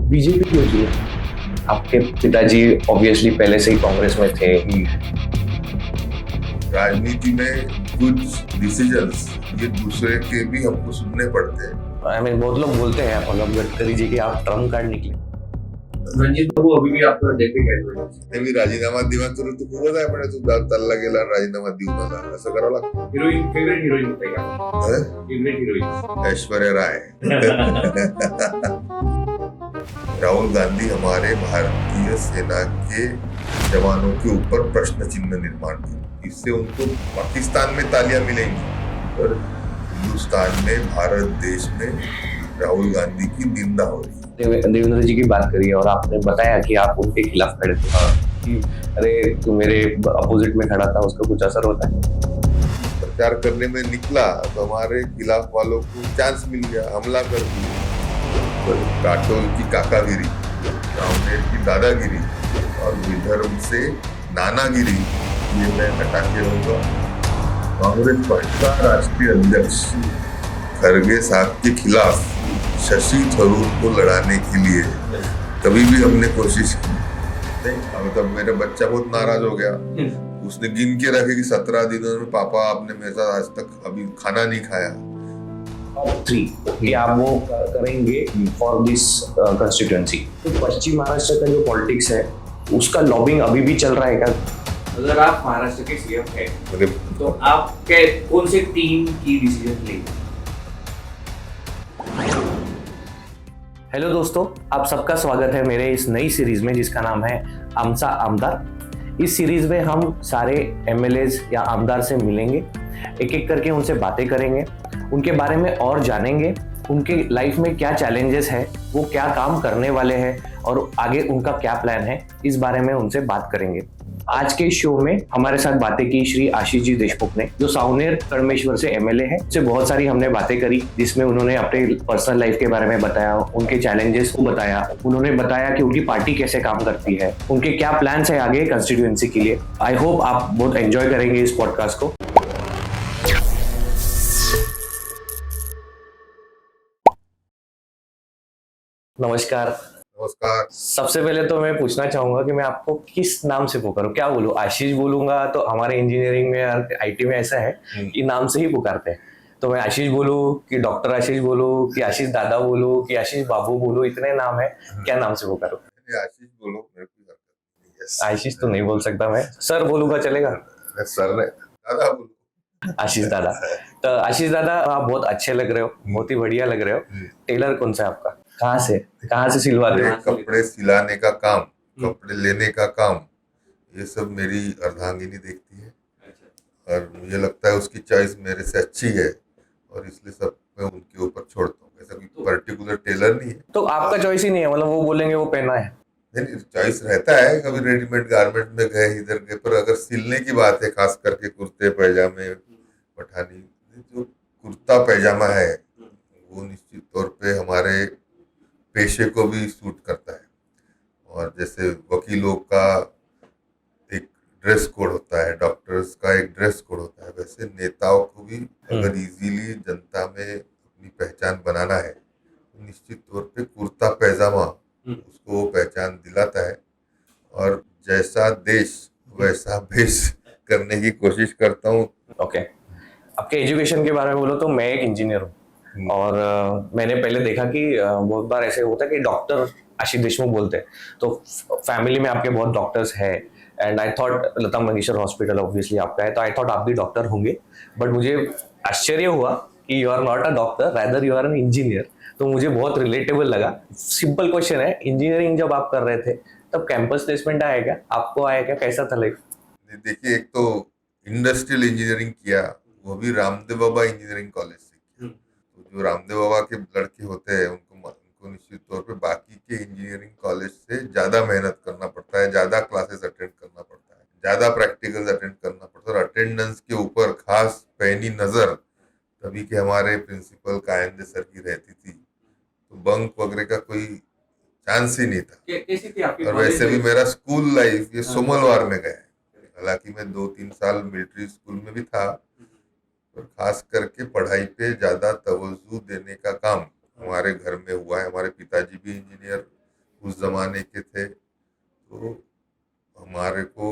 BJP क्यों चाहिए? आपके पिताजी ऑब्वियसली पहले से ही कांग्रेस में थे। राजनीति में कुछ डिसीजंस ये दूसरे के भी हमको सुनने पड़ते हैं। आई मीन बहुत लोग बोलते हैं मतलब गडकरी जी की आप ट्रम्प कार्ड निकले। रणजित बाबू अभी भी आपको देखते काय मी राजीनामा दिवा तर तू खूपच आहे म्हणे तू चालला गेला राजीनामा देऊन आला असं करावं लागतं. हिरोइन फेवरेट हिरोइन होता का हं? Favourite heroine Aishwarya Rai. राहुल गांधी हमारे भारतीय सेना के जवानों के ऊपर प्रश्न चिन्ह निर्माण किया. इससे उनको पाकिस्तान में तालियां मिलेंगी पर हिंदुस्तान में भारत देश में राहुल गांधी की निंदा हो रही है. देवेंद्र जी की बात करी और आपने बताया कि आप उनके खिलाफ खड़े थे कि अरे तू मेरे अपोजिट में खड़ा था, उसका कुछ असर होता है? प्रचार करने में निकला तो हमारे खिलाफ वालों को चांस मिल गया, हमला कर दिया. काटोल की काकागिरी, रावनेर की दादागिरी और विदर्भ से नानागिरी ये मैं हटा के रहूंगा. कांग्रेस पार्टी का राष्ट्रीय अध्यक्ष खरगे साहब के खिलाफ शशि थरूर को लड़ाने के लिए कभी भी हमने कोशिश की नहीं. अब तब मेरा बच्चा बहुत नाराज हो गया. उसने गिन के रखे कि 17 दिनों में पापा आपने मेरे साथ आज तक अभी खाना नहीं खाया. टॉप 3 कि आप वो करेंगे फॉर दिस कंस्टिट्यूएंसी. तो पश्चिम महाराष्ट्र का जो पॉलिटिक्स है उसका लॉबिंग अभी भी चल रहा है क्या? अगर आप महाराष्ट्र के सीएम हैं तो आप कौन से 3 की डिसीजन लेंगे? हेलो दोस्तों, आप सबका स्वागत है मेरे इस नई सीरीज में जिसका नाम है आमचा आमदार. इस सीरीज में हम सारे एमएलएज या आमदार से मिलेंगे, एक एक करके उनसे बातें करेंगे, उनके बारे में और जानेंगे, उनके लाइफ में क्या चैलेंजेस है, वो क्या काम करने वाले हैं और आगे उनका क्या प्लान है, इस बारे में उनसे बात करेंगे. आज के शो में हमारे साथ बातें की श्री आशीष जी देशमुख ने, जो सावनेर कड़मेश्वर से एमएलए है. उससे बहुत सारी हमने बातें करी जिसमें उन्होंने अपने पर्सनल लाइफ के बारे में बताया, उनके चैलेंजेस को बताया, उन्होंने बताया कि उनकी पार्टी कैसे काम करती है, उनके क्या प्लान्स है आगे कंस्टिट्यूएंसी के लिए. आई होप आप बहुत एंजॉय करेंगे इस पॉडकास्ट को. नमस्कार. सबसे पहले तो मैं पूछना चाहूंगा कि मैं आपको किस नाम से पुकारूं, क्या बोलूं? आशीष बोलूंगा तो हमारे इंजीनियरिंग में और आईटी में ऐसा है कि नाम से ही पुकारते हैं. तो मैं आशीष बोलूं कि डॉक्टर आशीष बोलूं कि आशीष दादा बोलूं कि आशीष बाबू बोलूं? इतने नाम है, क्या नाम से पुकारूं? आशीष बोलो, मेरे को आशीष तो नहीं बोल सकता मैं. सर बोलूंगा चलेगा? सर ने दादा बोलो. आशीष दादा. तो आशीष दादा आप बहुत अच्छे लग रहे हो, बहुत ही बढ़िया लग रहे हो. टेलर कौन सा है आपका? कहाँ से सिलवाते हो? कपड़े सिलाने का काम, कपड़े लेने का काम, ये सब मेरी अर्धांगिनी देखती है और मुझे लगता है उसकी चॉइस मेरे से अच्छी है और इसलिए सब मैं उनके ऊपर छोड़ता हूँ. ऐसा कोई पर्टिकुलर टेलर नहीं है. तो आपका चॉइस ही नहीं है, मतलब वो बोलेंगे वो पहना है? नहीं, चॉइस रहता है. कभी रेडीमेड गारमेंट में गए इधर गए, पर अगर सिलने की बात है खास करके कुर्ते पैजामे पठानी, जो कुर्ता पैजामा है वो निश्चित तौर पे हमारे पेशे को भी सूट करता है. और जैसे वकीलों का एक ड्रेस कोड होता है, डॉक्टर्स का एक ड्रेस कोड होता है, वैसे नेताओं को भी अगर इजीली जनता में अपनी पहचान बनाना है तो निश्चित तौर पे कुर्ता पैजामा उसको वो पहचान दिलाता है. और जैसा देश वैसा भेष करने की कोशिश करता हूँ. ओके. आपके एजुकेशन के बारे में बोलो तो मैं एक इंजीनियर हूँ और मैंने पहले देखा कि बहुत बार ऐसे होता है कि डॉक्टर आशीष देशमुख बोलते हैं, तो फैमिली में आपके बहुत डॉक्टर्स हैं and I thought Lata Mangeshkar hospital obviously आपका है, तो आई थॉट आप भी डॉक्टर होंगे. बट मुझे आश्चर्य हुआ कि you are not a doctor, rather you are an engineer. तो मुझे बहुत रिलेटेबल लगा. सिंपल क्वेश्चन है, इंजीनियरिंग जब आप कर रहे थे तब कैंपस प्लेसमेंट आया क्या आपको? आया क्या? कैसा था लाइफ? देखिए, एक तो इंडस्ट्रियल इंजीनियरिंग किया, वो भी रामदेव बाबा इंजीनियरिंग कॉलेज से किया. तो जो रामदेव बाबा के लड़के होते हैं उनको निश्चित तौर पे बाकी के इंजीनियरिंग कॉलेज से ज़्यादा मेहनत करना पड़ता है, ज़्यादा क्लासेस अटेंड करना पड़ता है, ज़्यादा प्रैक्टिकल्स अटेंड करना पड़ता है और अटेंडेंस के ऊपर खास पैनी नज़र तभी के हमारे प्रिंसिपल कायंदे सर की रहती थी. तो बंक वगैरह का कोई चांस ही नहीं था. कैसी थी आपकी और वैसे भी मेरा स्कूल लाइफ ये सोमलवार में गया है. हालांकि मैं 2-3 साल मिलिट्री स्कूल में भी था, पर खास करके पढ़ाई पे ज़्यादा तवज्जो देने का काम हमारे घर में हुआ है. हमारे पिताजी भी इंजीनियर उस जमाने के थे, तो हमारे को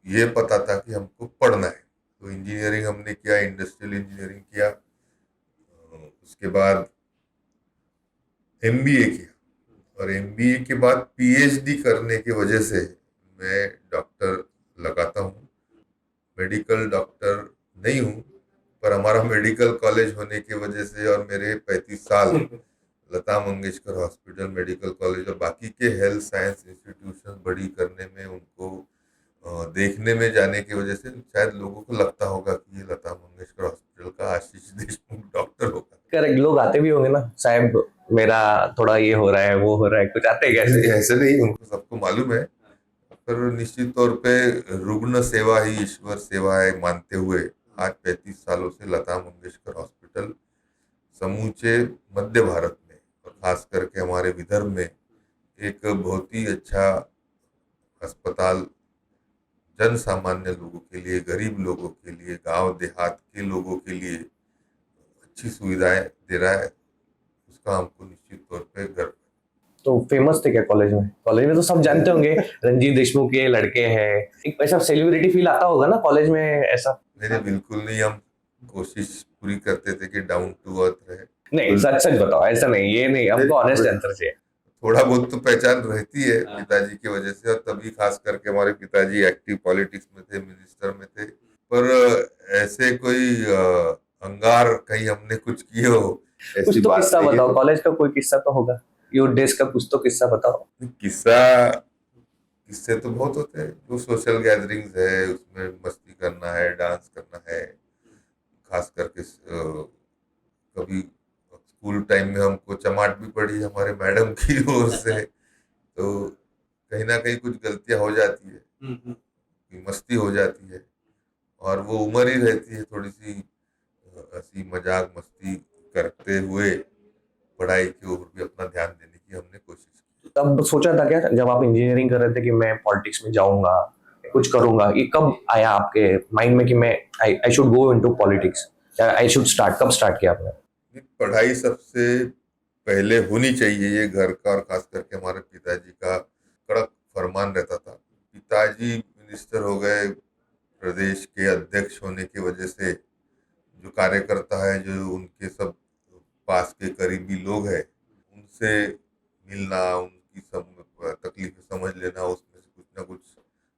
ये पता था कि हमको पढ़ना है। तो इंजीनियरिंग हमने किया, इंडस्ट्रियल इंजीनियरिंग किया, उसके बाद एमबीए किया, और एमबीए के बाद पीएचडी करने की वजह से मैं डॉक्टर लगाता हूँ। मेडिकल डॉक्टर नहीं हूँ, पर हमारा मेडिकल कॉलेज होने की वजह से और मेरे 35 साल Lata Mangeshkar hospital, medical college और बाकी के हेल्थ साइंस इंस्टीट्यूशन बड़ी करने में, उनको देखने में जाने की वजह से शायद लोगों को लगता होगा कि ये लता मंगेशकर हॉस्पिटल का आशीष देशमुख डॉक्टर होगा। करेक्ट, लोग आते भी होंगे ना साहब, मेरा थोड़ा ये हो रहा है, वो हो रहा है, कुछ आते हैं कैसे? ऐसे नहीं, उनको सबको मालूम है, पर निश्चित तौर पे रुग्ण सेवा ही ईश्वर सेवा है मानते हुए आज 35 सालों से लता मंगेशकर हॉस्पिटल समूचे मध्य भारत में और खास करके हमारे विदर्भ में एक बहुत ही अच्छा अस्पताल जन सामान्य लोगों के लिए, गरीब लोगों के लिए, गांव देहात के लोगों के लिए अच्छी सुविधाएं दे रहा है। उसका हमको निश्चित तौर पे गर्व है। तो फेमस थे क्या कॉलेज में? कॉलेज में तो सब जानते होंगे, रंजीत देशमुख के लड़के हैं, एक ऐसा सेलिब्रिटी फील आता होगा ना कॉलेज में ऐसा? नहीं, बिल्कुल नहीं। हम कोशिश पूरी करते थे कि डाउन टू अर्थ रहे। नहीं, सच सच बताओ, ऐसा नहीं, ये नहीं, हमको ऑनेस्ट आंसर चाहिए। थोड़ा बहुत तो पहचान रहती है हाँ। पिताजी की वजह से, और तभी खास करके हमारे पिताजी एक्टिव पॉलिटिक्स में थे, मिनिस्टर में थे। पर ऐसे कोई अंगार कहीं हमने कुछ किए हो कुछ ऐसी तो बात किस्सा नहीं बताओ, है। कॉलेज का कोई किस्सा तो होगा, योर डेज का कुछ तो किस्सा बताओ। किस्सा किस्से तो बहुत होते हैं। जो सोशल गैदरिंग्स है उसमें मस्ती करना है, डांस करना है। खास करके कभी स्कूल टाइम में हमको चमाट भी पड़ी हमारे मैडम की ओर से, तो कहीं ना कहीं कुछ गलतियां हो जाती है, कि मस्ती हो जाती है, और वो उम्र ही रहती है थोड़ी सी हंसी मजाक मस्ती करते हुए पढ़ाई के ऊपर भी अपना ध्यान देने की हमने कोशिश की। तब सोचा था क्या जब आप इंजीनियरिंग कर रहे थे कि मैं पॉलिटिक्स में जाऊंगा, कुछ करूंगा? ये कब आया आपके माइंड में कि मैं I should go into politics, या आई शुड स्टार्ट, कब स्टार्ट किया आपने? पढ़ाई सबसे पहले होनी चाहिए, ये घर का और खास करके हमारे पिताजी का कड़क फरमान रहता था। पिताजी मिनिस्टर हो गए, प्रदेश के अध्यक्ष होने की वजह से जो कार्यकर्ता है, जो उनके सब पास के करीबी लोग हैं, उनसे मिलना, उनकी सब तकलीफें समझ लेना, उसमें से कुछ ना कुछ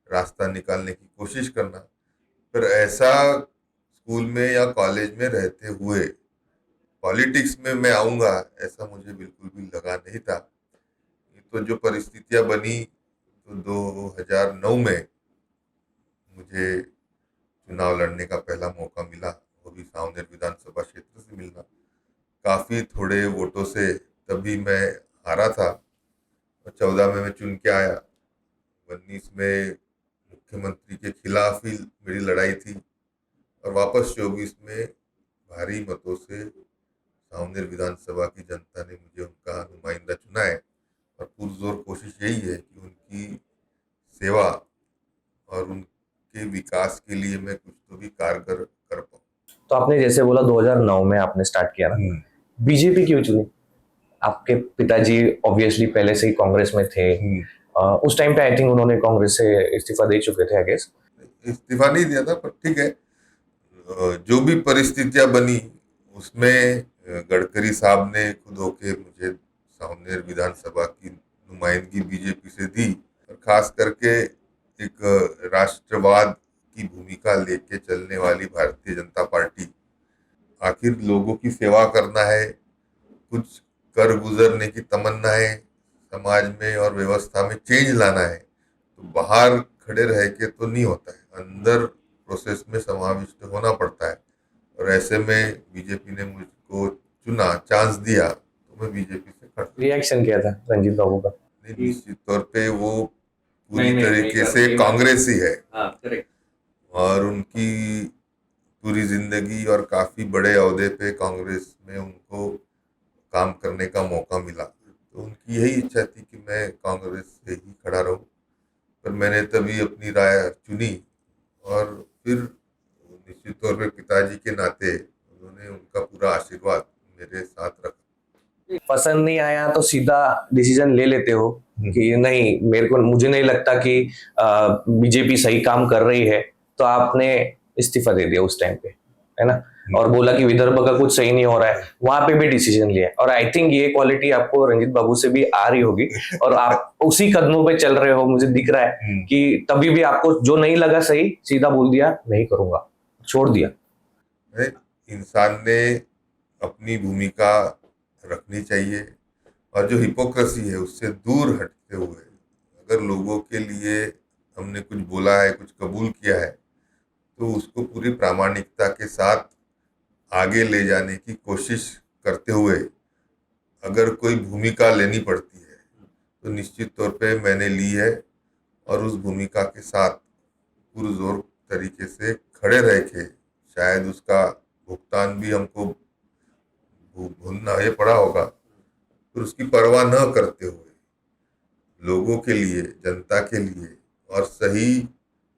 रास्ता निकालने की कोशिश करना। पर ऐसा स्कूल में या कॉलेज में रहते हुए पॉलिटिक्स में मैं आऊंगा ऐसा मुझे बिल्कुल भी लगा नहीं था। ये तो जो परिस्थितियां बनी, तो 2009 में मुझे चुनाव लड़ने का पहला मौका मिला, वो भी सावनेर विधानसभा क्षेत्र से मिलना। काफी थोड़े वोटों से तभी मैं हारा था, और 14 में मैं चुन के आया। 19 में मुख्यमंत्री के खिलाफ ही मेरी लड़ाई थी, और वापस 24 में भारी मतों से सावनेर विधानसभा की जनता ने मुझे उनका नुमाइंदा चुना है। और पुरजोर कोशिश यही है कि उनकी सेवा और उनके विकास के लिए मैं कुछ तो भी कारगर कर पाऊँ। तो आपने जैसे बोला 2009 में आपने स्टार्ट किया ना, बीजेपी क्यों चुनी? आपके पिताजी ऑब्वियसली पहले से ही कांग्रेस में थे, उस टाइम पे आई थिंक उन्होंने कांग्रेस से इस्तीफा दे चुके थे आई गेस। इस्तीफा नहीं दिया था, पर ठीक है, जो भी परिस्थितियां बनी उसमें गडकरी साहब ने खुद होके मुझे सावनेर विधानसभा की नुमाइंदगी बीजेपी से दी, और खास करके एक राष्ट्रवाद की भूमिका लेके चलने वाली भारतीय जनता पार्टी। आखिर लोगों की सेवा करना है, कुछ कर गुजरने की तमन्ना है, समाज में और व्यवस्था में चेंज लाना है, तो बाहर खड़े रह के तो नहीं होता है, अंदर प्रोसेस में समाविष्ट होना पड़ता है। और ऐसे में बीजेपी ने मुझको चुना, चांस दिया, तो मैं बीजेपी से खड़ा। रिएक्शन क्या था रंजीत बाबू का? निश्चित तौर पे वो पूरी नहीं, तरीके नहीं, से नहीं, कांग्रेसी है, हाँ करेक्ट। और उनकी पूरी जिंदगी और काफी बड़े ओहदे पे कांग्रेस में उनको काम करने का मौका मिला, तो उनकी यही इच्छा थी कि मैं कांग्रेस से ही खड़ा रहूं। पर मैंने तभी अपनी राय चुनी, और फिर निश्चित तौर पे पिताजी के नाते उन्होंने उनका पूरा आशीर्वाद मेरे साथ रखा। पसंद नहीं आया तो सीधा डिसीजन ले लेते हो कि नहीं, मुझे नहीं लगता कि बीजेपी सही काम कर रही है, तो आपने इस्तीफा दे दिया उस टाइम पे, है ना, और बोला कि विदर्भ का कुछ सही नहीं हो रहा है, वहां पे भी डिसीजन लिया। और आई थिंक ये क्वालिटी आपको रंजीत बाबू से भी आ रही होगी, और आप उसी कदमों पे चल रहे हो, मुझे दिख रहा है कि तभी भी आपको जो नहीं लगा सही, सीधा बोल दिया नहीं करूंगा, छोड़ दिया। इंसान ने अपनी भूमिका रखनी चाहिए, और जो हिपोक्रेसी है उससे दूर हटते हुए अगर लोगों के लिए हमने कुछ बोला है, कुछ कबूल किया है, तो उसको पूरी प्रामाणिकता के साथ आगे ले जाने की कोशिश करते हुए अगर कोई भूमिका लेनी पड़ती है तो निश्चित तौर पे मैंने ली है, और उस भूमिका के साथ पुरजोर तरीके से खड़े रह के शायद उसका भुगतान भी हमको भुगतना ये पड़ा होगा, फिर उसकी परवाह न करते हुए लोगों के लिए, जनता के लिए और सही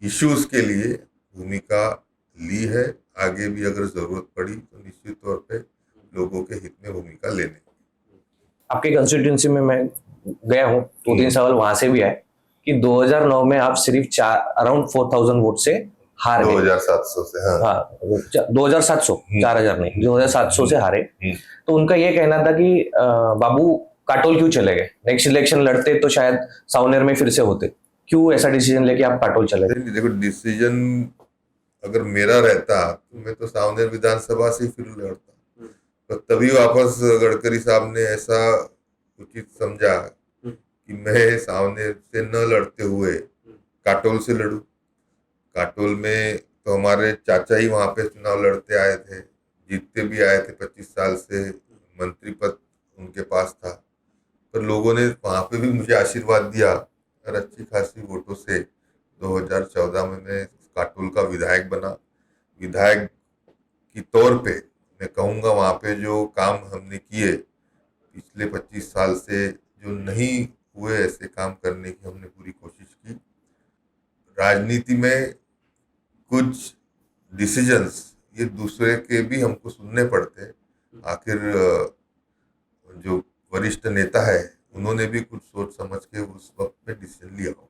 इश्यूज के लिए भूमिका ली है। आगे भी अगर जरूरत पड़ी तो निश्चित तौर पे लोगों के हित में भूमिका लेने। आपके कंस्टिट्यूंसी में मैं गया हूँ, 2-3 सवाल वहां से भी आए कि 2009 में आप सिर्फ अराउंड 4000 वोट से हार गए। 2700 से, हाँ 2700, 4000 नहीं, 2700 से हारे। तो उनका ये कहना था कि बाबू काटोल क्यों चले गए, नेक्स्ट इलेक्शन लड़ते तो शायद सावनेर में फिर से होते, क्यों ऐसा डिसीजन लेके आप काटोल चले गए? देखो, डिसीजन अगर मेरा रहता तो मैं तो सावनेर विधानसभा से ही फिर लड़ता, तो तभी वापस गडकरी साहब ने ऐसा उचित समझा कि मैं सावनेर से न लड़ते हुए काटोल से लड़ूं। काटोल में तो हमारे चाचा ही वहां पे चुनाव लड़ते आए थे, जीतते भी आए थे, 25 साल से मंत्री पद उनके पास था, पर लोगों ने वहां पे भी मुझे आशीर्वाद दिया और अच्छी खासी वोटों से 2014 में मैं काटोल का विधायक बना। विधायक की तौर पे मैं कहूँगा वहाँ पे जो काम हमने किए पिछले 25 साल से, जो नहीं हुए ऐसे काम करने की हमने पूरी कोशिश की। राजनीति में कुछ डिसीजंस ये दूसरे के भी हमको सुनने पड़ते हैं, आखिर जो वरिष्ठ नेता है उन्होंने भी कुछ सोच समझ के उस वक्त में डिसीजन लिया होगा।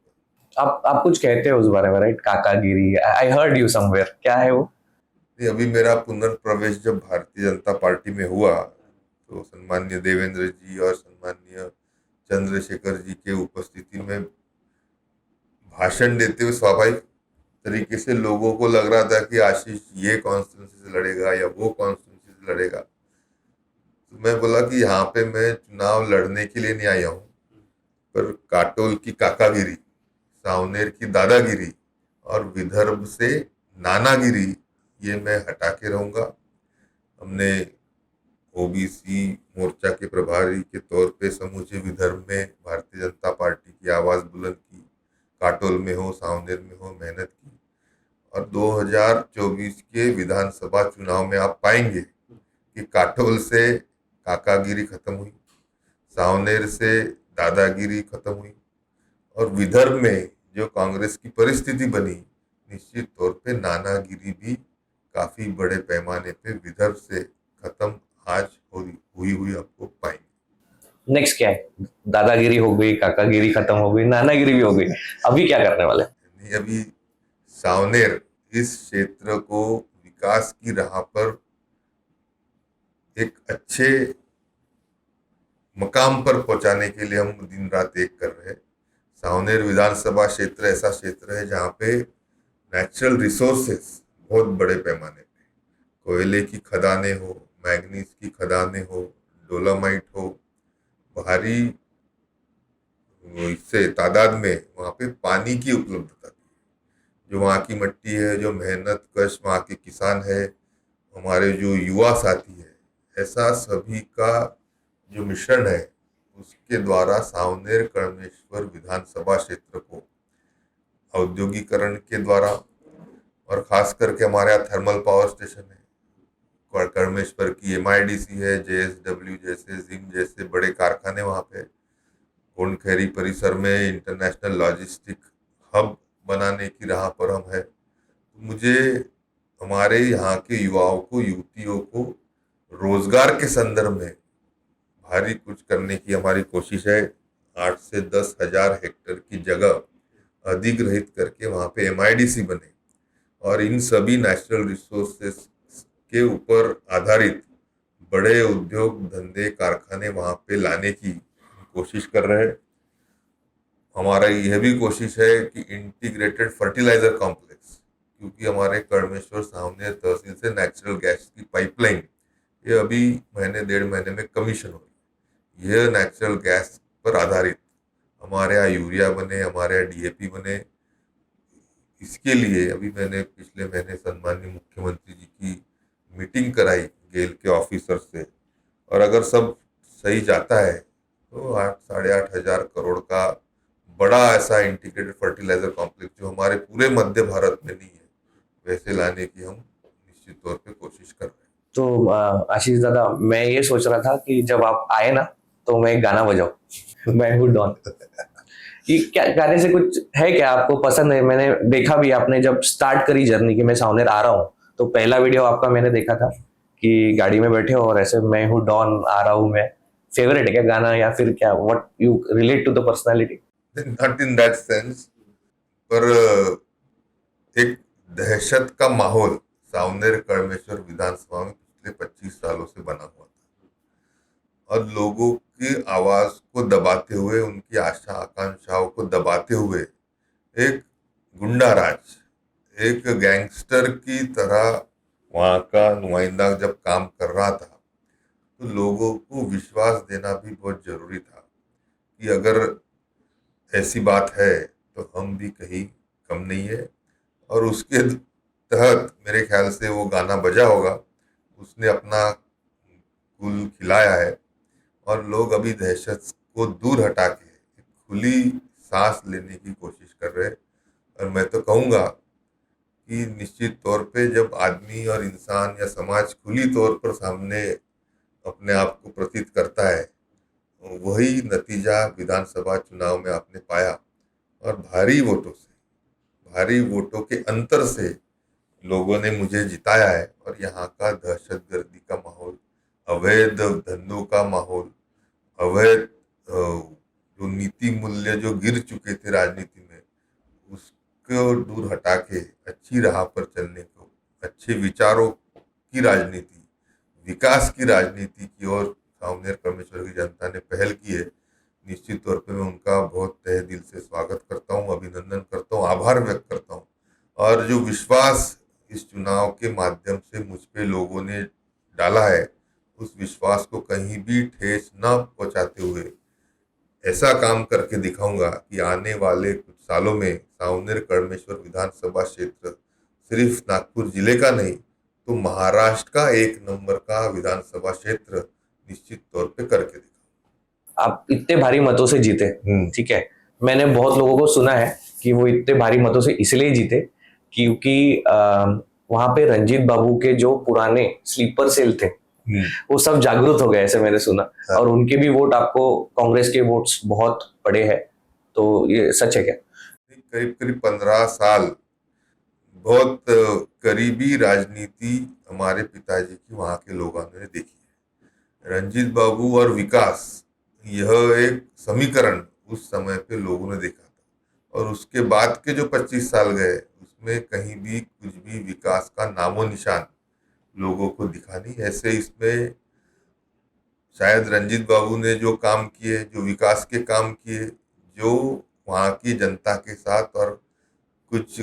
आप कुछ कहते हो उस बारे में, राइट? काकागिरी, आई हर्ड यू समवेयर, क्या है वो? अभी मेरा पुनर्प्रवेश जब भारतीय जनता पार्टी में हुआ तो सम्मान्य देवेंद्र जी और सम्मान्य चंद्रशेखर जी के उपस्थिति में भाषण देते हुए स्वाभाविक तरीके से लोगों को लग रहा था कि आशीष ये कॉन्स्टिट्यूंसी से लड़ेगा या वो कॉन्स्टिट्यूंसी से लड़ेगा। तो मैं बोला कि यहाँ पे मैं चुनाव लड़ने के लिए नहीं आया हूँ, पर काटोल की काकागिरी, सावनेर की दादागिरी और विदर्भ से नानागिरी ये मैं हटा के रहूँगा। हमने ओबीसी मोर्चा के प्रभारी के तौर पे समूचे विदर्भ में भारतीय जनता पार्टी की आवाज़ बुलंद की, काटोल में हो, सावनेर में हो, मेहनत की, और 2024 के विधानसभा चुनाव में आप पाएंगे कि काटोल से काकागिरी खत्म हुई, सावनेर से दादागिरी खत्म हुई, और विदर्भ में जो कांग्रेस की परिस्थिति बनी, निश्चित तौर पे नानागिरी भी काफी बड़े पैमाने पे विदर्भ से खत्म आज हुई आपको पाएंगे। नेक्स्ट क्या है? दादागिरी हो गई, काकागिरी खत्म हो गई, नानागिरी भी हो गई, अभी क्या करने वाले? अभी सावनेर इस क्षेत्र को विकास की राह पर एक अच्छे मकाम पर पहुंचाने के लिए हम दिन रात एक कर रहे हैं। सावनेर विधानसभा क्षेत्र ऐसा क्षेत्र है जहाँ पे नेचुरल रिसोर्सेस बहुत बड़े पैमाने पे, कोयले की खदानें हो, मैग्नीज की खदानें हो, डोलोमाइट हो, भारी इससे तादाद में वहाँ पे पानी की उपलब्धता, जो वहाँ की मिट्टी है, जो मेहनत कश वहाँ के किसान है, हमारे जो युवा साथी है, ऐसा सभी का जो मिश्रण है, उसके द्वारा सावनेर कर्मेश्वर विधानसभा क्षेत्र को औद्योगिकरण के द्वारा, और खास करके हमारे यहाँ थर्मल पावर स्टेशन है, कर्मेश्वर की MIDC है, JSW जैसे, जिम जैसे बड़े कारखाने वहाँ पे, गोंडखेरी परिसर में इंटरनेशनल लॉजिस्टिक हब बनाने की राह पर हम है। तो मुझे हमारे यहाँ के युवाओं को, युवतियों को रोजगार के संदर्भ में भारी कुछ करने की हमारी कोशिश है। 8 से 10 हजार हेक्टेयर की जगह अधिग्रहित करके वहाँ पे एमआईडीसी बने और इन सभी नेचुरल रिसोर्सेस के ऊपर आधारित बड़े उद्योग धंधे कारखाने वहाँ पे लाने की कोशिश कर रहे हैं। हमारा यह भी कोशिश है कि इंटीग्रेटेड फर्टिलाइजर कॉम्प्लेक्स, क्योंकि हमारे कड़मेश्वर सामने तहसील से नेचुरल गैस की पाइपलाइन ये अभी महीने 1.5 महीने में कमीशन हुई। यह नेचुरल गैस पर आधारित हमारे यहाँ यूरिया बने, हमारे यहाँ डीएपी बने। इसके लिए अभी मैंने पिछले महीने सम्माननीय मुख्यमंत्री जी की मीटिंग कराई गेल के ऑफिसर से, और अगर सब सही जाता है तो 8-8.5 हजार करोड़ का बड़ा ऐसा इंटीग्रेटेड फर्टिलाइजर कॉम्प्लेक्स जो हमारे पूरे मध्य भारत में नहीं है वैसे लाने की हम निश्चित तौर पे कोशिश कर रहे हैं। तो आशीष दादा, मैं ये सोच रहा था कि जब आप आए ना तो मैं एक गाना बजाऊं, मैं हूँ डॉन। ये क्या गाने से कुछ है क्या आपको पसंद है? मैंने देखा भी, आपने जब स्टार्ट करी जर्नी कि मैं सामने आ रहा हूँ, तो पहला वीडियो आपका मैंने देखा था कि गाड़ी में बैठे हो और ऐसे मैं हूँ डॉन, आ रहा हूँ मैं। फेवरेट है क्या गाना, या फिर क्या what you relate to the personality? Not in that sense, पर एक दहशत का माहौल सावनेर कड़मेश्वर विधानसभा में पिछले 25 सालों से बना हुआ था, और लोगों की आवाज को दबाते हुए, उनकी आशा आकांक्षाओं को दबाते हुए एक गुंडा राज, एक गैंगस्टर की तरह वहाँ का नुमाइंदा जब काम कर रहा था, तो लोगों को विश्वास देना भी बहुत जरूरी था कि अगर ऐसी बात है तो हम भी कहीं कम नहीं है। और उसके तहत मेरे ख्याल से वो गाना बजा होगा, उसने अपना कुल खिलाया है, और लोग अभी दहशत को दूर हटा के एक खुली सांस लेने की कोशिश कर रहे हैं। और मैं तो कहूँगा कि निश्चित तौर पे जब आदमी और इंसान या समाज खुली तौर पर सामने अपने आप को प्रतीत करता है, वही नतीजा विधानसभा चुनाव में आपने पाया, और भारी वोटों के अंतर से लोगों ने मुझे जिताया है। और यहाँ का दहशतगर्दी का माहौल, अवैध धंधों का माहौल, अवैध जो नीति मूल्य जो गिर चुके थे राजनीति में, उसको दूर हटा के अच्छी राह पर चलने को, अच्छे विचारों की राजनीति, विकास की राजनीति की ओर सावनेर कड़मेश्वर की जनता ने पहल की है। निश्चित तौर पे मैं उनका बहुत तहे दिल से स्वागत करता हूँ, अभिनंदन करता हूँ, आभार व्यक्त करता हूँ। और जो विश्वास इस चुनाव के माध्यम से मुझ पे लोगों ने डाला है, उस विश्वास को कहीं भी ठेस न पहुंचाते हुए ऐसा काम करके दिखाऊंगा कि आने वाले कुछ सालों में सावनेर कड़मेश्वर विधानसभा क्षेत्र सिर्फ नागपुर जिले का नहीं तो महाराष्ट्र का 1 नंबर का विधानसभा क्षेत्र निश्चित तौर पे करके दिखाऊंगा। आप इतने भारी मतों से जीते, ठीक है। मैंने बहुत लोगों को सुना है कि वो इतने भारी मतों से इसलिए जीते क्योंकि वहां पे रंजीत बाबू के जो पुराने स्लीपर सेल थे वो सब जागरूक हो गए, ऐसे मैंने सुना। हाँ। और उनके भी वोट आपको, कांग्रेस के वोट्स बहुत पड़े हैं, तो ये सच है क्या? करीब करीब 15 साल बहुत करीबी राजनीति हमारे पिताजी की वहाँ के लोगों ने देखी है। रंजीत बाबू और विकास, यह एक समीकरण उस समय पे लोगों ने देखा था, और उसके बाद के जो 25 साल गए उसमें कहीं भी कुछ भी विकास का नामो निशान लोगों को दिखा नहीं। ऐसे इसमें शायद रंजीत बाबू ने जो काम किए, जो विकास के काम किए, जो वहाँ की जनता के साथ, और कुछ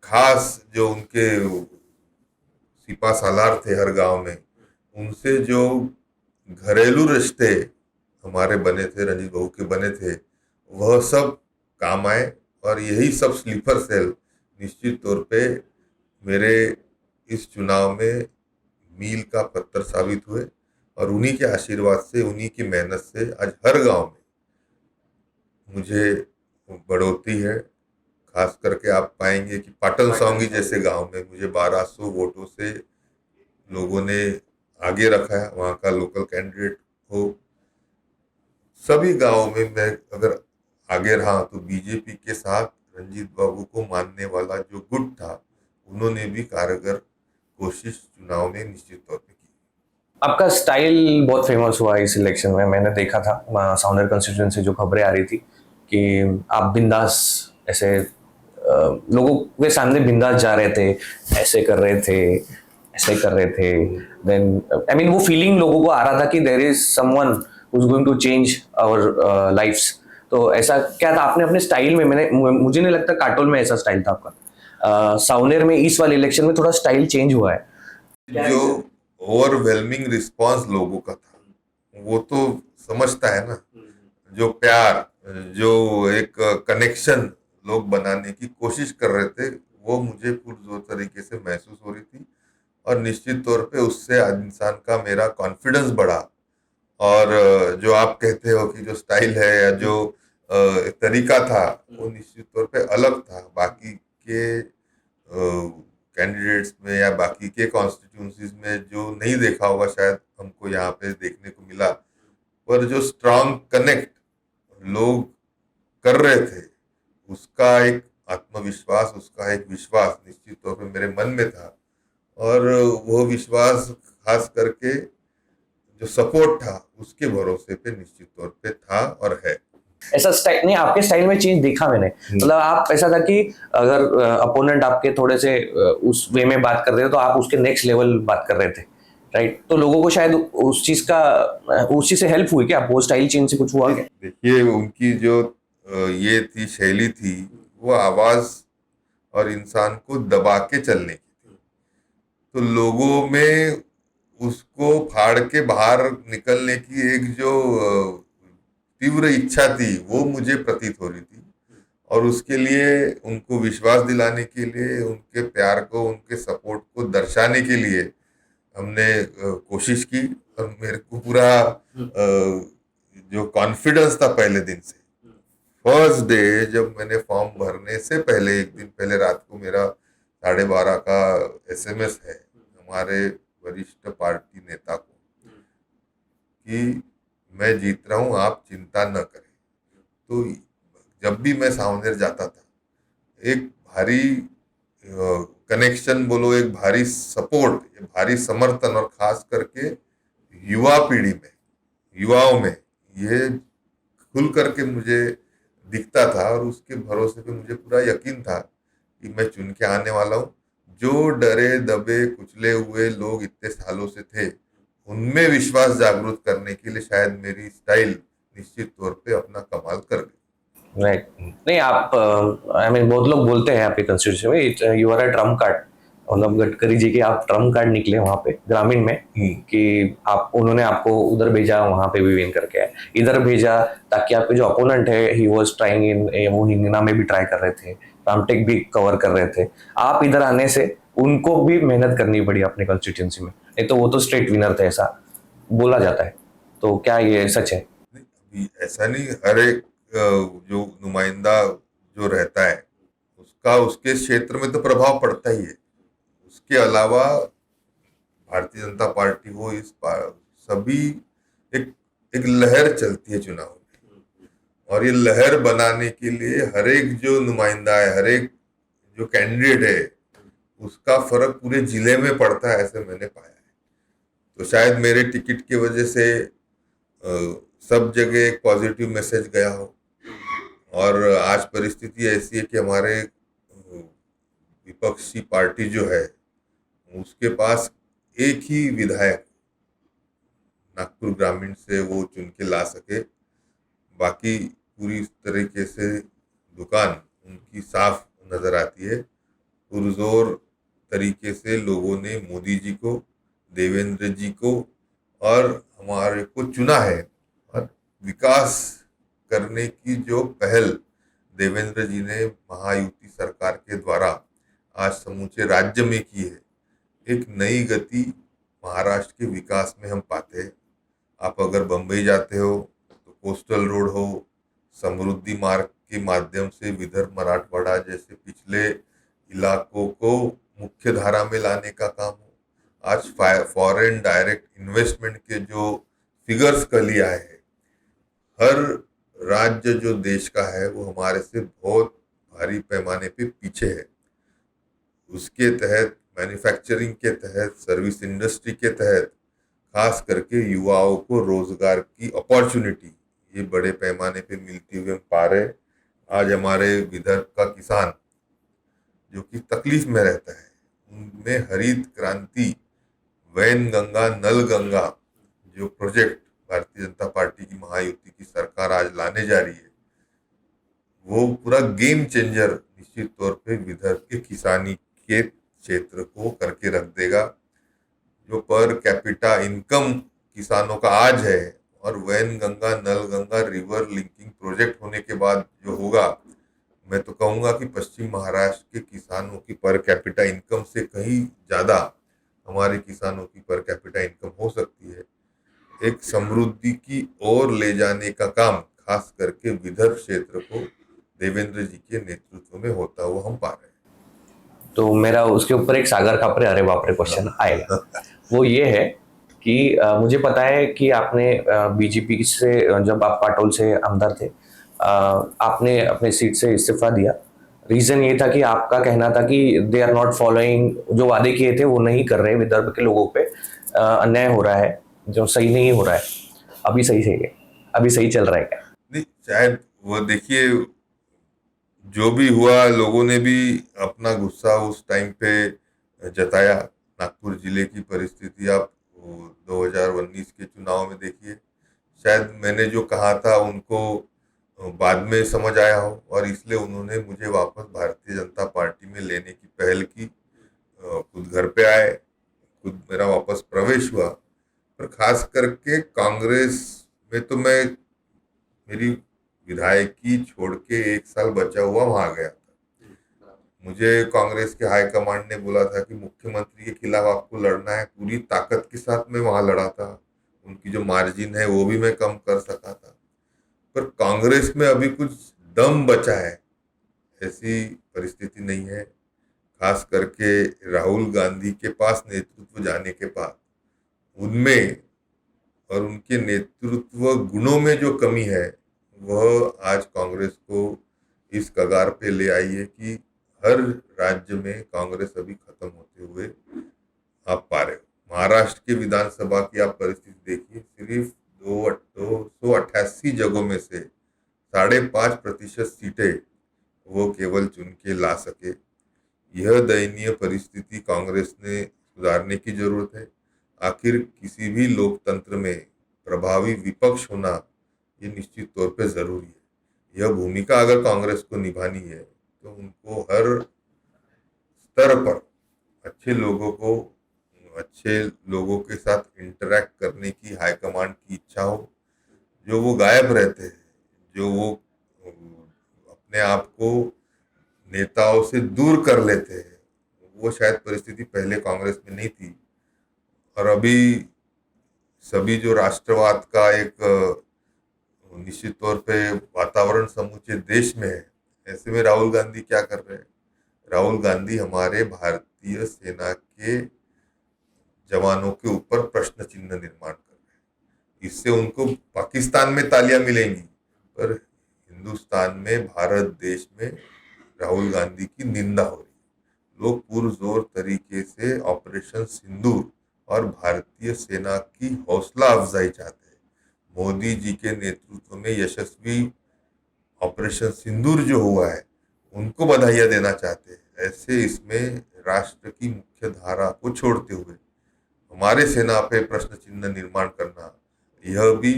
खास जो उनके सिपा सालार थे हर गांव में, उनसे जो घरेलू रिश्ते हमारे बने थे, रंजीत बाबू के बने थे, वह सब काम आए। और यही सब स्लीपर सेल निश्चित तौर पे मेरे इस चुनाव में मील का पत्थर साबित हुए, और उन्हीं के आशीर्वाद से, उन्हीं की मेहनत से आज हर गांव में मुझे बढ़ोतरी है। खास करके आप पाएंगे कि पाटन सौंगी जैसे गांव में मुझे 1200 वोटों से लोगों ने आगे रखा है, वहाँ का लोकल कैंडिडेट हो। सभी गांवों में मैं अगर आगे रहा तो बीजेपी के साथ रंजीत बाबू को मानने वाला जो गुट था, उन्होंने भी कारगर कोशिश चुनाव में निश्चित तौर पे की। आपका स्टाइल बहुत फेमस हुआ इस इलेक्शन में, मैंने देखा था साउंडर कंस्टिट्यूएंसी से जो खबरें आ रही थी कि आप बिंदास ऐसे लोगों के सामने बिंदास जा रहे थे, ऐसे कर रहे थे, ऐसे कर रहे थे। देन आई मीन वो फीलिंग लोगों को आ रहा था कि there is someone who is going to change our lifes. तो ऐसा क्या था आपने अपने स्टाइल में, मुझे नहीं लगता काटोल में ऐसा स्टाइल था आपका। साउनेर में इस वाले इलेक्शन में थोड़ा स्टाइल चेंज हुआ है। जो ओवरवेलमिंग रिस्पांस लोगों का था वो तो समझता है ना, जो प्यार, जो एक कनेक्शन लोग बनाने की कोशिश कर रहे थे, वो मुझे पुरजोर तरीके से महसूस हो रही थी। और निश्चित तौर पे उससे इंसान का मेरा कॉन्फिडेंस बढ़ा। और जो आप कहते हो कि जो स्टाइल है या जो एक तरीका था, वो निश्चित तौर पे अलग था बाकी के कैंडिडेट्स में या बाकी के कॉन्स्टिट्यूंसीज में जो नहीं देखा होगा शायद हमको यहाँ पे देखने को मिला। पर जो स्ट्रांग कनेक्ट लोग कर रहे थे, उसका एक आत्मविश्वास, उसका एक विश्वास निश्चित तौर पे मेरे मन में था। और वो विश्वास खास करके जो सपोर्ट था उसके भरोसे पे निश्चित तौर पे था और है। ऐसा स्टाइल नहीं, आपके स्टाइल में चेंज देखा मैंने। मतलब आप ऐसा था कि अगर अपोनेंट आपके थोड़े से उस वे में बात कर रहे थे तो आप उसके नेक्स्ट लेवल बात कर रहे थे, राइट? तो लोगों को शायद उस चीज से हेल्प हुई क्या? वो स्टाइल चेंज से कुछ हुआ क्या? देखिए, उनकी जो ये थी शैली थी, वो आवाज और इंसान को दबा के चलने की थी। तो लोगों में उसको फाड़ के बाहर निकलने की एक जो तीव्र इच्छा थी, वो मुझे प्रतीत हो रही थी। और उसके लिए उनको विश्वास दिलाने के लिए, उनके प्यार को, उनके सपोर्ट को दर्शाने के लिए हमने कोशिश की। और मेरे को पूरा जो कॉन्फिडेंस था पहले दिन से, फर्स्ट डे जब मैंने फॉर्म भरने से पहले, एक दिन पहले रात को मेरा 12:30 का SMS है हमारे वरिष्ठ पार्टी नेता को कि मैं जीत रहा हूं, आप चिंता न करें। तो जब भी मैं सावनेर जाता था, एक भारी कनेक्शन बोलो, एक भारी सपोर्ट, एक भारी समर्थन, और खास करके युवा पीढ़ी में, युवाओं में ये खुल करके मुझे दिखता था। और उसके भरोसे पे मुझे पूरा यकीन था कि मैं चुन के आने वाला हूँ। जो डरे दबे कुचले हुए लोग इतने सालों से थे, उनमें विश्वास जागृत करने के लिए शायद मेरी स्टाइल निश्चित तौर पे अपना कमाल कर गई। राइट। नहीं, आप आई मीन बहुत लोग बोलते हैं आपके कंस्टिट्यूशन में you are a trump card. मतलब गडकरी जी के आप ट्रम्प कार्ड निकले वहाँ पे ग्रामीण में कि आप, उन्होंने आपको उधर भेजा, वहाँ पे भी विन करके आए, इधर भेजा ताकि आपके जो अपोनेंट है ही वाज ट्राइंग इन, वो हिंगना में भी ट्राई कर रहे थे, रामटेक भी कवर कर रहे थे। आप इधर आने से उनको भी मेहनत करनी पड़ी अपने कंस्टिट्यूंसी में, नहीं तो वो तो स्ट्रेट विनर थे, ऐसा बोला जाता है। तो क्या ये सच है? नहीं, अभी ऐसा नहीं, हर एक जो नुमाइंदा जो रहता है, उसका उसके क्षेत्र में तो प्रभाव पड़ता ही है। उसके अलावा भारतीय जनता पार्टी हो, सभी एक एक लहर चलती है चुनाव में। और ये लहर बनाने के लिए हर एक जो नुमाइंदा है, हर एक जो कैंडिडेट है, उसका फर्क पूरे जिले में पड़ता है, ऐसे मैंने पाया है। तो शायद मेरे टिकट की वजह से सब जगह एक पॉजिटिव मैसेज गया हो। और आज परिस्थिति ऐसी है कि हमारे विपक्षी पार्टी जो है, उसके पास एक ही विधायक नागपुर ग्रामीण से वो चुन के ला सके। बाकी पूरी तरीके से दुकान उनकी साफ नजर आती है। पुरजोर तरीके से लोगों ने मोदी जी को, देवेंद्र जी को और हमारे को चुना है। और विकास करने की जो पहल देवेंद्र जी ने महायुति सरकार के द्वारा आज समूचे राज्य में की है, एक नई गति महाराष्ट्र के विकास में हम पाते हैं। आप अगर बम्बई जाते हो तो कोस्टल रोड हो, समृद्धि मार्ग के माध्यम से विदर्भ मराठवाड़ा जैसे पिछले इलाकों को मुख्य धारा में लाने का काम हो। आज फॉरेन डायरेक्ट इन्वेस्टमेंट के जो फिगर्स कल ही आए हैं, हर राज्य जो देश का है वो हमारे से बहुत भारी पैमाने पे पीछे है। उसके तहत मैन्युफैक्चरिंग के तहत, सर्विस इंडस्ट्री के तहत, खास करके युवाओं को रोजगार की अपॉर्चुनिटी ये बड़े पैमाने पे मिलती हुए हम पा रहे। आज हमारे विदर्भ का किसान जो कि तकलीफ में रहता है, उनमें हरित क्रांति, वैन गंगा, नल गंगा जो प्रोजेक्ट भारतीय जनता पार्टी की महायुति की सरकार आज लाने जा रही है, वो पूरा गेम चेंजर निश्चित तौर पे विदर्भ के किसानी के क्षेत्र को करके रख देगा। जो पर कैपिटा इनकम किसानों का आज है और वैन गंगा, नल गंगा रिवर लिंकिंग प्रोजेक्ट होने के बाद जो होगा, मैं तो कहूँगा कि पश्चिम महाराष्ट्र के किसानों की पर कैपिटा इनकम से कहीं ज़्यादा हमारे किसानों की पर कैपिटा इनकम हो सकती है। एक समृद्धि की ओर ले जाने का काम खास करके विदर्भ क्षेत्र को देवेंद्र जी के नेतृत्व में होता हुआ हम पा रहे हैं। तो मेरा उसके ऊपर एक सागर खापरे अरे बाप रे क्वेश्चन आएगा। वो ये है कि मुझे पता है कि आपने बीजेपी से जब आप काटोल से आमदार थे, आपने अपने सीट से इस्तीफा दिया। रीज़न ये था कि आपका कहना था कि दे आर नॉट फॉलोइंग, जो वादे किए थे वो नहीं कर रहे, विदर्भ के लोगों पे अन्याय हो रहा है, जो सही नहीं हो रहा है। अभी सही है, अभी सही चल रहा है क्या? नहीं, शायद वो देखिए, जो भी हुआ लोगों ने भी अपना गुस्सा उस टाइम पे जताया। नागपुर जिले की परिस्थिति आप 2019 के चुनाव में देखिए, शायद मैंने जो कहा था उनको बाद में समझ आया हो और इसलिए उन्होंने मुझे वापस भारतीय जनता पार्टी में लेने की पहल की। खुद घर पे आए, खुद मेरा वापस प्रवेश हुआ। पर खास करके कांग्रेस में तो मैं मेरी विधायकी छोड़ के 1 साल बचा हुआ वहां गया था। मुझे कांग्रेस के हाईकमांड ने बोला था कि मुख्यमंत्री के खिलाफ आपको लड़ना है, पूरी ताकत के साथ मैं वहां लड़ा था। उनकी जो मार्जिन है वो भी मैं कम कर सका था। पर कांग्रेस में अभी कुछ दम बचा है ऐसी परिस्थिति नहीं है। खास करके राहुल गांधी के पास नेतृत्व जाने के बाद उनमें और उनके नेतृत्व गुणों में जो कमी है वह आज कांग्रेस को इस कगार पे ले आई है कि हर राज्य में कांग्रेस अभी खत्म होते हुए आप पा रहे हो। महाराष्ट्र के विधानसभा की आप परिस्थिति देखिए, सिर्फ 288 जगहों में से 5.5% सीटें वो केवल चुन के ला सके। यह दयनीय परिस्थिति कांग्रेस ने सुधारने की जरूरत है। आखिर किसी भी लोकतंत्र में प्रभावी विपक्ष होना ये निश्चित तौर पे जरूरी है। यह भूमिका अगर कांग्रेस को निभानी है तो उनको हर स्तर पर अच्छे लोगों के साथ इंटरैक्ट करने की हाईकमांड की इच्छा हो। जो वो गायब रहते हैं, जो वो अपने आप को नेताओं से दूर कर लेते हैं, वो शायद परिस्थिति पहले कांग्रेस में नहीं थी। और अभी सभी जो राष्ट्रवाद का एक निश्चित तौर पे वातावरण समूचे देश में है, ऐसे में राहुल गांधी क्या कर रहे हैं? राहुल गांधी हमारे भारतीय सेना के जवानों के ऊपर प्रश्न चिन्ह निर्माण कर रहे हैं। इससे उनको पाकिस्तान में तालियां मिलेंगी, पर हिंदुस्तान में, भारत देश में राहुल गांधी की निंदा हो रही है। लोग पुरजोर तरीके से ऑपरेशन सिंदूर और भारतीय सेना की हौसला अफजाई चाहते हैं। मोदी जी के नेतृत्व में यशस्वी ऑपरेशन सिंदूर जो हुआ है उनको बधाइयां देना चाहते हैं। ऐसे इसमें राष्ट्र की मुख्य धारा को छोड़ते हुए हमारे सेना पे प्रश्न चिन्ह निर्माण करना, यह भी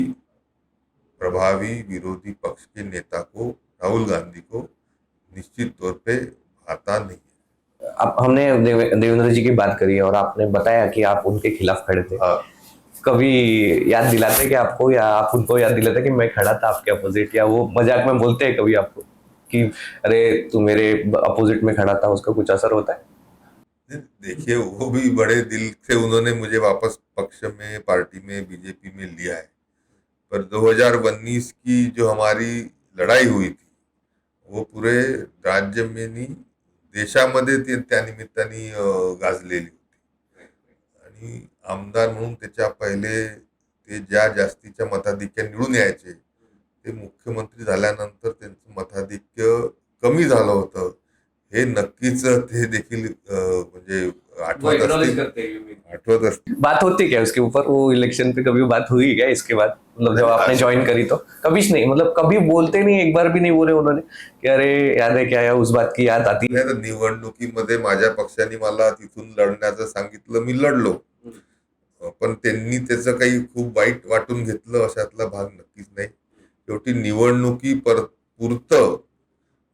प्रभावी विरोधी पक्ष के नेता को, राहुल गांधी को निश्चित तौर पे भाता नहीं है। अब हमने देवेंद्र जी की बात करी है और आपने बताया कि आप उनके खिलाफ खड़े थे। हाँ, कभी याद दिलाते कि आपको, या आप उनको याद दिलाते कि मैं खड़ा था आपके अपोजिट, या वो मजाक में बोलते हैं कभी आपको कि अरे तू मेरे अपोजिट में खड़ा था, उसका कुछ असर होता है? देखिए, वो भी बड़े दिल से उन्होंने मुझे वापस पक्ष में, पार्टी में, बीजेपी में लिया है। पर 2019 की जो हमारी लढाई हुई थी वो पूरे राज्य में नाही, देशामध्ये त्या निमित्ताने गाजलेली होती। आणि आमदार म्हणून त्याच्या पहिले ते ज्या जास्तीच्या मताधिक्य निवडून यायचे, ते मुख्यमंत्री झाल्यानंतर त्यांचं मताधिक्य कमी झालं होतं। हे नक्कीच ते देखील म्हणजे वो आठवत एक्नॉलेज असती करते हैं आठवत असती बात होती क्या उसके ऊपर, वो इलेक्शन पे कभी बात हुई क्या इसके बाद, मतलब जब नहीं, आपने आज- ज्वाइन करी तो? कभी नहीं, मतलब कभी बोलते नहीं, एक बार भी नाही बोले उन्होंने की अरे याद है क्या, या उस बात की याद आती नाही तर निवडणुकीमध्ये माझ्या पक्षाने मला तिथून लढण्याचं सांगितलं, मी लढलो. पण त्यांनी त्याचं काही खूप वाईट वाटून घेतलं अशातला भाग नक्कीच नाही. शेवटी निवडणुकी पुरतं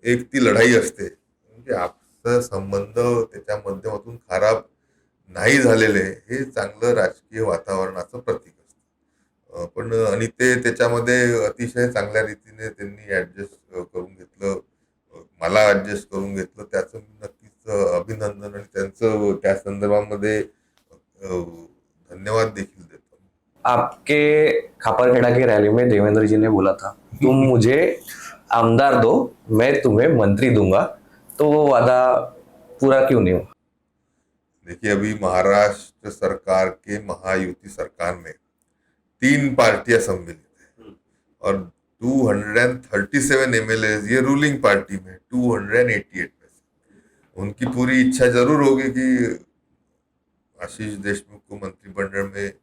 एक ती लढाई असते. म्हणजे आपलं संबंध त्याच्या माध्यमातून खराब नाही झालेले हे चांगलं राजकीय वातावरणाचं प्रतीक असतं. पण आणि ते त्याच्यामध्ये अतिशय चांगल्या रीतीने त्यांनी ऍडजस्ट करून घेतलं. मला ऍडजस्ट करून घेतलं, त्याचं मी नक्कीच अभिनंदन आणि त्यांचं त्या संदर्भामध्ये धन्यवाद देखील देतो. आपके खापरखेड़ा की रैली में देवेंद्र जी ने बोला था तुम मुझे आमदार दो, मैं तुम्हें मंत्री दूंगा, तो वो वादा पूरा क्यों नहीं हुआ? देखिए, अभी महाराष्ट्र सरकार के महायुति सरकार में 3 पार्टियां सम्मिलित है और 237 एमएलए ये रूलिंग पार्टी में 288 में से उनकी पूरी इच्छा जरूर होगी कि आशीष देशमुख को मंत्रिमंडल में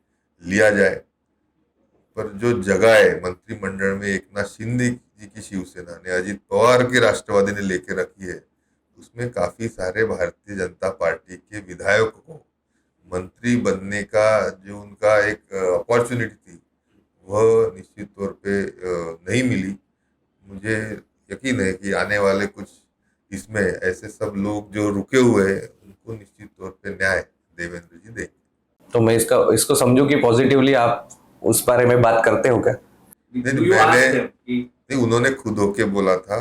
लिया जाए, पर जो जगह है मंत्रिमंडल में एकनाथ शिंदे जी की शिवसेना ने अजित पवार के राष्ट्रवादी ने लेके रखी है, उसमें काफी सारे भारतीय जनता पार्टी के विधायकों को मंत्री बनने का जो उनका एक अपॉर्चुनिटी थी वह निश्चित तौर पे नहीं मिली. मुझे यकीन है कि आने वाले कुछ इसमें ऐसे सब लोग जो रुके हुए हैं उनको निश्चित तौर पे न्याय देवेंद्र जी देंगे. तो मैं इसको समझूं कि पॉजिटिवली आप उस बारे में बात करते हो क्या? नहीं, नहीं, उन्होंने खुद होके बोला था.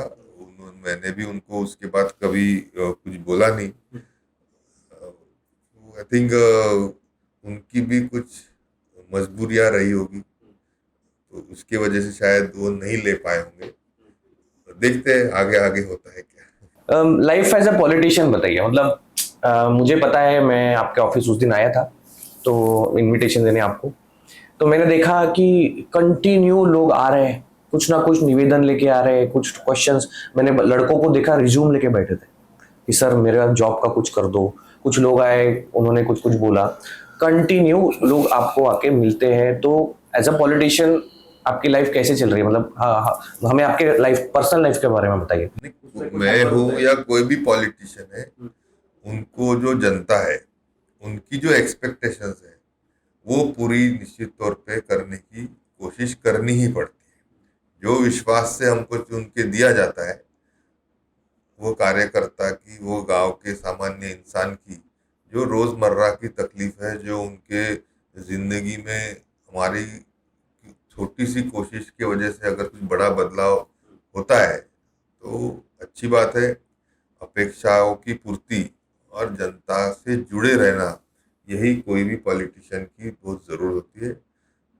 मैंने भी उनको उसके बाद कभी कुछ बोला नहीं. आई थिंक उनकी भी कुछ मजबूरियां रही होगी, तो उसके वजह से शायद वो नहीं ले पाए होंगे. देखते हैं आगे आगे होता है क्या. लाइफ एज अ पॉलिटिशियन बताइए, मतलब मुझे पता है, मैं आपके ऑफिस उस दिन आया था तो इनविटेशन देने आपको, तो मैंने देखा कि कंटिन्यू लोग आ रहे हैं, कुछ ना कुछ निवेदन लेके आ रहे हैं, कुछ क्वेश्चंस. मैंने लड़कों को देखा रिज्यूम लेके बैठे थे कि सर मेरा जॉब का कुछ कर दो. कुछ लोग आए, उन्होंने कुछ कुछ बोला. कंटिन्यू लोग आपको आके मिलते हैं. तो एज अ पॉलिटिशियन आपकी लाइफ कैसे चल रही है, मतलब हाँ, हमें आपके लाइफ, पर्सनल लाइफ के बारे में बताइए. मैं हूँ या कोई भी पॉलिटिशियन है, उनको जो जनता है उनकी जो एक्सपेक्टेशंस है वो पूरी निश्चित तौर पे करने की कोशिश करनी ही पड़ती है. जो विश्वास से हमको चुन के दिया जाता है, वो कार्यकर्ता की, वो गांव के सामान्य इंसान की जो रोजमर्रा की तकलीफ है, जो उनके जिंदगी में हमारी छोटी सी कोशिश की वजह से अगर कुछ बड़ा बदलाव होता है तो अच्छी बात है. अपेक्षाओं की पूर्ति और जनता से जुड़े रहना, यही कोई भी पॉलिटिशियन की बहुत जरूरत होती है.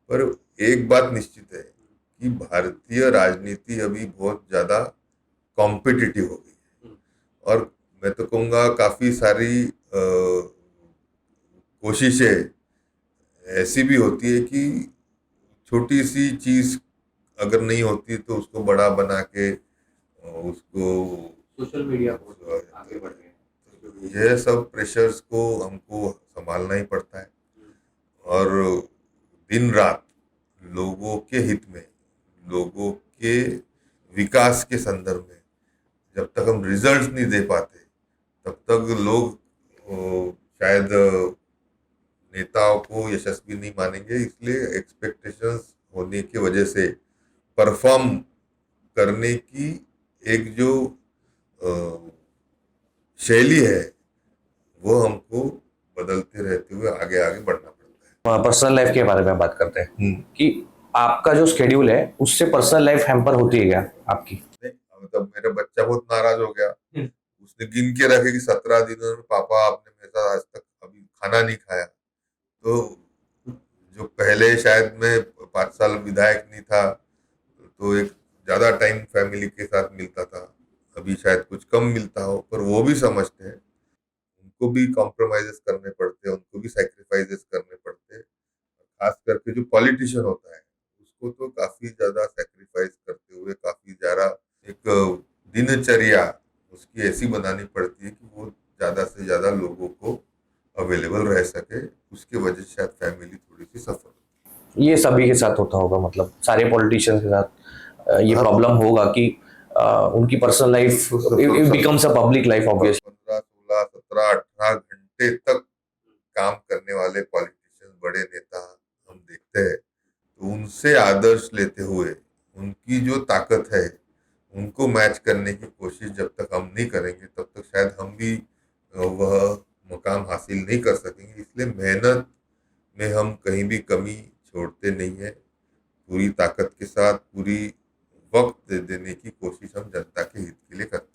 पर एक बात निश्चित है कि भारतीय राजनीति अभी बहुत ज्यादा कॉम्पिटिटिव हो गई है और मैं तो कहूँगा काफी सारी कोशिशें ऐसी भी होती है कि छोटी सी चीज अगर नहीं होती तो उसको बड़ा बना के उसको सोशल मीडिया पर आगे बढ़ रहे हैं. यह सब प्रेशर्स को हमको संभालना ही पड़ता है और दिन रात लोगों के हित में, लोगों के विकास के संदर्भ में जब तक हम रिजल्ट्स नहीं दे पाते तब तक लोग शायद नेताओं को यशस्वी नहीं मानेंगे. इसलिए एक्सपेक्टेशंस होने की वजह से परफॉर्म करने की एक जो शैली है वो हमको बदलते रहते हुए आगे आगे बढ़ना पड़ता है. पर्सनल लाइफ के बारे में बात करते हैं कि आपका जो शेड्यूल है उससे पर्सनल लाइफ हैम्पर होती है क्या आपकी? नहीं, मतलब मेरा बच्चा बहुत नाराज हो गया. उसने गिन के रखे कि 17 दिनों में पापा आपने मेरे साथ आज तक अभी खाना नहीं खाया. तो जो पहले शायद मैं 5 साल विधायक नहीं था तो एक ज्यादा टाइम फैमिली के साथ मिलता था, अभी शायद कुछ कम मिलता हो, पर वो भी समझते हैं उनको भी कॉम्प्रोमाइजेस करने पड़ते हैं, उनको भी सैक्रिफाइसेस करने पड़ते हैं. खास करके जो पॉलिटिशियन होता है उसको तो काफी ज्यादा सैक्रिफाइस करते हुए काफी ज्यादा एक दिनचर्या उसकी ऐसी बनानी पड़ती है कि वो ज्यादा से ज्यादा लोगों को अवेलेबल रह सके, उसके वजह से शायद फैमिली थोड़ी सी सफर। ये सभी के साथ होता होगा, मतलब सारे पॉलिटिशियंस के साथ ये हाँ, प्रॉब्लम होगा कि उनकी personal life it becomes a public life obviously. 15, 16, 17, 18 घंटे तक काम करने वाले पॉलिटिशियंस, बड़े नेता हम देखते हैं, तो उनसे आदर्श लेते हुए उनकी जो ताकत है उनको मैच करने की कोशिश जब तक हम नहीं करेंगे तब तक शायद हम भी वह मुकाम हासिल नहीं कर सकेंगे। इसलिए मेहनत में हम कहीं भी कमी छोड़ते नहीं है, पूरी ताकत के साथ पूरी वक्त दे देने की कोशिश हम जनता के हित के लिए करते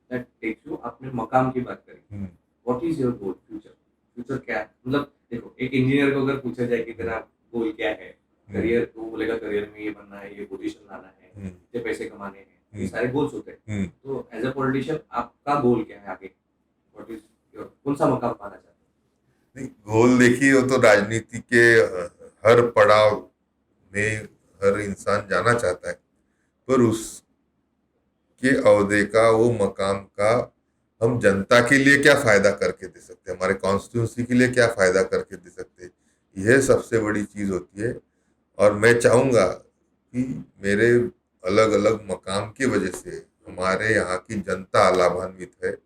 That takes you, आपने मकाम की बात करी। हैं। What is your goal future? Future क्या है? मतलब देखो, एक इंजीनियर को अगर पूछा जाए कि तेरा गोल क्या है, करियर, तो वो बोलेगा करियर में ये बनना है, ये पोजीशन लाना है, ये पैसे कमाने हैं, ये सारे गोल्स होते हैं। तो एज अ पॉलिटिशियन आपका गोल क्या है आगे? व्हाट इज योर, कौन सा मकाम पाना चाहते हैं? नहीं, गोल देखिए, वो तो राजनीति के हर पड़ाव में हर इंसान जाना चाहता है, पर उसके अहदे का, वो मकाम का हम जनता के लिए क्या फायदा करके दे सकते हैं, हमारे कॉन्स्टिट्यूंसी के लिए क्या फायदा करके दे सकते हैं, यह सबसे बड़ी चीज होती है। और मैं चाहूंगा कि मेरे अलग अलग मकाम की वजह से हमारे यहाँ की जनता लाभान्वित है,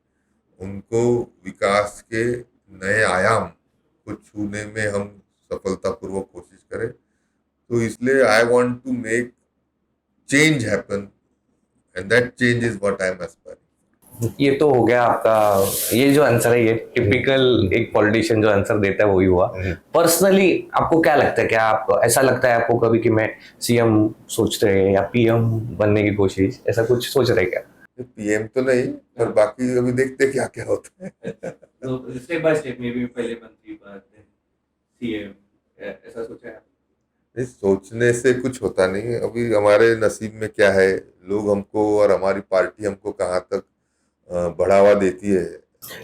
उनको विकास के नए आयाम को छूने में हम सफलतापूर्वक कोशिश करें। तो इसलिए I want to make change happen, and that change is what I am aspiring. ये तो हो गया आपका, ये जो आंसर है ये टिपिकल एक पॉलिटिशियन जो आंसर देता है वही हुआ। पर्सनली आपको क्या लगता है, क्या आप, ऐसा लगता है आपको कभी कि मैं सीएम सोच रहे हैं या पीएम बनने की कोशिश, ऐसा कुछ सोच रहे क्या? पीएम तो नहीं, पर बाकी अभी देखते क्या क्या होता है। तो step by step, may be पहले मंत्री पद, देन सीएम, ऐसा सोचा है? नहीं, सोचने से कुछ होता नहीं है, अभी हमारे नसीब में क्या है, लोग हमको और हमारी पार्टी हमको कहाँ तक बढ़ावा देती है।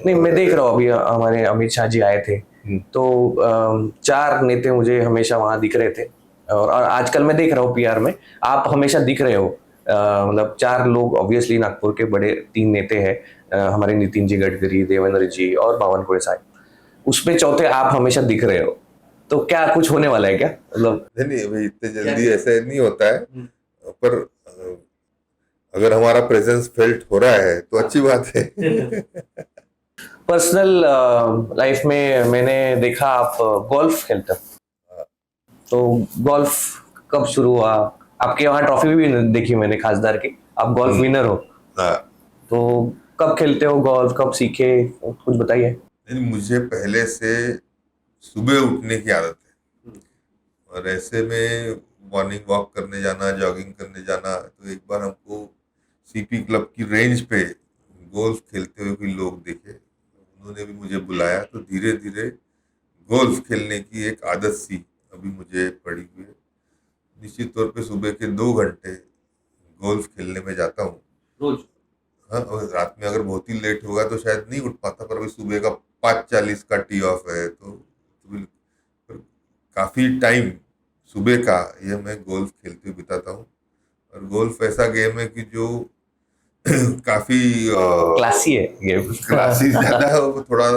नहीं, मैं देख रहा हूँ अभी हमारे अमित शाह जी आए थे, तो 4 नेता मुझे हमेशा वहां दिख रहे थे, और आजकल मैं देख रहा हूँ पीआर में आप हमेशा दिख रहे हो। मतलब 4 लोग ऑब्वियसली नागपुर के बड़े 3 नेता हैं, हमारे नितिन जी गडकरी, देवेंद्र जी और बावनकुळे साहब, उसमें चौथे आप हमेशा दिख रहे हो। तो क्या कुछ होने वाला है क्या, मतलब? नहीं, अभी इतने जल्दी ऐसे नहीं होता है, पर अगर हमारा प्रेजेंस फेल्ट हो रहा है तो अच्छी बात है। पर्सनल लाइफ में मैंने देखा आप गोल्फ खेलते हो, तो गोल्फ कब शुरू हुआ? आपके वहाँ ट्रॉफी भी देखी मैंने खासदार की, आप गोल्फ विनर हो, हाँ, तो कब खेलते हो गोल्फ, कब सीखे, कुछ बताइए। नहीं, मुझे पहले से सुबह उठने की आदत है, और ऐसे में मॉर्निंग वॉक करने जाना, जॉगिंग करने जाना, तो एक बार हमको सीपी क्लब की रेंज पे गोल्फ खेलते हुए कोई लोग देखे, उन्होंने भी मुझे बुलाया, तो धीरे धीरे गोल्फ खेलने की एक आदत सी अभी मुझे पड़ी हुई है। निश्चित तौर पे सुबह के 2 घंटे गोल्फ खेलने में जाता हूँ रोज? हाँ, और रात में अगर बहुत ही लेट होगा तो शायद नहीं उठ पाता, पर अभी सुबह का 5:40 का टी ऑफ है, तो काफी टाइम सुबह का ये मैं गोल्फ खेलते हुए बिताता हूँ। और गोल्फ ऐसा गेम है कि जो काफी क्लासी है ये। क्लासेस ज्यादा है, वो थोड़ा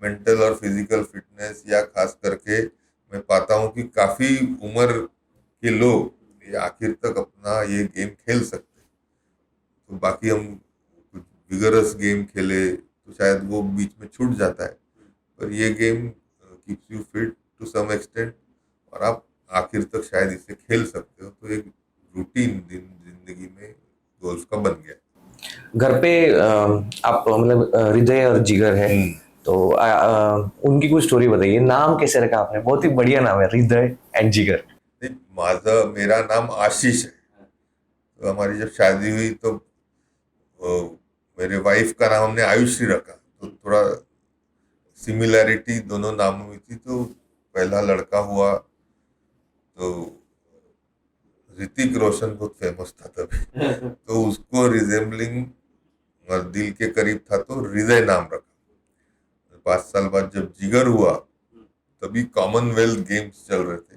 मेंटल और फिजिकल फिटनेस, या खास करके मैं पाता हूँ कि काफी उम्र के लोग ये आखिर तक अपना ये गेम खेल सकते हैं। तो बाकी हम कुछ विगरस गेम खेले तो शायद वो बीच में छूट जाता है, पर ये game keeps you fit to some extent, और आप आखिर तक शायद इसे खेल सकते हो। तो एक रूटीन दिन जिंदगी में गोल्फ का बन गया। घर पे आप मतलब हृदय और जिगर है, तो उनकी कुछ स्टोरी बताइए। नाम कैसे रखा आपने, बहुत ही बढ़िया नाम है, हृदय एंड जिगर। नहीं, मेरा नाम आशीष है। तो हमारी जब शादी हुई तो मेरे वाइफ का नाम हमने आयुषी रखा, तो थोड़ा सिमिलैरिटी दोनों नामों में थी। तो पहला लड़का हुआ तो ऋतिक रोशन बहुत फेमस था तभी, तो उसको रिजेम्बलिंग और दिल के करीब था, तो हृदय नाम रखा। 5 साल बाद जब जिगर हुआ, तभी कॉमनवेल्थ गेम्स चल रहे थे,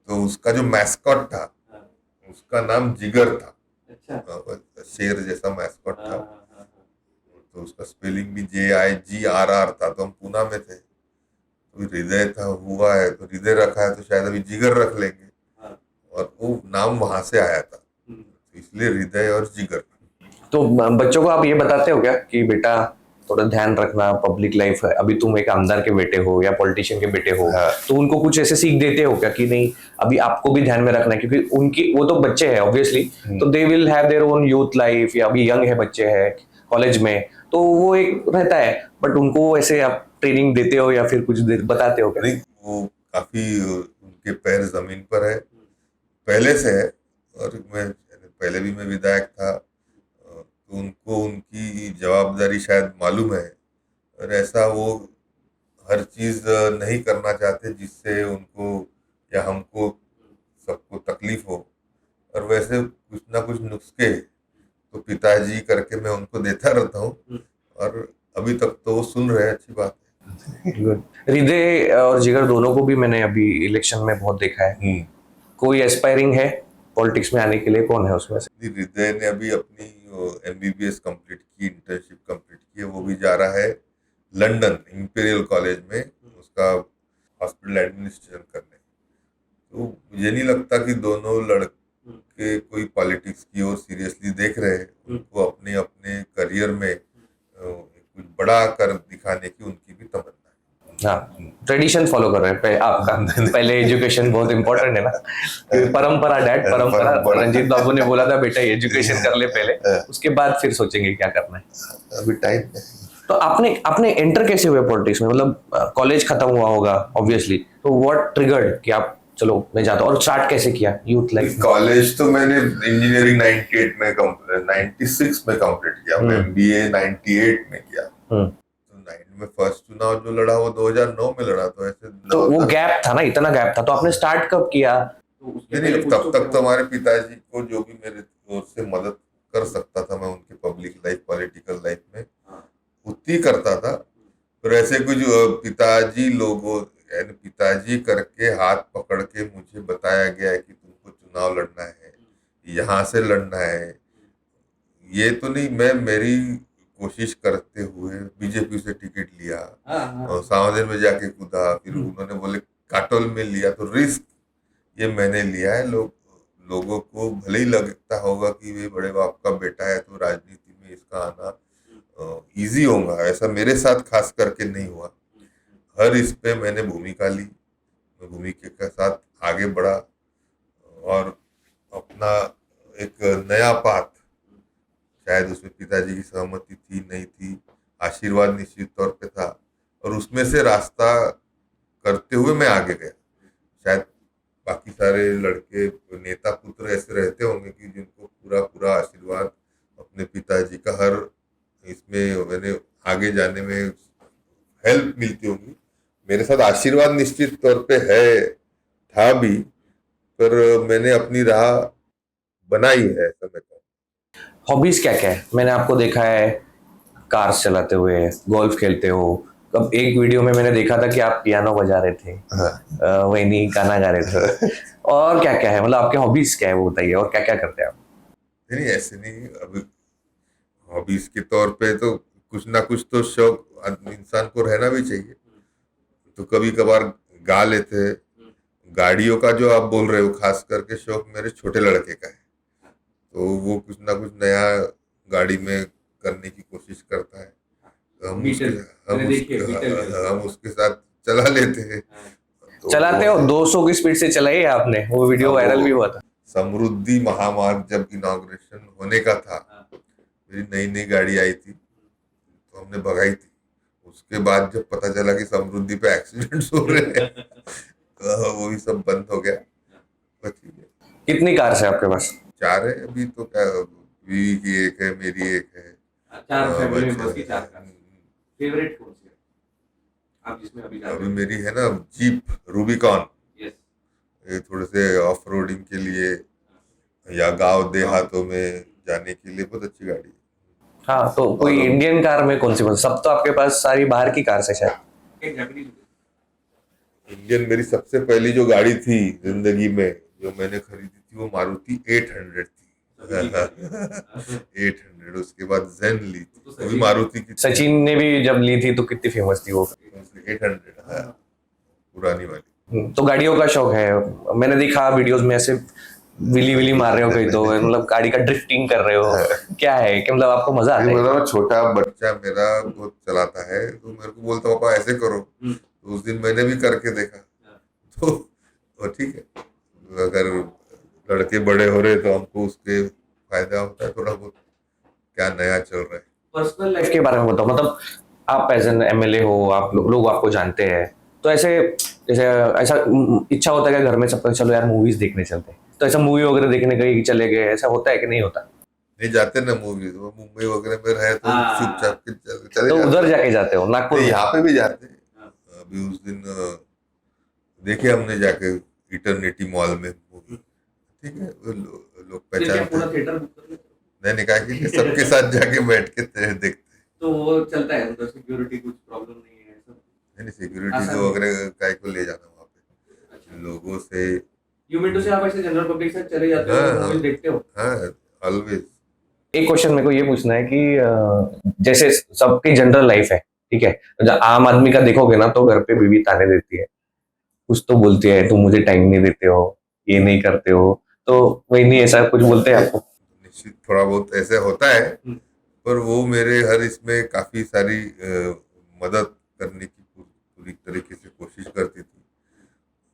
तो उसका जो मैस्कॉट था उसका नाम जिगर था। अच्छा, शेर जैसा मैस्कॉट था। तो उसका स्पेलिंग भी JIGRR था, तो हम पूना में थे, तो हृदय था, हुआ है तो हृदय रखा है, तो शायद अभी जिगर रख लेंगे, हाँ। और वो नाम वहां से आया था, तो इसलिए हृदय और जिगर। तो बच्चों को आप ये बताते हो क्या कि बेटा थोड़ा ध्यान रखना, पब्लिक लाइफ है, अभी तुम एक आमदार के बेटे हो या पॉलिटिशियन के बेटे हो, हाँ। तो उनको कुछ ऐसे सीख देते हो क्या कि नहीं अभी आपको भी ध्यान में रखना है, क्योंकि उनकी वो तो बच्चे हैं ऑब्वियसली, तो they will have their own youth life, या अभी यंग है, बच्चे हैं कॉलेज में, तो वो एक रहता है, बट उनको ऐसे आप ट्रेनिंग देते हो या फिर कुछ बताते हो क्या? नहीं, वो काफी उनके पैर जमीन पर है, पहले से है, और मैं पहले भी मैं विधायक था, तो उनको उनकी जवाबदारी शायद मालूम है, और ऐसा वो हर चीज नहीं करना चाहते जिससे उनको या हमको सबको तकलीफ हो, और वैसे कुछ ना कुछ नुस्खे तो पिताजी करके मैं उनको देता रहता हूँ, और अभी तक तो वो सुन रहे हैं, अच्छी बात है। गुड। हृदय और जिगर दोनों को भी मैंने अभी इलेक्शन में बहुत देखा है। कोई एस्पायरिंग है पॉलिटिक्स में आने के लिए, कौन है उसमें से? हृदय ने अभी अपनी MBBS कंप्लीट की, इंटर्नशिप कंप्लीट की है, वो भी जा रहा है लंदन इंपीरियल कॉलेज में उसका हॉस्पिटल एडमिनिस्ट्रेशन करने। तो मुझे नहीं लगता कि दोनों लड़के कोई पॉलिटिक्स की ओर सीरियसली देख रहे हैं, उनको अपने अपने करियर में कुछ बड़ा कर दिखाने की उनकी भी तमन्ना है। हाँ, ट्रेडिशन फॉलो कर रहे हैं आपका। पहले एजुकेशन बहुत इंपॉर्टेंट है ना, परंपरा, डैड परंपरा। रंजीत बाबू ने बोला था बेटा एजुकेशन कर ले पहले, उसके बाद फिर सोचेंगे क्या करना है। अभी टाइम है। तो आपने एंटर कैसे हुए पॉलिटिक्स में? मतलब कॉलेज खत्म हुआ होगा ऑब्वियसली, तो व्हाट ट्रिगर्ड कि आप चलो मैं जाता हूँ, और स्टार्ट कैसे किया यूथ लाइफ? कॉलेज तो मैंने इंजीनियरिंग 96 में कंप्लीट किया, मैं MBA 98 में किया, तो 9 में फर्स्ट चुनाव जो लड़ा वो 2009 में लड़ा, तो ऐसे तो वो गैप था ना, इतना गैप था, तो आपने स्टार्ट कब किया? नहीं, तब तक तो हमारे पिताजी को जो भी मेरे ओर से मदद कर सकता था मैं उनके पब्लिक लाइफ, पॉलिटिकल लाइफ में उतनी करता था, पर ऐसे कुछ पिताजी लोगों यानी पिताजी करके हाथ पकड़ के मुझे बताया गया है कि तुमको चुनाव लड़ना है, यहाँ से लड़ना है, ये तो नहीं। मैं मेरी कोशिश करते हुए बीजेपी से टिकट लिया, और सावधर में जाके कूदा, फिर उन्होंने बोले काटोल में लिया, तो रिस्क ये मैंने लिया है। लोगों को भले ही लगता होगा कि वे बड़े बाप का बेटा है तो राजनीति में इसका आना इजी होगा, ऐसा मेरे साथ खास करके नहीं हुआ। हर इस पे मैंने भूमिका ली, मैं भूमिका के साथ आगे बढ़ा, और अपना एक नया पाथ, शायद उसमें पिताजी की सहमति थी नहीं थी, आशीर्वाद निश्चित तौर पे था, और उसमें से रास्ता करते हुए मैं आगे गया। शायद बाकी सारे लड़के नेता पुत्र ऐसे रहते होंगे कि जिनको पूरा पूरा आशीर्वाद अपने पिताजी का हर इसमें मैंने आगे जाने में हेल्प मिलती होगी। मेरे साथ आशीर्वाद निश्चित तौर पे था भी, पर मैंने अपनी राह बनाई है, ऐसा मैं कहूँ। हॉबीज क्या क्या है? मैंने आपको देखा है कार चलाते हुए, गोल्फ खेलते हो, अब एक वीडियो में मैंने देखा था कि आप पियानो बजा रहे थे, वही नहीं गाना गा रहे थे, और क्या क्या है, मतलब आपके हॉबीज क्या है वो बताइए, और क्या क्या करते हैं आप? नहीं, ऐसे नहीं। अभी हॉबीज के तौर पे तो कुछ ना कुछ तो शौक इंसान को रहना भी चाहिए, तो कभी कभार गा लेते हैं। गाड़ियों का जो आप बोल रहे हो, खास करके शौक मेरे छोटे लड़के का है, तो वो कुछ ना कुछ नया गाड़ी में करने की कोशिश करता है, तो हम उसके साथ चला लेते हैं। तो चलाते हो 200 की स्पीड से चलाई आपने, वो वीडियो वायरल भी हुआ था। समृद्धि महामार्ग जब इनॉग्रेशन होने का था, मेरी नई नई गाड़ी आई थी, तो हमने भगाई थी। उसके बाद जब पता चला कि समृद्धि पे एक्सीडेंट्स हो रहे हैं, तो वो भी सब बंद हो गया। कितनी कार है आपके पास? 4 है अभी तो, क्या बीवी की एक है, मेरी एक है, 4 फैमिली मेंबर्स की 4 कार। फेवरेट कौन सी है आप जिसमें अभी अभी मेरी है ना जीप रूबिकॉन, यस, ये थोड़े से ऑफ रोडिंग के लिए या गांव देहातों में जाने के लिए बहुत अच्छी गाड़ी है। हाँ, तो कोई इंडियन कार में कौन सी पसंद? सब तो आपके पास सारी बाहर की कार से शायद। एक जापानीज इंडियन मेरी सबसे पहली जो गाड़ी थी जिंदगी में जो मैंने खरीदी थी, वो मारुति 800 थी। 800, उसके बाद जेन ली थी, वो भी अभी मारुति की सचिन ने भी जब ली थी तो कितनी फेमस थी वो। 800, हाँ, पुरानी वाली। तो गाड़ियों का शौक है, मैंने देखा वीडियोस में ऐसे विली विली मार रहे हो कहीं तो, मतलब गाड़ी का ड्रिफ्टिंग कर रहे हो, क्या है कि मतलब आपको मजा आता है? मतलब छोटा बच्चा मेरा बहुत चलाता है, तो मेरे को बोलता पापा ऐसे करो, तो उस दिन मैंने भी करके देखा, तो ठीक है। अगर लड़के बड़े हो रहे तो हमको उसके फायदा होता है थोड़ा बहुत, क्या नया चल रहा है। पर्सनल लाइफ के बारे में बताओ, मतलब आप एज एन एमएलए हो, आप लोग आपको जानते हैं, तो ऐसे जैसे ऐसा इच्छा होता है कि घर में सबको चलो यार मूवीज देखने चलते हैं, तो ऐसा मूवी वगैरह देखने कहीं चले गए, ऐसा होता है कि नहीं होता? नहीं जाते ना मूवीज, वो मुंबई वगैरह में रहे तो चुपचाप के चले तो जाते। उधर जाके जाते हो नागपुर नहीं, में? यहाँ पे भी जाते हैं। अभी उस दिन देखे हमने जाके इटर्निटी मॉल में मूवी, ठीक है, वो लोग पहचानते हैं। थिएटर बुक कर लेते हो? मैंने कहा कि सबके साथ जाके बैठ के देखते हैं। तो वो चलता है, उधर सिक्योरिटी कुछ प्रॉब्लम नहीं है सब? नहीं, सिक्योरिटी को वगैरह काय को ले जाना वहाँ पे, अच्छा, लोगों से। यू मीन टू से आप ऐसे जनरल पब्लिक से चले जाते हो, मूवीज देखते हो? हाँ, ऑलवेज। एक क्वेश्चन मेरे को ये पूछना है कि जैसे सबकी जनरल लाइफ है, ठीक है, जब आम आदमी का देखोगे ना तो घर पे बीवी ताने देती है, कुछ तो बोलती है, तुम मुझे टाइम नहीं देते हो, ये नहीं करते हो, तो वही नहीं ऐसा कुछ बोलते हैं आपको? निश्चित थोड़ा बहुत ऐसे होता है, पर वो मेरे हर इसमें काफी सारी मदद करने की पूरी तरीके से कोशिश करती थी।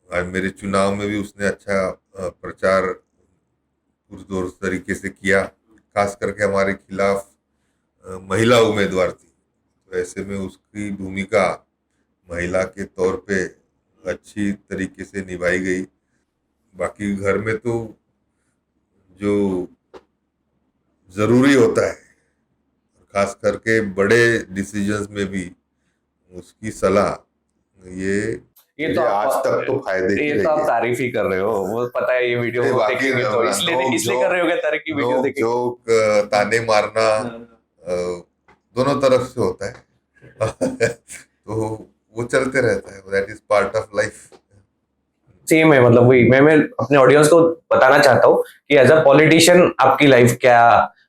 आज मेरे चुनाव में भी उसने अच्छा प्रचार पुरजोर तरीके से किया, खास करके हमारे खिलाफ महिला उम्मीदवार थी, तो ऐसे में उसकी भूमिका महिला के तौर पे अच्छी तरीके से निभाई गई। बाकी घर में तो जो जरूरी होता है, खास करके बड़े डिसीजंस में भी उसकी सलाह, ये तो आज तक तो फायदे की ये रही तो आप है। तारीफ ही कर रहे हो, वो पता है ये वीडियो नहीं, बाकी देखेंगे तो इसलिए कर रहे हो क्या तारीफ की वीडियो नोक देखेंगे? जोक ताने मारना दोनों तरफ से होता है। तो वो चलते रहता है, that is part of life. Same है, मतलब वही मैं अपने ऑडियंस को बताना चाहता हूँ कि एज अ पॉलिटिशियन आपकी लाइफ क्या,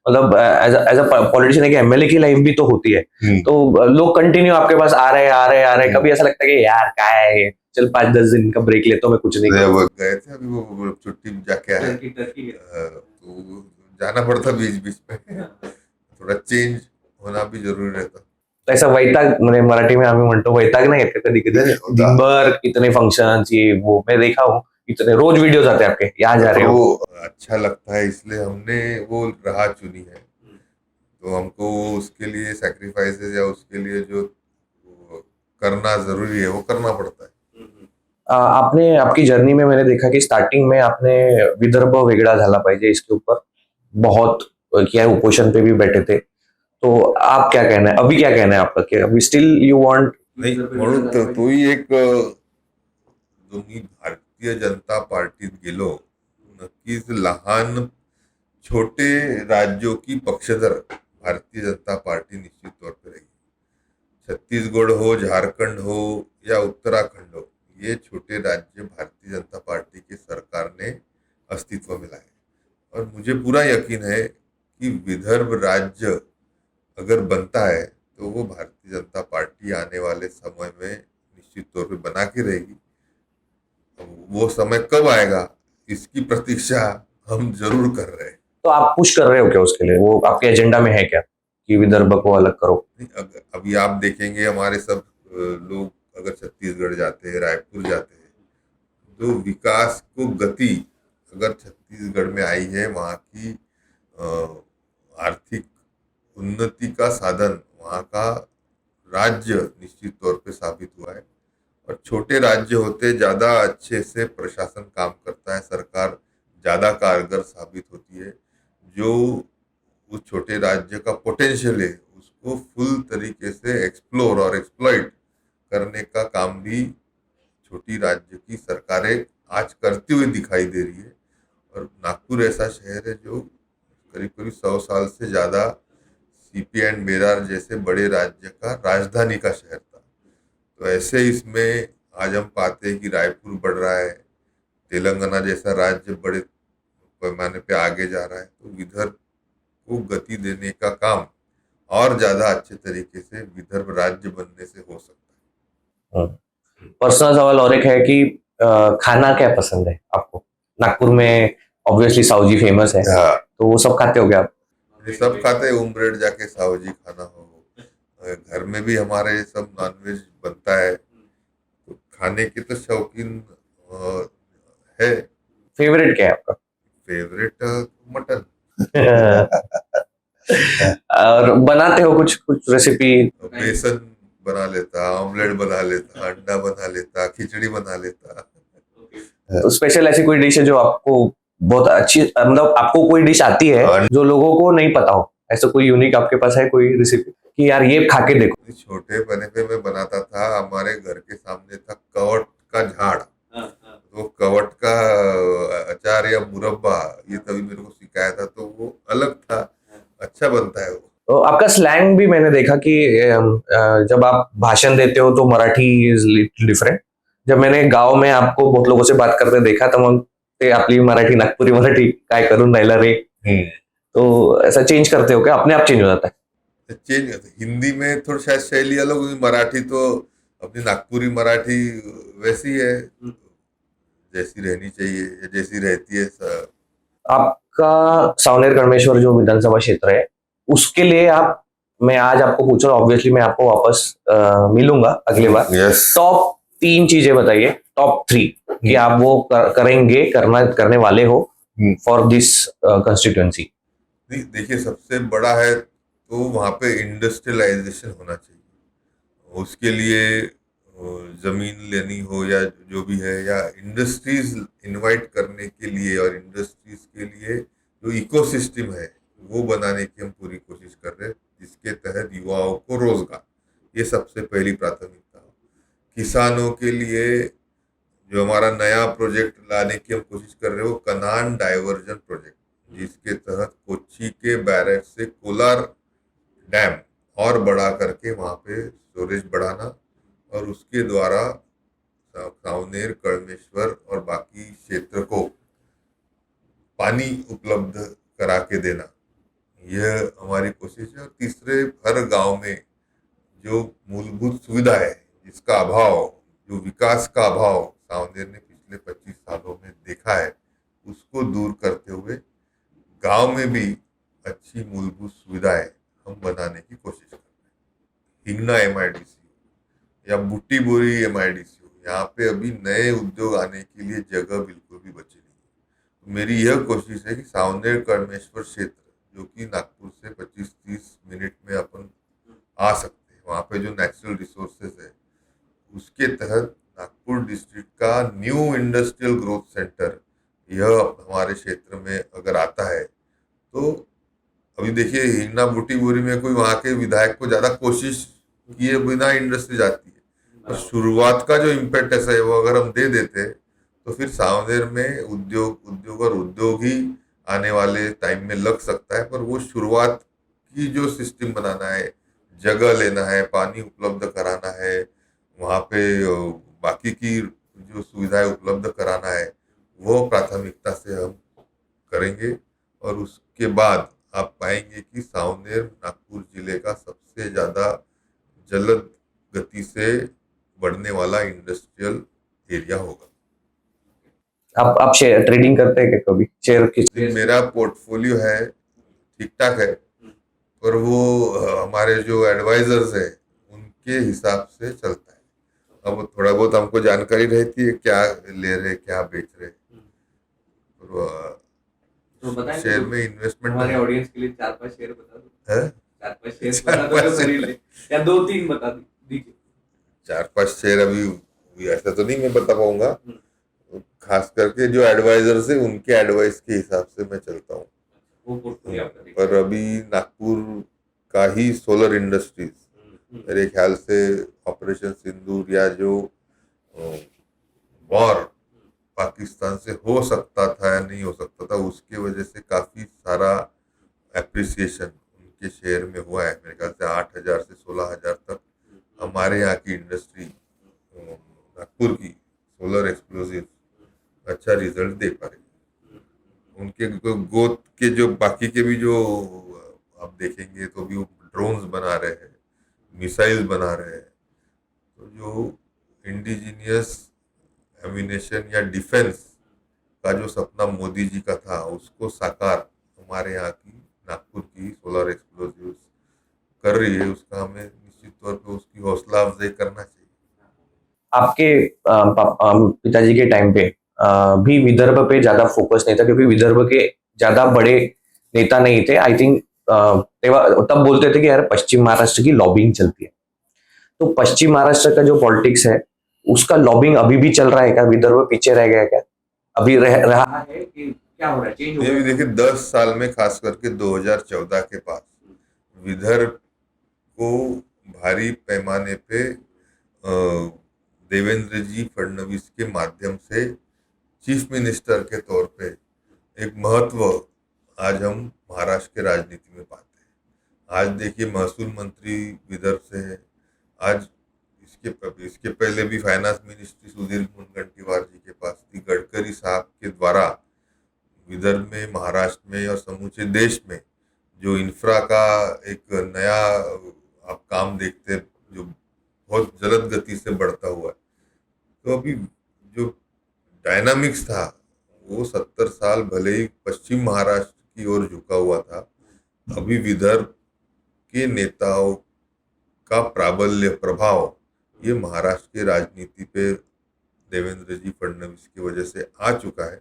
मतलब एज अ पॉलिटिशियन एक एमएलए की लाइफ भी तो होती है, तो लोग कंटिन्यू आपके पास आ रहे, कभी ऐसा लगता है कि यार क्या है ये, चल 5-10 दिन का ब्रेक लेता हूँ, मैं कुछ नहीं करूँगा। गए थे अभी वो छुट्टी में जाके आए, टर्की तो जाना पड़ता बीच बीच में, थोड़ा चेंज होना भी जरूरी रहता। तो ऐसा वैताग, म्हणजे मराठी में आम्ही म्हणतो वैताग नाही येत कधी कधी, दिनभर इतने फंक्शन ये वो, मैं देखा हूँ इतने रोज वीडियोस आते हैं आपके, यहाँ जा रहे हो। अच्छा लगता है, इसलिए हमने वो राह चुनी है, तो हमको उसके लिए सैक्रिफाइसेस या उसके लिए जो करना जरूरी है वो करना पड़ता है। आपने आपकी जर्नी में मैंने देखा कि स्टार्टिंग में आपने विदर्भ वेगळा झाला पाहिजे इसके ऊपर बहुत किया है, उपोषण पे भी बैठे थे, तो आप क्या कहना है, अभी क्या कहना है आपका, कि अभी स्टिल यू वांट? नाही, म्हणून तर तोही एक जो मी भारतीय जनता पार्टीत गेलो, नक्कीच लहान छोटे राज्यों की पक्षधर भारतीय जनता पार्टी निश्चित तौर पर रहेगी। छत्तीसगढ़ हो, झारखंड हो या उत्तराखंड हो, ये छोटे राज्य भारतीय जनता पार्टी की सरकार ने अस्तित्व में लाए, और मुझे पूरा यकीन है कि विदर्भ राज्य अगर बनता है तो वो भारतीय जनता पार्टी आने वाले समय में निश्चित तौर पे बना के रहेगी। वो समय कब आएगा इसकी प्रतीक्षा हम जरूर कर रहे हैं। तो आप पुश कर रहे हो क्या उसके लिए, वो आपके एजेंडा में है क्या कि विदर्भ को अलग करो? अभी आप देखेंगे हमारे सब लोग अगर छत्तीसगढ़ जाते हैं, रायपुर जाते हैं, तो विकास को गति अगर छत्तीसगढ़ में आई है, वहाँ की आर्थिक उन्नति का साधन वहाँ का राज्य निश्चित तौर पे साबित हुआ है, और छोटे राज्य होते ज़्यादा अच्छे से प्रशासन काम करता है, सरकार ज़्यादा कारगर साबित होती है। जो उस छोटे राज्य का पोटेंशियल है उसको फुल तरीके से एक्सप्लोर और एक्सप्लॉइट करने का काम भी छोटी राज्य की सरकारें आज करती हुई दिखाई दे रही है। और नागपुर ऐसा शहर है जो करीब करीब 100 साल से ज़्यादा सीपी एंड बेरार जैसे बड़े राज्य का राजधानी का शहर था, तो ऐसे इसमें आज हम पाते हैं कि रायपुर बढ़ रहा है, तेलंगाना जैसा राज्य बड़े पैमाने पे आगे जा रहा है, तो विदर्भ को गति देने का काम और ज्यादा अच्छे तरीके से विदर्भ राज्य बनने से हो सकता पर्सनल सवाल और एक है कि खाना क्या पसंद है आपको? नागपुर में ऑब्वियसली साहू जी फेमस है, है। हाँ, तो वो सब खाते हो क्या आप? ये सब खाते हैं। उमरेड जाके साहूजी खाना हो, घर में भी हमारे सब नॉनवेज बनता है, तो खाने के तो शौकीन है। फेवरेट क्या है आपका? Favourite mutton. और बनाते हो कुछ कुछ रेसिपी? बेसन बना लेता, ऑमलेट बना लेता, अंडा बना लेता, खिचड़ी बना लेता। तो स्पेशल ऐसी कोई डिश है जो आपको बहुत अच्छी, मतलब आपको कोई डिश आती है जो लोगों को नहीं पता हो, ऐसा कोई यूनिक आपके पास है कोई रेसिपी कि यार ये खा के देखो? छोटे बने पे मैं बनाता था, हमारे घर के सामने था कवट का झाड़, तो कवट का अचार या मुरब्बा, ये तभी मेरे को सिखाया था, तो वो अलग था, अच्छा बनता है वो। तो आपका स्लैंग भी मैंने देखा कि जब आप भाषण देते हो तो मराठी इज डिफरेंट। जब मैंने गांव में आपको बहुत लोगों से बात करते देखा तो मग ते आपली मराठी नागपुरी मराठी काय करून राहिला रे, तो ऐसा चेंज करते हो क्या, अपने आप चेंज हो जाता है? चेंज होता है। हिंदी में थोड़ी शायद शैली अलग हुई, मराठी तो अपनी नागपुरी मराठी वैसी है, जैसी रहनी चाहिए या जैसी रहती है आपका सावनेर कणमेश्वर जो विधानसभा क्षेत्र है, उसके लिए आप, मैं आज आपको पूछ रहा हूँ, ऑब्वियसली मैं आपको वापस मिलूंगा अगली बार। यस। टॉप 3 चीजें बताइए, टॉप 3 कि आप वो करेंगे, करने वाले हो फॉर दिस कंस्टिट्यूएंसी। देखिए, सबसे बड़ा है तो वहाँ पे इंडस्ट्रियलाइजेशन होना चाहिए। उसके लिए जमीन लेनी हो या जो भी है, या इंडस्ट्रीज इनवाइट करने के लिए, और इंडस्ट्रीज के लिए जो इकोसिस्टम है वो बनाने की हम पूरी कोशिश कर रहे हैं, जिसके तहत युवाओं को रोजगार, ये सबसे पहली प्राथमिकता हो। किसानों के लिए जो हमारा नया प्रोजेक्ट लाने की हम कोशिश कर रहे हो, कनान डाइवर्जन प्रोजेक्ट, जिसके तहत कोच्चि के बैरक से कोलार डैम और बड़ा करके वहां पे स्टोरेज बढ़ाना, और उसके द्वारा सावनेर, कणमेश्वर और बाकी क्षेत्र को पानी उपलब्ध करा के देना, यह हमारी कोशिश है। और तीसरे, हर गांव में जो मूलभूत सुविधा है जिसका अभाव, जो विकास का अभाव सावनेर ने पिछले 25 सालों में देखा है, उसको दूर करते हुए गांव में भी अच्छी मूलभूत सुविधाएं हम बनाने की कोशिश कर रहे हैं। हिंगना MIDC या बुट्टी बोरी MIDC, यहाँ पे अभी नए उद्योग आने के लिए जगह बिल्कुल भी बची नहीं है। तो मेरी यह कोशिश है कि सावनेर कणमेश्वर क्षेत्र, जो कि नागपुर से 25-30 मिनट में अपन आ सकते हैं, वहाँ पे जो नेचुरल रिसोर्सेज है, उसके तहत नागपुर डिस्ट्रिक्ट का न्यू इंडस्ट्रियल ग्रोथ सेंटर, यह हमारे क्षेत्र में अगर आता है, तो अभी देखिए हिंगना बूटी बोरी में कोई वहाँ के विधायक को ज्यादा कोशिश किए बिना इंडस्ट्री जाती है, और शुरुआत का जो इम्पेक्टस है वो अगर हम दे देते, तो फिर सावनेर में उद्योग ही आने वाले टाइम में लग सकता है। पर वो शुरुआत की जो सिस्टम बनाना है, जगह लेना है, पानी उपलब्ध कराना है, वहाँ पे बाकी की जो सुविधाएं उपलब्ध कराना है, वो प्राथमिकता से हम करेंगे। और उसके बाद आप पाएंगे कि सावनेर नागपुर जिले का सबसे ज्यादा जल्द गति से बढ़ने वाला इंडस्ट्रियल एरिया होगा। आप शेयर ट्रेडिंग करते हैं क्या कभी, शेयर की? मेरा पोर्टफोलियो है, ठीक ठाक है, पर वो हमारे जो एडवाइजर्स है उनके हिसाब से चलता है। अब थोड़ा बहुत हमको जानकारी रहती है क्या ले रहे, क्या बेच रहे, तो बताएं, शेयर में इन्वेस्टमेंट हमारे ऑडियंस के लिए 4-5 शेयर बता दो। है। 4-5 शेयर बता दो जो खरीद ले, या 2-3 बता दीजिए। 4-5 शेयर अभी ऐसा तो नहीं मैं बता पाऊंगा, खास करके जो एडवाइजर्स है उनके एडवाइस के हिसाब से मैं चलता हूँ। वो पोर्टफोलियो आपका देखिए। पर अभी नागपुर का ही सोलर इंडस्ट्रीज, मेरे ख्याल से ऑपरेशन सिंदूर या जो वॉर पाकिस्तान से हो सकता था या नहीं हो सकता था, उसके वजह से काफी सारा एप्रिसिएशन उनके शेयर में हुआ है। मेरे ख्याल से 8,000 से 16,000 तक हमारे यहाँ की इंडस्ट्री, नागपुर की सोलर एक्सप्लोजिव, अच्छा रिजल्ट दे पा रही। उनके गोद के जो बाकी के भी जो आप देखेंगे तो भी वो ड्रोन्स बना रहे हैं, मिसाइल बना रहे हैं। तो जो इंडिजीनियस एम्यूनेशन या डिफेंस का जो सपना मोदी जी का था, उसको साकार हमारे यहाँ की नागपुर की सोलर एक्सप्लोजिव्स कर रही है। उसका हमें निश्चित तौर पे उसकी हौसला अफजाई करना चाहिए। आपके पिताजी के टाइम पे भी विदर्भ पे ज्यादा फोकस नहीं था, क्योंकि विदर्भ के ज्यादा बड़े नेता नहीं थे। आई थिंक तब बोलते थे कि यार पश्चिम महाराष्ट्र की लॉबिंग चलती है। तो पश्चिम महाराष्ट्र का जो पॉलिटिक्स है, उसका लॉबिंग अभी भी चल रहा है क्या? विदर्भ पीछे रह गया क्या? अभी रहा? रहा है कि क्या हो रहा है, चेंज हो ये भी गया? देखिए 10 साल में खास करके 2014 के बाद विदर्भ को भारी पैमाने पे देवेंद्र जी फडणवीस के माध्यम से चीफ मिनिस्टर के तौर पे एक महत्व आज हम महाराष्ट्र के राजनीति में पाते हैं। आज देखिए महसूल मंत्री विदर्भ से है। आज इसके पहले भी फाइनेंस मिनिस्ट्री सुधीर मुनगंटीवार जी के पास थी। गडकरी साहब के द्वारा विदर्भ में, महाराष्ट्र में और समूचे देश में जो इंफ्रा का एक नया आप काम देखते हैं, जो बहुत जल्द गति से बढ़ता हुआ है। तो अभी जो डायनामिक्स था वो 70 साल भले ही पश्चिम महाराष्ट्र की ओर झुका हुआ था, अभी विदर्भ के नेताओं का प्राबल्य, प्रभाव ये महाराष्ट्र की राजनीति पे देवेंद्र जी फडणवीस की वजह से आ चुका है।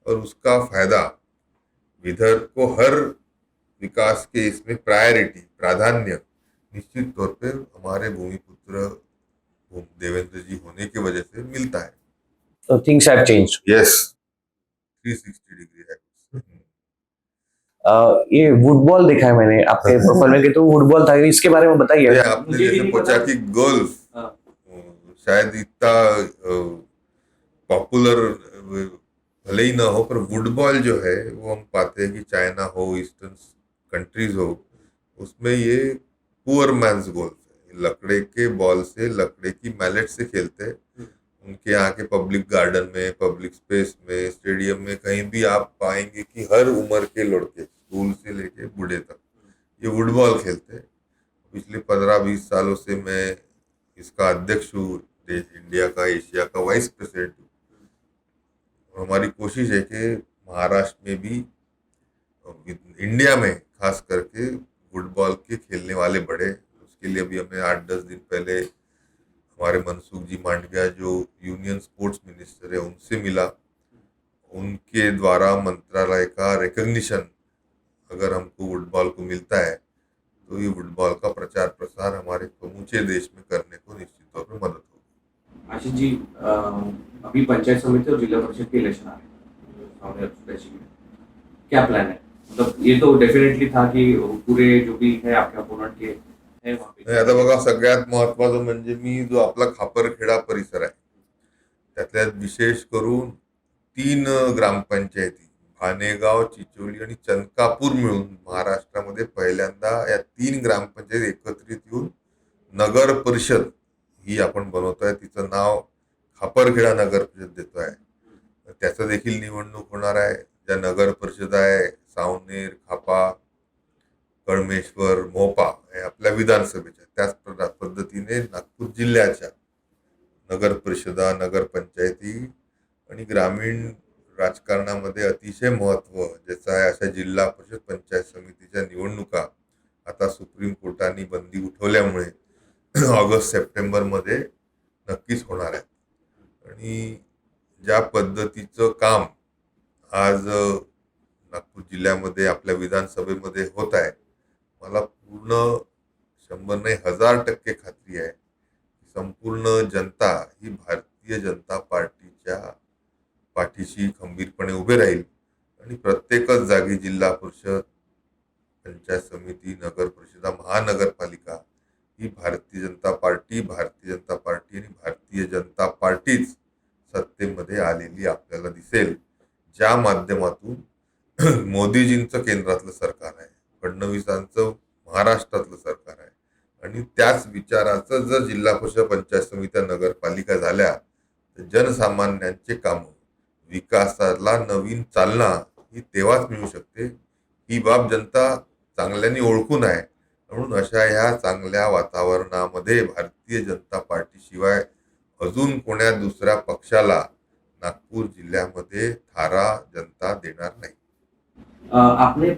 और उसका फायदा विदर्भ को हर विकास के इसमें प्राधान्य निश्चित तौर पे हमारे भूमिपुत्र देवेंद्र जी होने की वजह से मिलता है। तो things have changed. Yes, 360 degree है। ये वुडबॉल देखा है मैंने आपके प्रोफाइल में कि तो वुडबॉल था, इसके बारे में बताइए। आपने मुझे भी जैसे नहीं पूछा पता। कि गोल्फ हाँ। शायद इतना पॉपुलर भले ही ना हो, पर वुडबॉल जो है वो हम पाते हैं कि चाइना हो, ईस्टर्न कंट्रीज हो, उसमें ये पुअर मैन्स गोल्फ है। लकड़े के बॉल से, लकड़े की मैलेट से खेलते हैं। उनके यहाँ के पब्लिक गार्डन में, पब्लिक स्पेस में, स्टेडियम में, कहीं भी आप पाएंगे कि हर उम्र के लड़के, स्कूल से लेके बूढ़े तक, ये वुडबॉल खेलते हैं। पिछले 15-20 सालों से मैं इसका अध्यक्ष हूँ, देश इंडिया का, एशिया का वाइस प्रेसिडेंट हूँ। हमारी कोशिश है कि महाराष्ट्र में भी, इंडिया में खास करके फुटबॉल के खेलने वाले बढ़े। उसके लिए भी हमें 8-10 दिन पहले हमारे मनसुख जी मांडविया जो यूनियन स्पोर्ट्स मिनिस्टर है उनसे मिला। उनके द्वारा मंत्रालय का रिकग्निशन अगर हमको फुटबॉल को मिलता है तो ये फुटबॉल का प्रचार प्रसार हमारे समूचे देश में करने को निश्चित तौर पर मदद होगी। आशीष जी, अभी पंचायत समिति और जिला परिषद के इलेक्शन आ रहे हैं, क्या प्लान है? मतलब ये तो डेफिनेटली था कि पूरे जो भी है आपके अपोनेंट के है वहाँ पे। आता बघा, सगळ्यात महत्वाचं म्हणजे मी जो आपला खापरखेडा परिसर आहे त्यातल्या विशेष करून 3 ग्रामपंचायती भानेगाव, चिचोली आणि चनकापूर मिळून महाराष्ट्रामध्ये पहिल्यांदा या 3 ग्रामपंचायत एकत्रित येऊन नगर परिषद ही आपण बनवतोय। तिचं नाव खापरखेडा नगर परिषद देतोय। त्याचं देखील निवडणूक होणार आहे। ज्या नगर परिषद आहे सावनेर, खापा, कळमेश्वर, मोपा हे आपल्या विधानसभेच्या, त्याच पद्धतीने नागपूर जिल्ह्याच्या नगर परिषदा, नगर पंचायती आणि ग्रामीण राजकारणामध्ये अतिशय महत्व ज्याचं आहे अशा जिल्हा परिषद, पंचायत समितीच्या निवडणुका आता सुप्रीम कोर्टाने बंदी उठवल्यामुळे ऑगस्ट सप्टेंबर मध्ये नक्कीच होणार आहेत। आणि ज्या पद्धतीचं काम आज नागपूर जिल्ह्यामध्ये आपल्या विधानसभेमध्ये होत आहे, मला पूर्ण 100 नाही 1000% खात्री आहे की संपूर्ण जनता ही भारतीय जनता पार्टीच्या पाठीशी खंबीरपणे उभे राहील आणि प्रत्येकच जागी जिल्हा परिषद, पंचायत समिती, नगर परिषदा, महानगरपालिका ही भारतीय जनता पार्टी आणि भारतीय जनता पार्टीच सत्तेमध्ये आलेली आपल्याला दिसेल, ज्या माध्यमातून मोदीजींचं केंद्रातलं सरकार आहे, फडणवीसांचं महाराष्ट्रातलं सरकार आहे आणि त्याच विचाराचं जर जिल्हा परिषद, पंचायत समित्या, नगरपालिका झाल्या तर जनसामान्यांचे काम, विकासाला नवीन चालना ही तेव्हाच मिळू शकते। ही बाब जनता चांगल्याने ओळखून आहे म्हणून अशा ह्या चांगल्या वातावरणामध्ये भारतीय जनता पार्टीशिवाय अजून कोण्या दुसऱ्या पक्षाला नागपूर जिल्ह्यामध्ये थारा जनता देणार नाही. आपने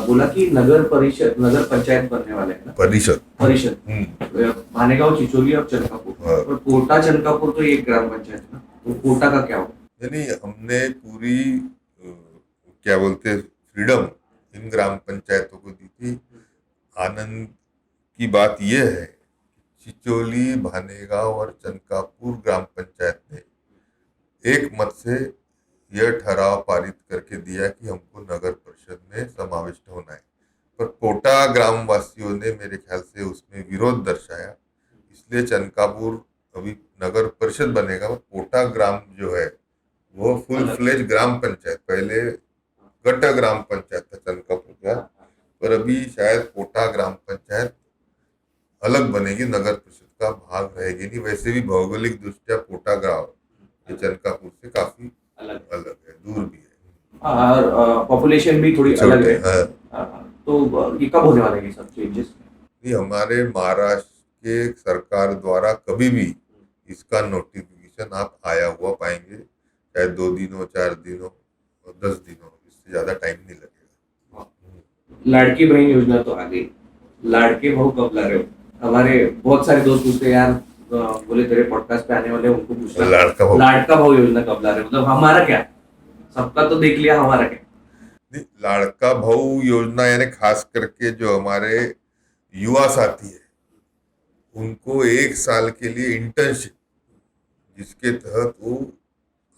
बोला कि नगर पंचायत बनने वाले हैं ना, परिषद. परिषद हम्म. भानेगांव, चिचोली और चनकापुर, हाँ. और कोटा चनकापुर तो एक ग्राम पंचायत है ना, तो कोटा का क्या होगा? यानी हमने पूरी क्या बोलते फ्रीडम इन ग्राम पंचायतों को दी थी. आनंद की बात यह है, चिचोली, भानेगांव और चनकापुर ग्राम पंचायत ने एक मत से यह ठराव पारित करके दिया कि हमको नगर परिषद में समाविष्ट होना है. पर कोटा ग्रामवासियों ने मेरे ख्याल से उसमें विरोध दर्शाया, इसलिए चनकापुर अभी नगर परिषद बनेगा. और कोटा ग्राम जो है वो फुल फ्लेज ग्राम पंचायत, पहले गट ग्राम पंचायत था चनकापुर का, पर अभी शायद कोटा ग्राम पंचायत अलग बनेगी, नगर परिषद का भाग रहेगी नहीं. वैसे भी भौगोलिक दृष्टिया कोटा गांव ये चनकापुर से काफी अलग है, दूर भी है और पॉपुलेशन भी थोड़ी अलग छोटे. है. हाँ. तो ये कब होने वाले हैं ये सब चेंजेस? नहीं, हमारे महाराष्ट्र के सरकार द्वारा कभी भी इसका नोटिफिकेशन आप आया हुआ पाएंगे, शायद 2 दिन हो, 4 दिन हो, 10 दिन हो, इससे ज्यादा टाइम नहीं लगेगा. लाड़की बहन योजना तो आ गई, लाड़के भाव कब ला रहे हो? हमारे बहुत सारे दोस्त पूछते हैं यार, बोले तेरे पॉडकास्ट पे आने वाले हैं, उनको पूछना लाड़का भाव योजना कब ला रहे हो, मतलब हमारा क्या, सबका तो देख लिया, हमारा क्या? नहीं, लाड़का भाऊ योजना यानी खास करके जो हमारे युवा साथी है उनको 1 साल के लिए इंटर्नशिप, जिसके तहत वो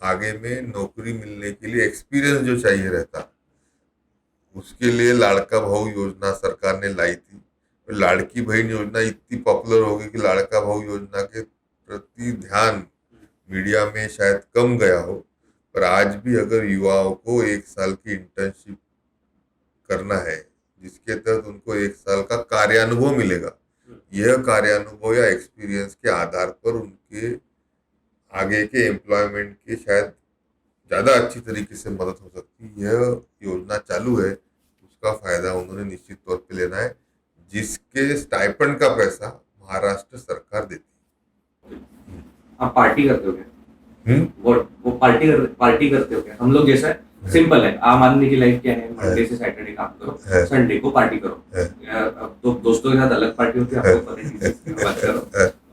आगे में नौकरी मिलने के लिए एक्सपीरियंस जो चाहिए रहता, उसके लिए लाड़का भाऊ योजना सरकार ने लाई थी. लाड़की बहन योजना इतनी पॉपुलर हो गई कि लाड़का भाऊ योजना के प्रति ध्यान मीडिया में शायद कम गया हो. पर आज भी अगर युवाओं को 1 साल की इंटर्नशिप करना है, जिसके तहत उनको 1 साल का कार्यानुभव मिलेगा, यह कार्यानुभव या एक्सपीरियंस के आधार पर उनके आगे के एम्प्लॉयमेंट की शायद ज़्यादा अच्छी तरीके से मदद हो सकती है. यह योजना चालू है, उसका फायदा उन्होंने निश्चित तौर पे लेना है, जिसके स्टाइपेंड का पैसा महाराष्ट्र सरकार देती है. आप पार्टी करते हो क्या? हम्म. वो पार्टी करते हो क्या? हम लोग जैसा है, सिंपल है, आम आदमी की लाइफ क्या है, मंडे से सैटरडे काम करो, संडे को पार्टी करो. अब तो दोस्तों के साथ अलग पार्टी होती है, आपको पता नहीं किसी की बात करो,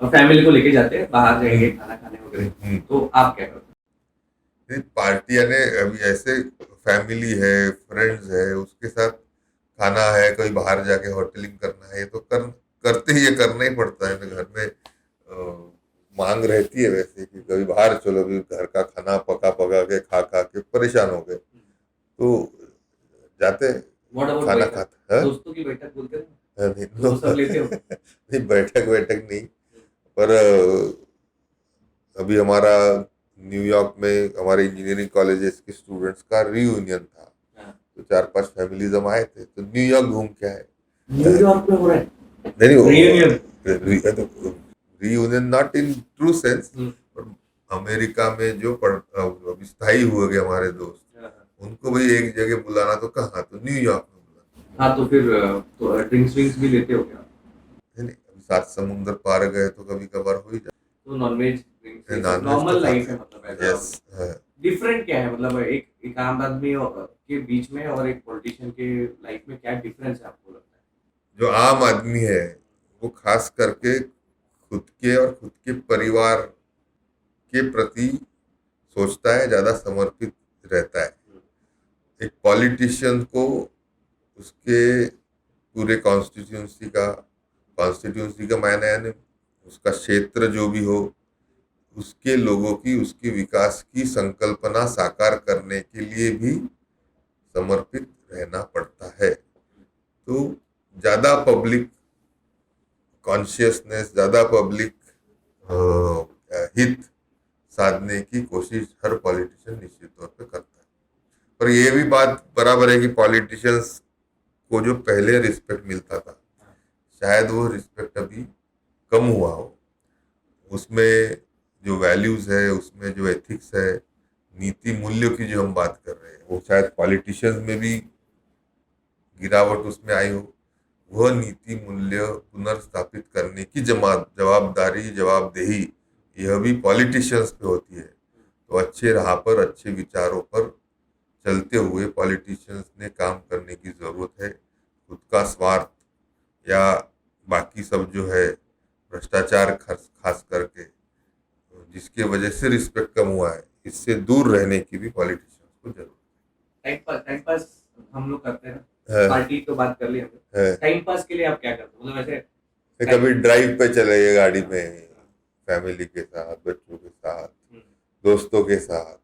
और फैमिली को लेके जाते हैं बाहर, जाएंगे खाना खाने वगैरह. तो आप क्या करते हो? पार्टी यानी अभी ऐसे फैमिली है, फ्रेंड्स है, उसके साथ खाना है, कोई बाहर जाके होटलिंग करना है, तो करते ही, ये करना ही पड़ता है. घर में मांग रहती है वैसे कि कभी बाहर चलो, भी घर का खाना पका के खा के परेशान हो गए, तो जाते खाना खाते हैं. दोस्तों की बैठक बोलते हैं, नहीं, वो सब लेते हो? नहीं, बैठक नहीं, पर अभी हमारा न्यूयॉर्क में हमारे इंजीनियरिंग कॉलेजेस के स्टूडेंट्स का रीयूनियन था, तो 4-5 फैमिलीज हम आए थे, तो न्यूयॉर्क घूम के आए. न्यूयॉर्क में हो रहा है नहीं, reunion not in true sense, पर अमेरिका में जो अभी स्थायी हुए गए हमारे दोस्त, उनको भाई एक जगह बुलाना, तो कहाँ, तो न्यूयॉर्क में बुलाना. हाँ, तो फिर तो ड्रिंक्स भी लेते हो क्या? नहीं, अभी 7 समुंद्र पार गए तो कभी कभार हो ही जाए. तो नॉनवेज नॉनवेज नॉर्मल तो लाइफ है, खाते मतलब हैं. यस. डिफरेंट क्या है, मतलब एक आम आदमी के बीच में और एक पॉलिटिशियन के लाइफ में क्या डिफरेंस है आपको लगता है? जो आम आदमी है वो खास करके खुद के और खुद के परिवार के प्रति सोचता है, ज़्यादा समर्पित रहता है. एक पॉलिटिशियन को उसके पूरे कॉन्स्टिट्यूंसी का मायने यानी उसका क्षेत्र जो भी हो, उसके लोगों की, उसके विकास की संकल्पना साकार करने के लिए भी समर्पित रहना पड़ता है. तो ज़्यादा पब्लिक कॉन्शियसनेस, ज़्यादा पब्लिक हित साधने की कोशिश हर पॉलिटिशियन निश्चित तौर पे करता है. पर ये भी बात बराबर है कि पॉलिटिशियंस को जो पहले रिस्पेक्ट मिलता था, शायद वो रिस्पेक्ट अभी कम हुआ हो. उसमें जो वैल्यूज़ है, उसमें जो एथिक्स है, नीति मूल्यों की जो हम बात कर रहे हैं, वो शायद पॉलिटिशियंस में भी गिरावट उसमें आई हो. वह नीति मूल्य पुनर्स्थापित करने की जवाबदारी जवाबदेही यह भी पॉलिटिशियंस पे होती है। तो अच्छे राह पर अच्छे विचारों पर चलते हुए पॉलिटिशियंस ने काम करने की ज़रूरत है। खुद का स्वार्थ या बाकी सब जो है भ्रष्टाचार खास करके जिसके वजह से रिस्पेक्ट कम हुआ है, इससे दूर रहने की भी पॉलिटिशियंस को जरूरत टाइम पास हम लोग करते हैं ना, है। पार्टी तो बात कर ली हमने, है। टाइम पास के लिए आप क्या करते हो? मतलब ऐसे कभी ड्राइव पे चले गए गाड़ी में, फैमिली के साथ, बच्चों के साथ, दोस्तों के साथ,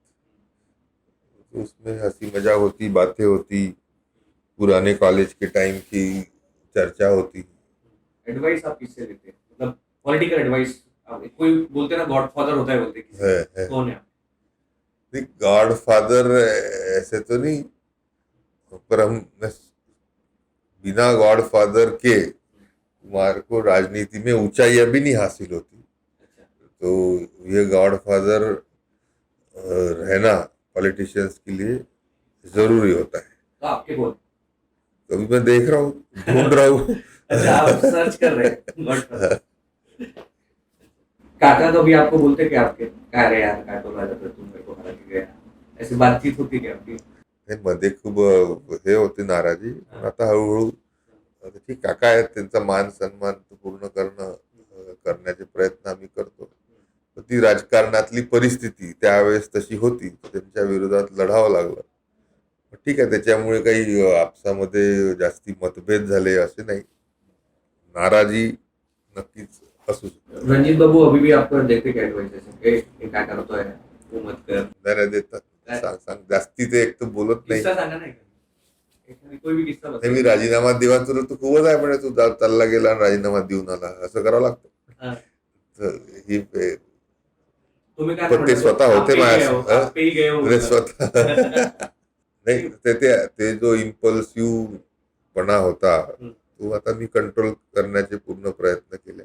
तो उसमें हंसी मजाक होती, बातें होती, पुराने कॉलेज के टाइम की चर्चा होती। एडवाइस आप किससे लेते हैं? मतलब पॉलिटिकल एडवाइस, कोई बोलते हैं ना गॉडफादर होता है, बोलते हैं किसी है। कौन है आप? गॉड फादर ऐसे तो नहीं, पर हम बिना गॉड फादर के तुम्हारे को राजनीति में ऊंचाई अभी नहीं हासिल होती। अच्छा, तो ये गॉड फादर रहना पॉलिटिशियंस के लिए जरूरी होता है। तो आपके कौन? कभी मैं देख रहा हूँ, ढूंढ रहा हूँ। अच्छा, आप सर्च कर रहे हैं गॉडफादर। काका कभी आपको बोलते कि आपके काय रे यार, काय बोला जातं तुम मेरे को हरा के गया, ऐसी बातचीत होती क्या आपकी? हे मध्ये खूप हे होती नाराजी, पण आता हळूहळू आता ठीक काका आहेत, त्यांचा मान सन्मान पूर्ण करण्याचे प्रयत्न आम्ही करतो. तर ती राजकारणातली परिस्थिती त्यावेळेस तशी होती, त्यांच्या विरोधात लढावं लागलं. ठीक आहे, त्याच्यामुळे काही आपसामध्ये जास्ती मतभेद झाले असे नाही. नाराजी नक्कीच असू शकते. रंजीत बाबू अभी भी आपको देते क्या एडवाइस ऐसे ये काय करतोय, वो मत कर, नाही देतात. सांग जास्ती ते एक तर बोलत नाही. किस्सा सांगा नाही का? एखादी कोई भी किस्सा नाही, मी बता. राजीनामा देवा तुला तू खूपच आहे म्हणे, तू चालला गेला आणि राजीनामा देऊन आला, असं करावं लागतं. हाँ. तर ही तुम्ही काय पण ते म्हणता? स्वतः होते आप पे ही गए माझ्या हो, आप पे ही गए हो. म्हणजे स्वतः नाही, ते जो इम्पल्सिव्ह पणा होता तो आता मी कंट्रोल करण्याचे पूर्ण प्रयत्न केले.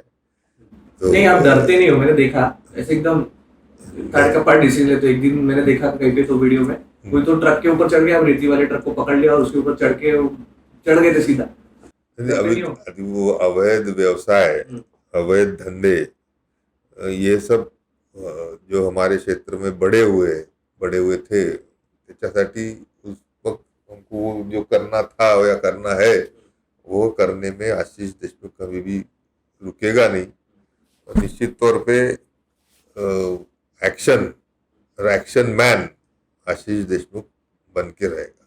नहीं, आप डरते नहीं हो, मैंने देखा ऐसे एकदम काट का पार्ट डिसीजन लेते हो। एक दिन मैंने देखा कहीं पे तो वीडियो में कोई तो ट्रक के ऊपर चढ़ गया, रेती वाले ट्रक को पकड़ लिया और उसके ऊपर चढ़ गए थे सीधा। अभी अभी वो अवैध व्यवसाय, अवैध धंधे, ये सब जो हमारे क्षेत्र में बड़े हुए थे, त्याच्यासाठी उस वक्त हमको जो करना था या करना है वो करने में आशीष देशमुख कभी भी रुकेगा नहीं। और निश्चित तौर पे एक्शन मैन आशीष देशमुख बन के रहेगा।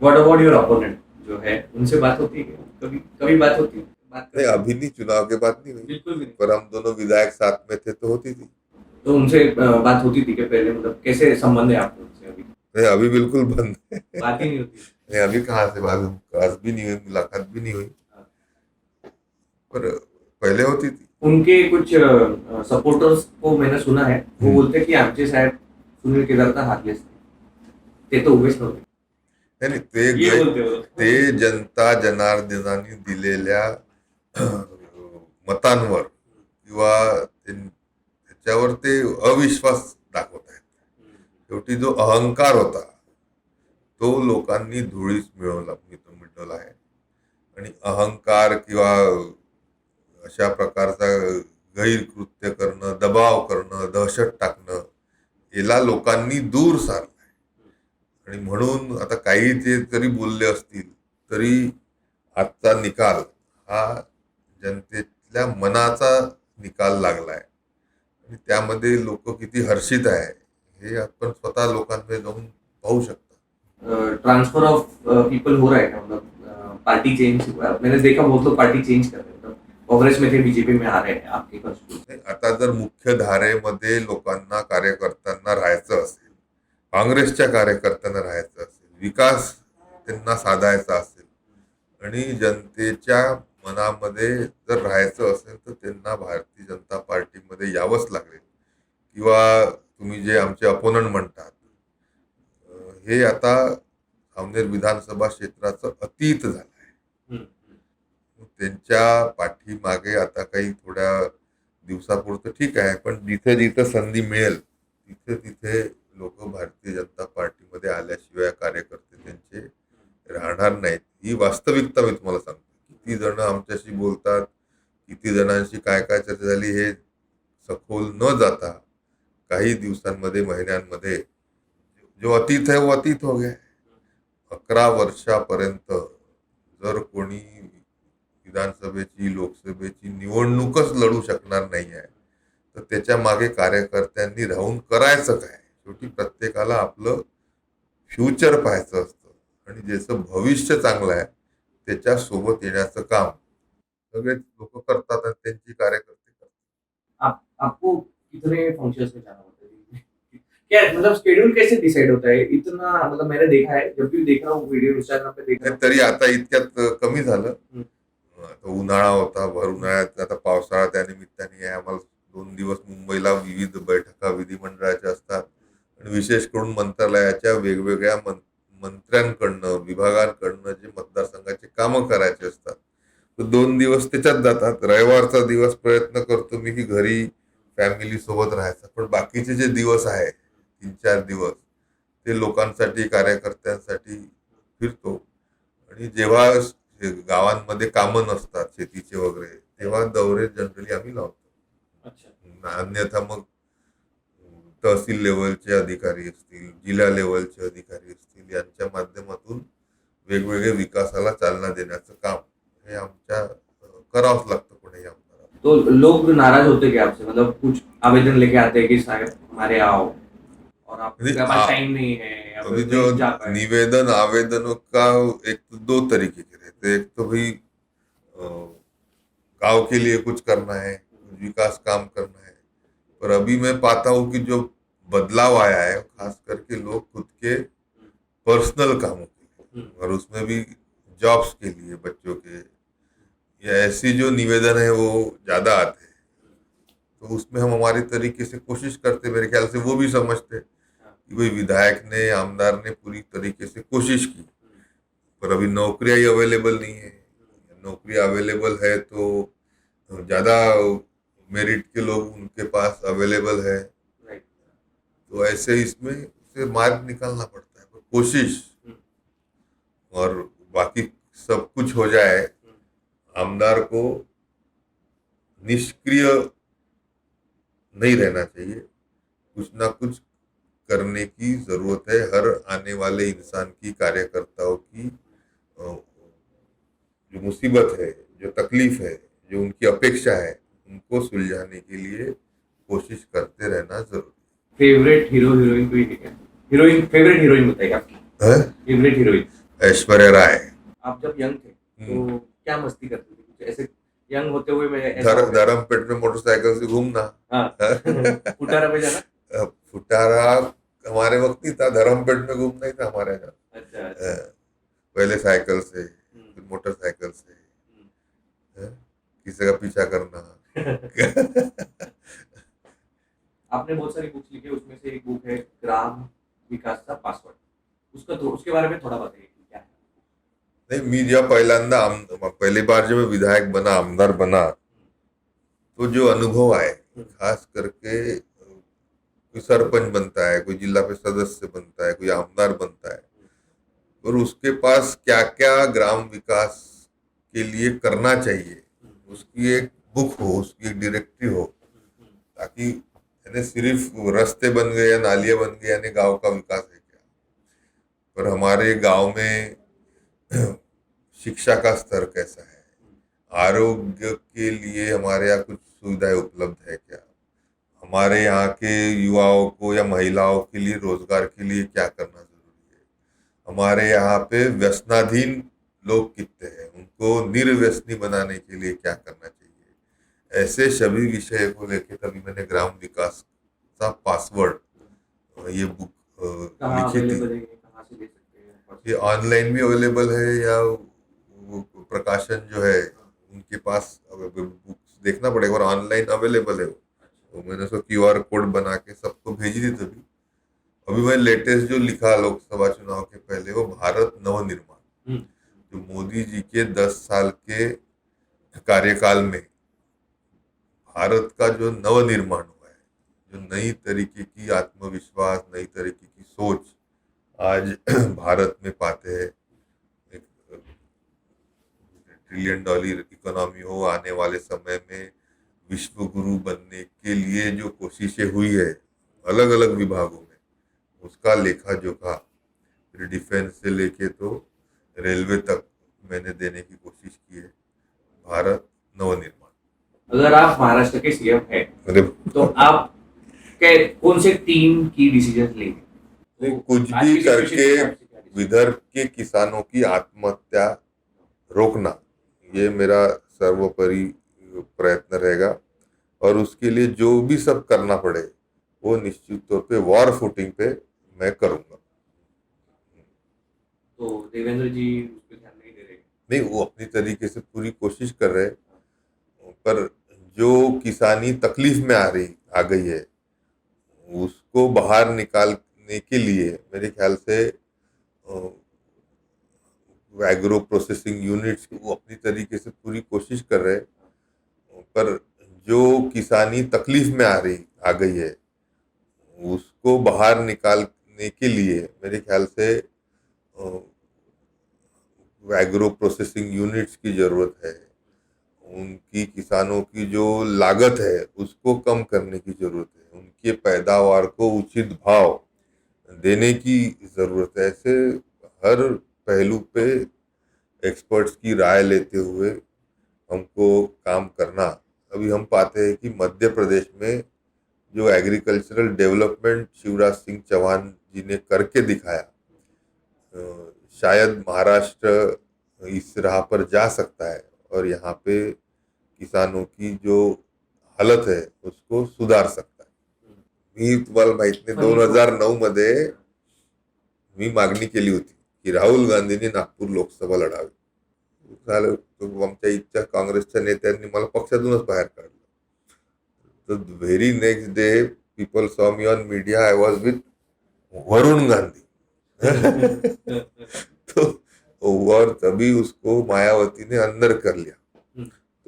व्हाट अबाउट योर अपोनेंट जो है, उनसे बात होती है क्या? कभी कभी बात होती है? बात नहीं, अभी नहीं, चुनाव के बाद नहीं हुई, बिल्कुल भी नहीं। पर हम दोनों विधायक साथ में थे तो होती थी। तो उनसे बात होती थी कि पहले, मतलब कैसे संबंध है आपके उनसे अभी? नहीं, अभी बिल्कुल बंद है। बात ही नहीं होती। नहीं, अभी कहाँ से बात भी नहीं हुई, मुलाकात भी नहीं हुई, पर पहले होती थी। उनके कुछ सपोर्टर्स को मैंने सुना है, वो बोलते हैं की आमचे साहेब सुनील केदारचा हातलेच नाही, ते तो उभेच नव्हते. नाही, ये बोलते हो. ते जनता जनार्दनाने दिलेल्या मतांवर किंवा त्याच्यावर ते अविश्वास दाखवत आहेत. शेवटी जो अहंकार होता तो लोकांनी धुळीस मिटवला आहे. आणि अहंकार किंवा अशा प्रकारचा गैरकृत्य करणं, दबाव करणं, दहशत टाकणं, याला लोकांनी दूर सारलं. आणि म्हणून आता काही जे जरी बोलले असतील तरी आजचा निकाल हा जनतेतल्या मनाचा निकाल लागलाय आणि त्यामध्ये लोक किती हर्षित आहे हे आपण स्वतः लोकांमध्ये जाऊन पाहू शकता. ट्रांसफर ऑफ पीपल हो रहा है क्या? मतलब पार्टी चेंज, मैंने देखा बहुत लोग पार्टी चेंज कर रहे हैं, मतलब कांग्रेस में थे, बीजेपी में आ रहे हैं आपके कॉन्स्टिट्यूशन. आता जर मुख्य धारेमध्ये लोकांना, कार्यकर्त्यांना राहायचं असेल, काँग्रेसच्या कार्यकर्त्यांना राहायचं असेल, विकास त्यांना साधायचा असेल आणि जनतेच्या मनामध्ये जर राहायचं असेल तर त्यांना भारतीय जनता पार्टीमध्ये यावंच लागेल. किंवा तुम्ही जे आमचे अपोनंट म्हणतात हे आता सावनेर विधानसभा क्षेत्राचं अतीत झालं आहे. त्यांच्या पाठीमागे आता काही थोड्या दिवसापुरतं ठीक आहे, पण जिथे जिथे संधी मिळेल तिथे तिथे लोक भारतीय जनता पार्टीमध्ये आल्याशिवाय कार्यकर्ते त्यांचे राहणार नाहीत. ही वास्तविकता मी तुम्हाला सांगतो. किती जण आमच्याशी बोलतात, किती जणांशी काय काय चर्चा झाली हे सखोल न जाता काही दिवसांमध्ये, महिन्यांमध्ये जो अतीत है वो अतीत हो गया है. 11 वर्षापर्यंत जर कोणी विधानसभेची, लोकसभेची निवडणूकच लढू शकणार नाही आहे, तर त्याच्या मागे कार्यकर्त्यांनी राहून करायचं काय? शेवटी प्रत्येकाला आपलं फ्युचर पाहायचं असतं आणि ज्याचं भविष्य चांगलं आहे त्याच्यासोबत येण्याचं काम सगळेच लोक करतात आणि त्यांची कार्यकर्ते करतात. आपको कितने फंक्शंस में जाना होता है दिन में? क्या मतलब शेड्यूल कैसे डिसाइड होता है इतना? मतलब मैंने देखा है, जब भी देख रहा हूँ वीडियो इंस्टाग्राम पे देख रहा हूँ. तरी आता इतक्यात कमी झालं. हम्म. आता उन्हाळा होता, भर उन्हाळ्यात आता पावसाळा त्या निमित्ताने आहे. आम्हाला 2 दिवस मुंबईला विविध बैठका विधिमंडळाच्या असतात आणि विशेष करून मंत्रालयाच्या वेगवेगळ्या मंत्र्यांकडनं, विभागांकडनं जे मतदारसंघाचे कामं करायचे असतात, तर 2 दिवस त्याच्यात जातात. रविवारचा दिवस प्रयत्न करतो मी की घरी फॅमिली सोबत राहायचा, पण बाकीचे जे दिवस आहे 3-4 दिवस ते लोकांसाठी, कार्यकर्त्यांसाठी फिरतो. आणि जेव्हा गावांमध्ये कामं नसतात शेतीचे वगैरे, तेव्हा दौरे जनरली आम्ही लावतो. अच्छा. अन्यथा मग तहसील लेवलचे अधिकारी असतील, जिल्हा लेवलचे अधिकारी असतील, यांच्या माध्यमातून वेगवेगळे विकासाला चालना देण्याचं काम हे आमच्या करावंच लागतं कोणीही आमदाराला. तो लोग नाराज होते क्या आपसे? मतलब कुछ आवेदन लेके आते हैं कि साहब हमारे आओ, और आपके पास टाइम नहीं है, आप अभी जो नहीं जा पाए. निवेदन आवेदनों का एक तो 2 तरीके के रहते हैं. एक तो भाई गांव के लिए कुछ करना है, विकास काम करना है. पर अभी मैं पाता हूँ कि जो बदलाव आया है खास करके लोग खुद के पर्सनल कामों के लिए और उसमें भी जॉब्स के लिए बच्चों के या ऐसी जो निवेदन है वो ज्यादा आते हैं. तो उसमें हम हमारे तरीके से कोशिश करते, मेरे ख्याल से वो भी समझते कि भाई विधायक ने, आमदार ने पूरी तरीके से कोशिश की, पर अभी नौकरियां ही अवेलेबल नहीं है. नौकरी अवेलेबल है तो ज़्यादा मेरिट के लोग उनके पास अवेलेबल है, तो ऐसे इसमें से मार्ग निकालना पड़ता है. पर कोशिश और बाकी सब कुछ हो जाए, आमदार को निष्क्रिय नहीं रहना चाहिए. कुछ ना कुछ करने की जरूरत है. हर आने वाले इंसान की, कार्यकर्ताओं की जो मुसीबत है, जो तकलीफ है, जो उनकी अपेक्षा है, उनको सुलझाने के लिए कोशिश करते रहना जरूरी फेवरेट हीरो हीरोइन कोई है क्या? हीरोइन, फेवरेट हीरोइन बताइए आपकी. है. Favourite heroine. ऐश्वर्या राय. आप जब यंग थे तो क्या मस्ती करते थे? कुछ ऐसे यंग होते हुए मैं ऐसा हो गया. धर्मपेट में मोटरसाइकिल से घूमना. हाँ. फुटारा पे जाना. फुटारा हमारे वक्त नहीं था, धर्मपेट में घूमना ही था हमारे यहाँ. अच्छा, अच्छा. पहले साइकिल से, फिर मोटरसाइकिल से, किसी का पीछा करना. आपने बहुत सारी बुक्स लिखी है, उसमें से एक बुक है ग्राम विकास का पासवर्ड. उसके बारे में थोड़ा बताइए कि क्या है. नहीं, मी जेव्हा पहिल्यांदा पहली बार जब मैं विधायक बना, आमदार बना, तो जो अनुभव आए, खास करके कोई सरपंच बनता है, कोई जिला परिषद सदस्य बनता है, कोई आमदार बनता है, और उसके पास क्या क्या ग्राम विकास के लिए करना चाहिए, उसकी एक बुक हो, उसकी एक डायरेक्टरी हो, ताकि यानी सिर्फ रास्ते बन गए या नालियाँ बन गए यानी गांव का विकास है क्या. पर हमारे गांव में शिक्षा का स्तर कैसा है, आरोग्य के लिए हमारे यहाँ कुछ सुविधाएं उपलब्ध है क्या, हमारे यहाँ के युवाओं को या महिलाओं के लिए रोजगार के लिए क्या करना जरूरी है, हमारे यहाँ पे व्यसनाधीन लोग कितने हैं, उनको निर्व्यसनी बनाने के लिए क्या करना चाहिए. ऐसे सभी विषय को लेकर तभी मैंने ग्राम विकास का पासवर्ड ये बुक लिखी थी. कहाँ से ले सकते हैं? ये ऑनलाइन भी अवेलेबल है या वो प्रकाशन जो है उनके पास बुक्स देखना पड़ेगा, और ऑनलाइन अवेलेबल है. तो मैंने उसको QR कोड बना के सबको भेजी थी. तभी अभी मैं लेटेस्ट जो लिखा लोकसभा चुनाव के पहले, वो भारत नवनिर्माण, जो मोदी जी के 10 साल के कार्यकाल में भारत का जो नवनिर्माण हुआ है, जो नई तरीके की आत्मविश्वास, नई तरीके की सोच आज भारत में पाते हैं. एक ट्रिलियन डॉलर इकोनॉमी हो, आने वाले समय में विश्व गुरु बनने के लिए जो कोशिशें हुई है अलग अलग विभागों में, उसका लेखा जोखा फिर डिफेंस से लेके तो रेलवे तक मैंने देने की कोशिश की है। भारत नवनिर्माण। अगर आप महाराष्ट्र के सीएम हैं अरे तो आप कौन से 3 की डिसीजन लेंगे? कुछ आज भी की situation के करके हिसाब से क्या decision? विदर्भ के किसानों की आत्महत्या रोकना, ये मेरा सर्वोपरि प्रयत्न रहेगा। और उसके लिए जो भी सब करना पड़े वो निश्चित तौर पे वॉर फुटिंग पे मैं करूंगा। तो देवेंद्र जी उस पर ध्यान नहीं दे रहे? नहीं, वो अपनी तरीके से पूरी कोशिश कर रहे हैं, पर जो किसानी तकलीफ में आ गई है उसको बाहर निकालने के लिए मेरे ख्याल से एग्रो प्रोसेसिंग यूनिट्स वो अपनी तरीके से पूरी कोशिश कर रहे हैं, पर जो किसानी तकलीफ में आ गई है उसको बाहर निकालने के लिए मेरे ख्याल से एग्रो प्रोसेसिंग यूनिट्स की ज़रूरत है। उनकी किसानों की जो लागत है उसको कम करने की ज़रूरत है, उनके पैदावार को उचित भाव देने की ज़रूरत है। ऐसे हर पहलू पे एक्सपर्ट्स की राय लेते हुए हमको काम करना। अभी हम पाते हैं कि मध्य प्रदेश में जो एग्रीकल्चरल डेवलपमेंट शिवराज सिंह चौहान जी ने करके दिखाया, शायद महाराष्ट्र इस राह पर जा सकता है और यहाँ पे किसानों की जो हालत है उसको सुधार सकता है। मी तुम्हाला माहित नाही, 2009 मध्ये मी मागणी केली होती की राहुल गांधींनी नागपूर लोकसभा लढावी. झालं, तो आमच्या इच्छा काँग्रेसच्या नेत्यांनी मला पक्षातूनच बाहेर काढलं. तर very next day people saw me on media, I was with Varun Gandhi. तो और तभी उसको मायावती ने अंदर कर लिया,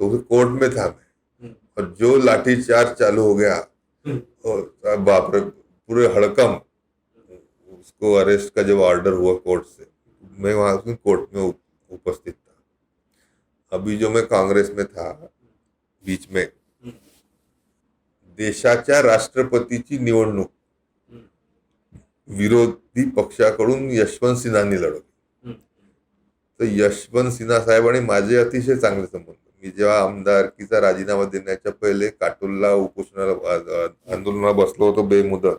तो वो कोर्ट में था मैं, और जो लाठीचार्ज चालू हो गया और बाप रे पूरे हड़कम, उसको अरेस्ट का जब ऑर्डर हुआ कोर्ट से, मैं वहां कोर्ट में उपस्थित था। अभी जो मैं कांग्रेस में था बीच में, देशाच्या राष्ट्रपतीची निवडणूक विरोधी पक्षाकडून यशवंत सिन्हांनी लढवली. तर यशवंत सिन्हा साहेब आणि माझे अतिशय चांगले संबंध. मी जेव्हा आमदारकीचा राजीनामा देण्याच्या पहिले काटोलला उपोषणाला आंदोलनाला बसलो होतो बेमुदत,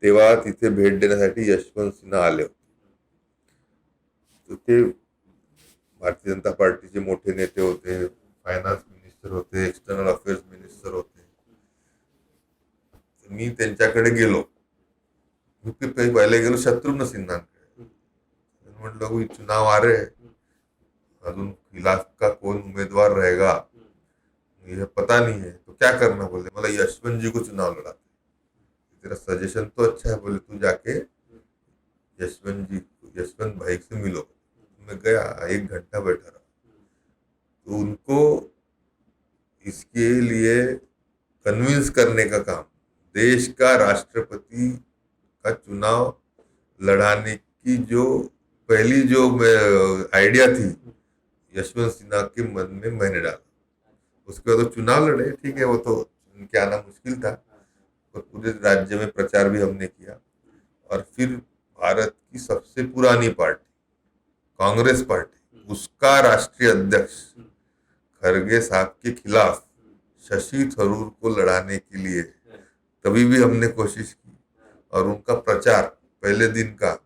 तेव्हा तिथे भेट देण्यासाठी यशवंत सिन्हा आले होते. तर ते भारतीय जनता पार्टीचे मोठे नेते होते, फायनान्स मिनिस्टर होते, एक्सटर्नल अफेअर्स मिनिस्टर होते. मी त्यांच्याकडे गेलो, पहिले गेलो शत्रुघ्न सिन्हांकडे. म्हटलं कोई चुनाव आ रहे हैं, अजून खिलाफ का कौन उम्मीदवार रहेगा ये पता नहीं है, तो क्या करना. बोले मला यशवंत जी को चुनाव लड़ा, तेरा सजेशन तो अच्छा है, बोले तू जाके यशवंत भाई से मिलो. मैं गया, 1 घंटा बैठा रहा. तो उनको इसके लिए कन्विंस करने का काम, देश का राष्ट्रपति का चुनाव लड़ाने की जो पहली जो आइडिया थी यशवंत सिन्हा के मन में मैंने डाला. उसके बाद तो चुनाव लड़े, ठीक है, वो तो उनके आना मुश्किल था, और पूरे राज्य में प्रचार भी हमने किया. और फिर भारत की सबसे पुरानी पार्टी कांग्रेस पार्टी, उसका राष्ट्रीय अध्यक्ष खरगे साहब के खिलाफ शशि थरूर को लड़ाने के लिए तभी भी हमने कोशिश की, और उनका प्रचार पहले दिन का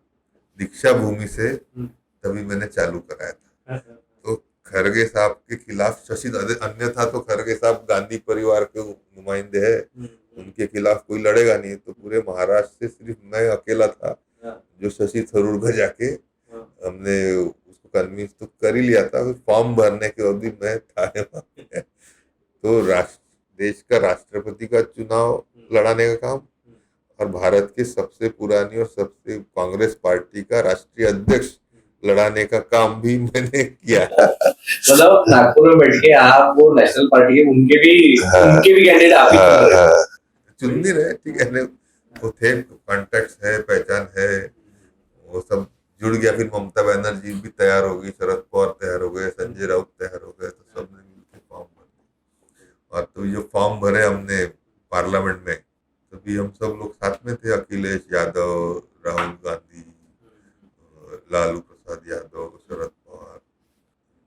दीक्षा भूमि से तभी मैंने चालू कराया था. तो खरगे साहब के खिलाफ शशि, अन्यथा तो खरगे साहब गांधी परिवार के नुमाइंदे हैं, उनके खिलाफ कोई लड़ेगा नहीं. तो पूरे महाराष्ट्र से सिर्फ मैं अकेला था जो शशि थरूर को जाके हमने उसको कन्विंस तो कर ही लिया था. फॉर्म भरने के बाद भी मैं था. तो देश का राष्ट्रपति का चुनाव लड़ाने का काम, और भारत के सबसे पुरानी और सबसे कांग्रेस पार्टी का राष्ट्रीय अध्यक्ष लड़ाने का काम भी मैंने किया. मतलब नागपुर में बैठ के आप वो नेशनल पार्टी के उनके भी कैंडिडेट आप ही चुन रहे हैं. चुन नहीं रहे, ठीक है, वो थे, कॉन्टेक्ट है, पहचान है, वो सब जुड़ गया। फिर ममता बनर्जी भी तैयार हो गई, शरद पवार तैयार हो गए, संजय राउत तैयार हो गए, तो सबने मिलकर फॉर्म भर दिया। और तो जो फॉर्म भरे हमने पार्लियामेंट में, तभी हम सब लोग साथ में थे, अखिलेश यादव, राहुल गांधी, लालू प्रसाद यादव, शरद पवार।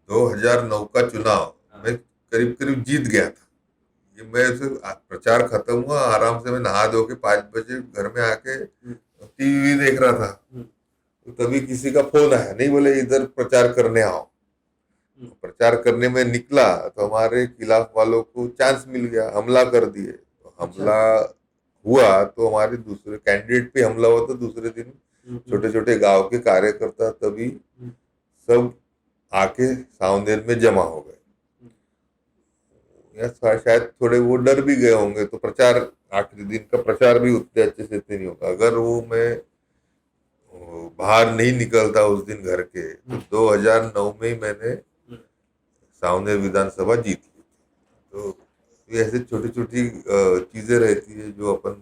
2009 का चुनाव मैं करीब करीब जीत गया था। ये मैं प्रचार खत्म हुआ, आराम से मैं नहा धो के 5 बजे घर में आके टीवी देख रहा था, तो तभी किसी का फोन आया, नहीं बोले इधर प्रचार करने आओ। प्रचार करने में निकला तो हमारे खिलाफ वालों को चांस मिल गया, हमला कर दिए। तो हमला हुआ तो हमारे दूसरे कैंडिडेट पे हमला हुआ, तो दूसरे दिन छोटे छोटे गांव के कार्यकर्ता तभी सब आके सावनेर में जमा हो गए। या शायद थोड़े वो डर भी गए होंगे, तो प्रचार, आखिरी दिन का प्रचार भी उतने अच्छे से नहीं होगा। अगर वो मैं बाहर नहीं निकलता उस दिन घर के, तो 2009 में ही मैंने सावनेर विधानसभा जीत ली। तो ये ऐसे छोटी छोटी चीजें रहती है जो अपन,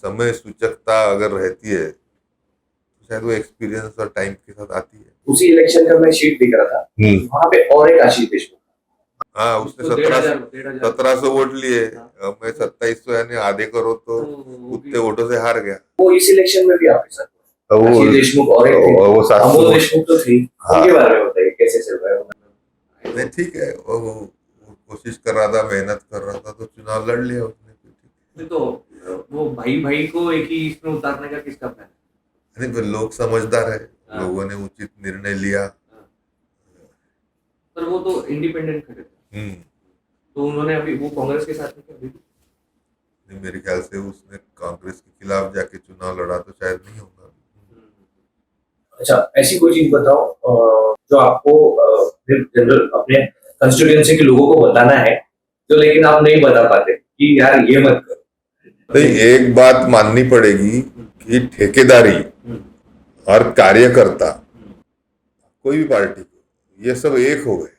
समय सूचकता अगर रहती है तो शायद वो एक्सपीरियंस और टाइम के साथ आती है। उसी इलेक्शन का मैं शीट दिख रहा था, वहां पे और एक आशीष देशमुख। हाँ, उसने 1700 वोट लिए, मैं 2700, यानी आधे करो तो उतने वोटों से हार गया। वो इस इलेक्शन में भी आपके साथ तो वो आशीष देशमुख और एक थे, वो 700 अमोल देशमुख तो थी। हाँ। उनके बारे में बताइए, कैसे चल रहा है? नहीं, ठीक है, वो कोशिश कर रहा था, मेहनत कर रहा था, तो चुनाव लड़ लिया उसने। नहीं तो वो भाई भाई को एक ही इसमें उतारने का किसका प्लान है? नहीं, फिर लोग समझदार है, लोगों ने उचित निर्णय लिया। पर वो तो इंडिपेंडेंट खड़े थे, तो उन्होंने अभी वो कांग्रेस के साथ में क्या अभी? नहीं, मेरे ख्याल से उसने कांग्रेस के खिलाफ जाके चुनाव लड़ा, तो शायद नहीं होगा। अच्छा, ऐसी कोई चीज बताओ जो आपको जनरल अपने कंस्टिट्यूएंसी के लोगों को बताना है, जो लेकिन आप नहीं बता पाते कि यार ये मत करो। नहीं, एक बात माननी पड़ेगी कि ठेकेदारी और कार्यकर्ता, कोई भी पार्टी को, ये सब एक हो गए।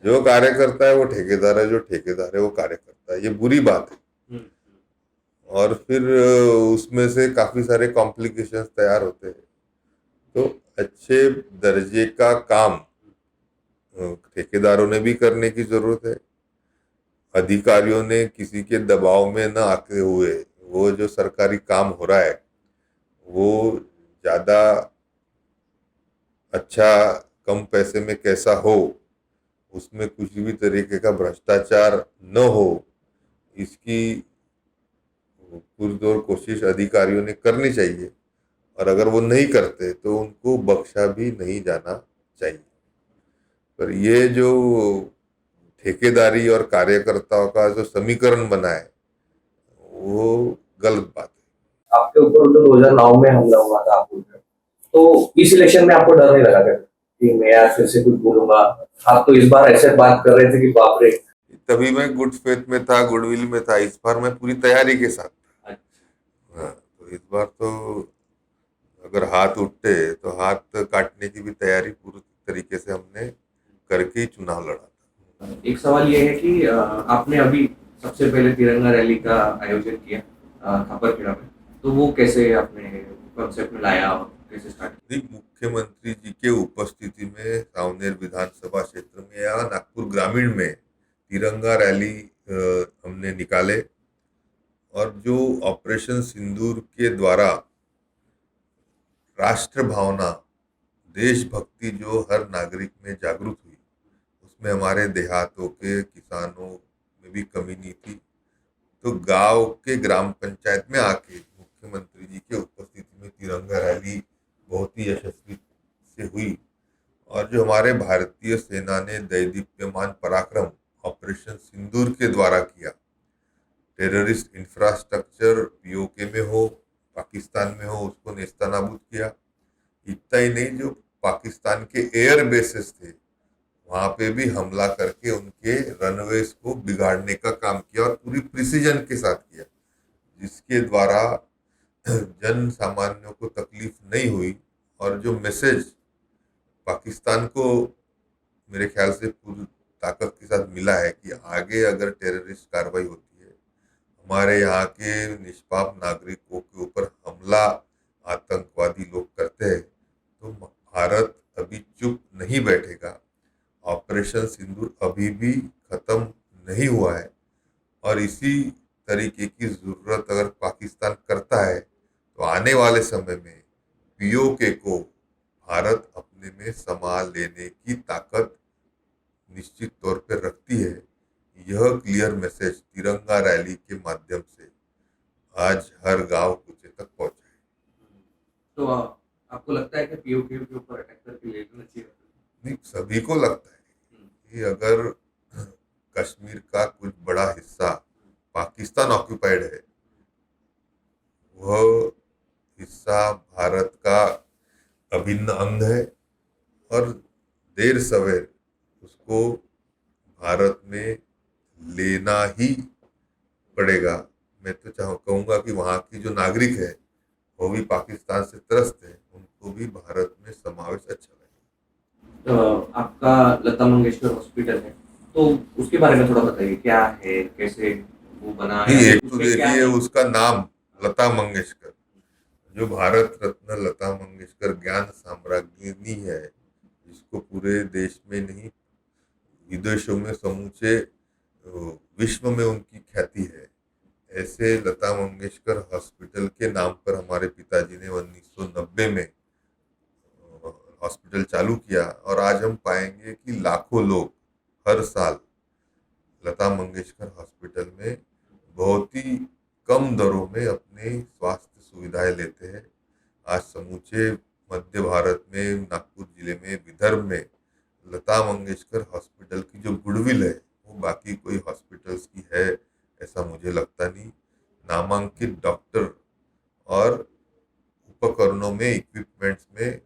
जो कार्यकर्ता है वो ठेकेदार है, जो ठेकेदार है वो कार्यकर्ता है। ये बुरी बात है। और फिर उसमें से काफी सारे कॉम्प्लिकेशंस तैयार होते हैं। तो अच्छे दर्जे का काम ठेकेदारों ने भी करने की जरूरत है। अधिकारियों ने किसी के दबाव में न आते हुए वो जो सरकारी काम हो रहा है वो ज़्यादा अच्छा, कम पैसे में कैसा हो, उसमें कुछ भी तरीके का भ्रष्टाचार न हो, इसकी पुरजोर कोशिश अधिकारियों ने करनी चाहिए। और अगर वो नहीं करते तो उनको बख्शा भी नहीं जाना चाहिए। पर ये जो ठेकेदारी और कार्यकर्ताओं का जो समीकरण बना है वो गलत बात है। आपके ऊपर जो 2009 में हमला हुआ था, आप बोल रहे हो, तो इस इलेक्शन में आपको डर नहीं लगा कि मैं यार फिर से कुछ बोलूंगा? आप तो इस बार ऐसे बात कर रहे थे कि बाप रे। तभी मैं गुड फेथ में था, गुडविल में था। इस बार मैं पूरी तैयारी के साथ था। हाँ, तो इस बार तो अगर हाथ उठते तो हाथ काटने की भी तैयारी पूरी तरीके से हमने करके ही चुनाव लड़ा था। एक सवाल ये है कि आपने अभी सबसे पहले तिरंगा रैली का आयोजन किया खापरखेड़ा में, तो वो कैसे आपने कॉन्सेप्ट में लाया और कैसे स्टार्ट किया? मुख्यमंत्री जी के उपस्थिति में सावनेर विधानसभा क्षेत्र में या नागपुर ग्रामीण में तिरंगा रैली हमने निकाले। और जो ऑपरेशन सिंदूर के द्वारा राष्ट्र भावना, देशभक्ति जो हर नागरिक में जागृत हुई, उसमें हमारे देहातों के किसानों में भी कमी नहीं थी। तो गांव के ग्राम पंचायत में आके मुख्यमंत्री जी के उपस्थिति में तिरंगा रैली बहुत ही यशस्वी से हुई। और जो हमारे भारतीय सेना ने दैदीप्यमान पराक्रम ऑपरेशन सिंदूर के द्वारा किया, टेररिस्ट इंफ्रास्ट्रक्चर पीओके में हो, पाकिस्तान में हो, उसको नेस्तनाबूद किया। इतना ही नहीं, जो पाकिस्तान के एयर बेसेस थे वहाँ पे भी हमला करके उनके रनवेज को बिगाड़ने का काम किया और पूरी प्रिसीजन के साथ किया, जिसके द्वारा जन सामान्यों को तकलीफ नहीं हुई। और जो मैसेज पाकिस्तान को मेरे ख्याल से पूरी ताकत के साथ मिला है कि आगे अगर टेररिस्ट कार्रवाई होती है, हमारे यहाँ के निष्पाप नागरिकों के ऊपर हमला आतंकवादी लोग करते हैं, तो भारत अभी चुप नहीं बैठेगा। ऑपरेशन सिंदूर अभी भी खत्म नहीं हुआ है, और इसी तरीके की जरूरत अगर पाकिस्तान करता है तो आने वाले समय में पीओके को भारत अपने में समा लेने की ताकत निश्चित तौर पर रखती है। यह क्लियर मैसेज तिरंगा रैली के माध्यम से आज हर गांव कूचे तक पहुंचा है। तो आपको लगता है कि पीओके के ऊपर अटैक करके ले लेना चाहिए? नहीं, सभी को लगता है कि अगर कश्मीर का कुछ बड़ा हिस्सा पाकिस्तान ऑक्यूपाइड है, वह हिस्सा भारत का अभिन्न अंग है, और देर सवेर उसको भारत में लेना ही पड़ेगा। मैं तो कहूँगा कि वहाँ की जो नागरिक है वो भी पाकिस्तान से त्रस्त है, उनको भी भारत में समावेश अच्छा लगेगा। आपका लता मंगेशकर हॉस्पिटल है, तो उसके बारे में थोड़ा बताइए, क्या है, कैसे वो बना है? नहीं, एक तो उसमें क्या देखिए है? उसका नाम लता मंगेशकर, जो भारत रत्न लता मंगेशकर ज्ञान साम्राज्ञी है, जिसको पूरे देश में नहीं विदेशों में समूचे विश्व में उनकी ख्याति है। ऐसे लता मंगेशकर हॉस्पिटल के नाम पर हमारे पिताजी ने 1990 में हॉस्पिटल चालू किया, और आज हम पाएंगे कि लाखों लोग हर साल लता मंगेशकर हॉस्पिटल में बहुत ही कम दरों में अपने स्वास्थ्य सुविधाएं लेते हैं। आज समूचे मध्य भारत में, नागपुर जिले में, विदर्भ में लता मंगेशकर हॉस्पिटल की जो गुडविल है वो बाकी कोई हॉस्पिटल्स की है ऐसा मुझे लगता नहीं। नामांकित डॉक्टर और उपकरणों में, इक्विपमेंट्स में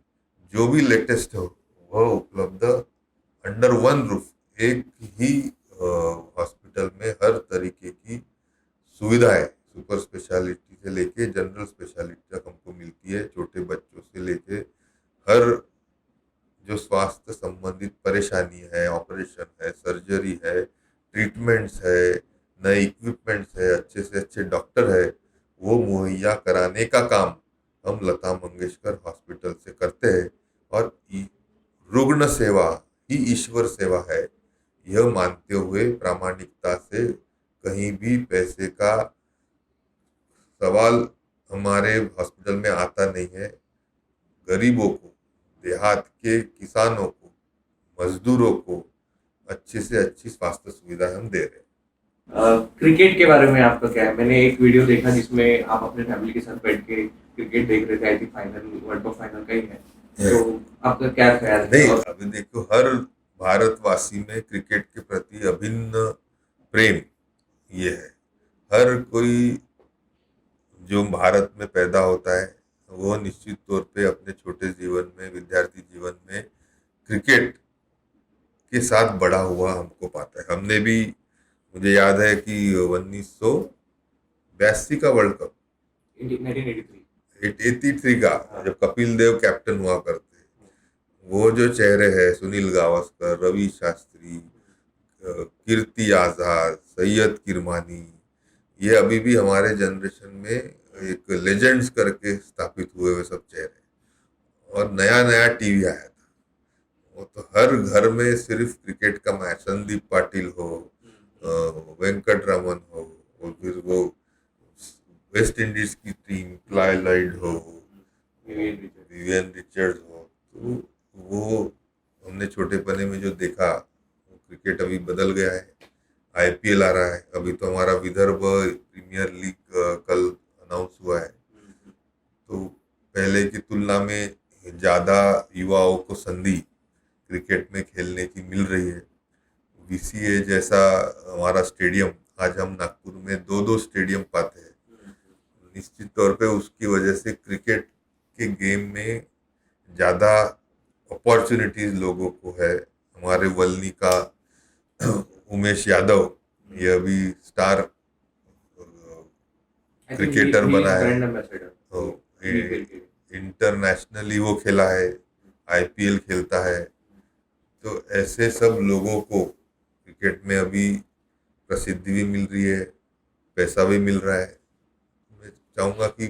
जो भी लेटेस्ट हो वह उपलब्ध अंडर वन रूफ, एक ही हॉस्पिटल में हर तरीके की सुविधाएं सुपर स्पेशलिटी से लेके जनरल स्पेशलिटी तक हमको मिलती है। छोटे बच्चों से लेके हर जो स्वास्थ्य संबंधित परेशानी है, ऑपरेशन है, सर्जरी है, ट्रीटमेंट्स है, नए इक्विपमेंट्स है, अच्छे से अच्छे डॉक्टर है, वो मुहैया कराने का काम हम लता मंगेशकर हॉस्पिटल से करते हैं। और रुग्ण सेवा ही ईश्वर सेवा है, यह मानते हुए प्रामाणिकता से कहीं भी पैसे का सवाल हमारे हॉस्पिटल में आता नहीं है। गरीबों को, देहात के किसानों को, मजदूरों को अच्छी से अच्छी स्वास्थ्य सुविधा हम दे रहे हैं। क्रिकेट के बारे में आपका क्या है? मैंने एक वीडियो देखा जिसमें आप अपने फैमिली के साथ बैठ के क्रिकेट देख रहे थे, I think final, world cup final का ही है, तो आपका क्या ख्याल है? नहीं, अभी देखो, हर भारतवासी में क्रिकेट के प्रति अभिन्न प्रेम ये है। हर कोई जो भारत में पैदा होता है वो निश्चित तौर पे अपने छोटे जीवन में, विद्यार्थी जीवन में क्रिकेट के साथ बड़ा हुआ हमको पाता है। हमने भी, मुझे याद है कि 1982 का वर्ल्ड कप, 1983 का, जब कपिल देव कैप्टन हुआ करते, वो जो चेहरे हैं, सुनील गावस्कर, रवि शास्त्री, कीर्ति आजाद, सैयद किरमानी, ये अभी भी हमारे जनरेशन में एक लेजेंड्स करके स्थापित हुए हुए सब चेहरे। और नया नया टीवी आया था, वो तो हर घर में सिर्फ क्रिकेट का मैच, संदीप पाटिल हो, वेंकट रमन हो, और फिर वो वेस्ट इंडीज की टीम क्लाइव लाइड हो, विवियन रिचर्ड्स हो, तो वो हमने छोटेपने में जो देखा, क्रिकेट अभी बदल गया है। आईपीएल आ रहा है, अभी तो हमारा विदर्भ प्रीमियर लीग कल अनाउंस हुआ है, तो पहले की तुलना में ज़्यादा युवाओं को संधि क्रिकेट में खेलने की मिल रही है। वीसीए जैसा हमारा स्टेडियम, आज हम नागपुर में दो स्टेडियम पाते हैं। निश्चित तौर पे उसकी वजह से क्रिकेट के गेम में ज़्यादा अपॉर्चुनिटीज लोगों को है। हमारे वलनी का उमेश यादव, ये अभी स्टार क्रिकेटर बना है, इंटरनेशनली वो खेला है, आईपीएल खेलता है। तो ऐसे सब लोगों को क्रिकेट में अभी प्रसिद्धि भी मिल रही है, पैसा भी मिल रहा है। मैं चाहूँगा कि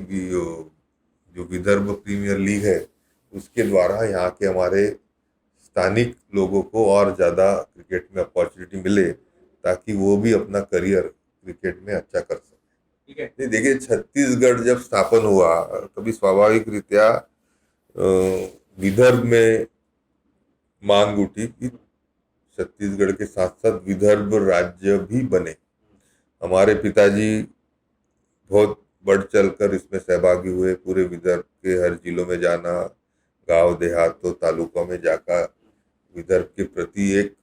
जो विदर्भ प्रीमियर लीग है उसके द्वारा यहाँ के हमारे स्थानिक लोगों को और ज़्यादा क्रिकेट में अपॉर्चुनिटी मिले, ताकि वो भी अपना करियर क्रिकेट में अच्छा कर सके। ठीक है। नहीं, देखिए, छत्तीसगढ़ जब स्थापन हुआ तभी स्वाभाविक रीत्या विदर्भ में मांग उठी कि छत्तीसगढ़ के साथ साथ विदर्भ राज्य भी बने। हमारे पिताजी बहुत बढ़ चढ़कर इसमें सहभागी हुए, पूरे विदर्भ के हर जिलों में जाना, गांव देहातों तालुकों में जाकर विदर्भ के प्रति एक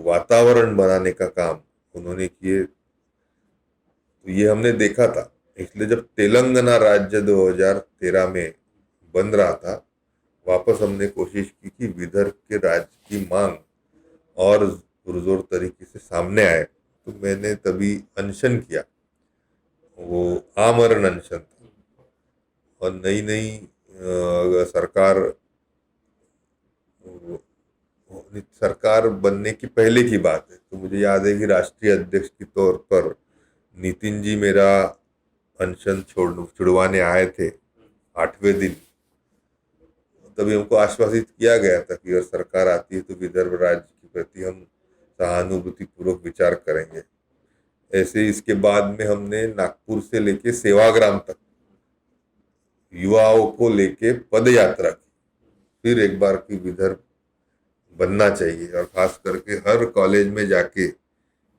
वातावरण बनाने का काम उन्होंने किए। तो ये हमने देखा था, इसलिए जब तेलंगाना राज्य 2013 में बन रहा था, वापस हमने कोशिश की कि विदर्भ के राज्य की मांग और पुरजोर तरीके से सामने आए। तो मैंने तभी अनशन किया, वो आमरण अनशन था, और नई नई सरकार बनने की पहले की बात है। तो मुझे याद है कि राष्ट्रीय अध्यक्ष के तौर पर नितिन जी मेरा अनशन छुड़वाने आए थे 8वें दिन। तभी हमको आश्वासित किया गया था कि अगर सरकार आती है तो विदर्भ राज्य के प्रति हम सहानुभूति पूर्वक विचार करेंगे। ऐसे इसके बाद में हमने नागपुर से लेके सेवाग्राम तक युवाओं को लेके पद यात्रा की, फिर एक बार की विदर्भ बनना चाहिए, और खास करके हर कॉलेज में जाके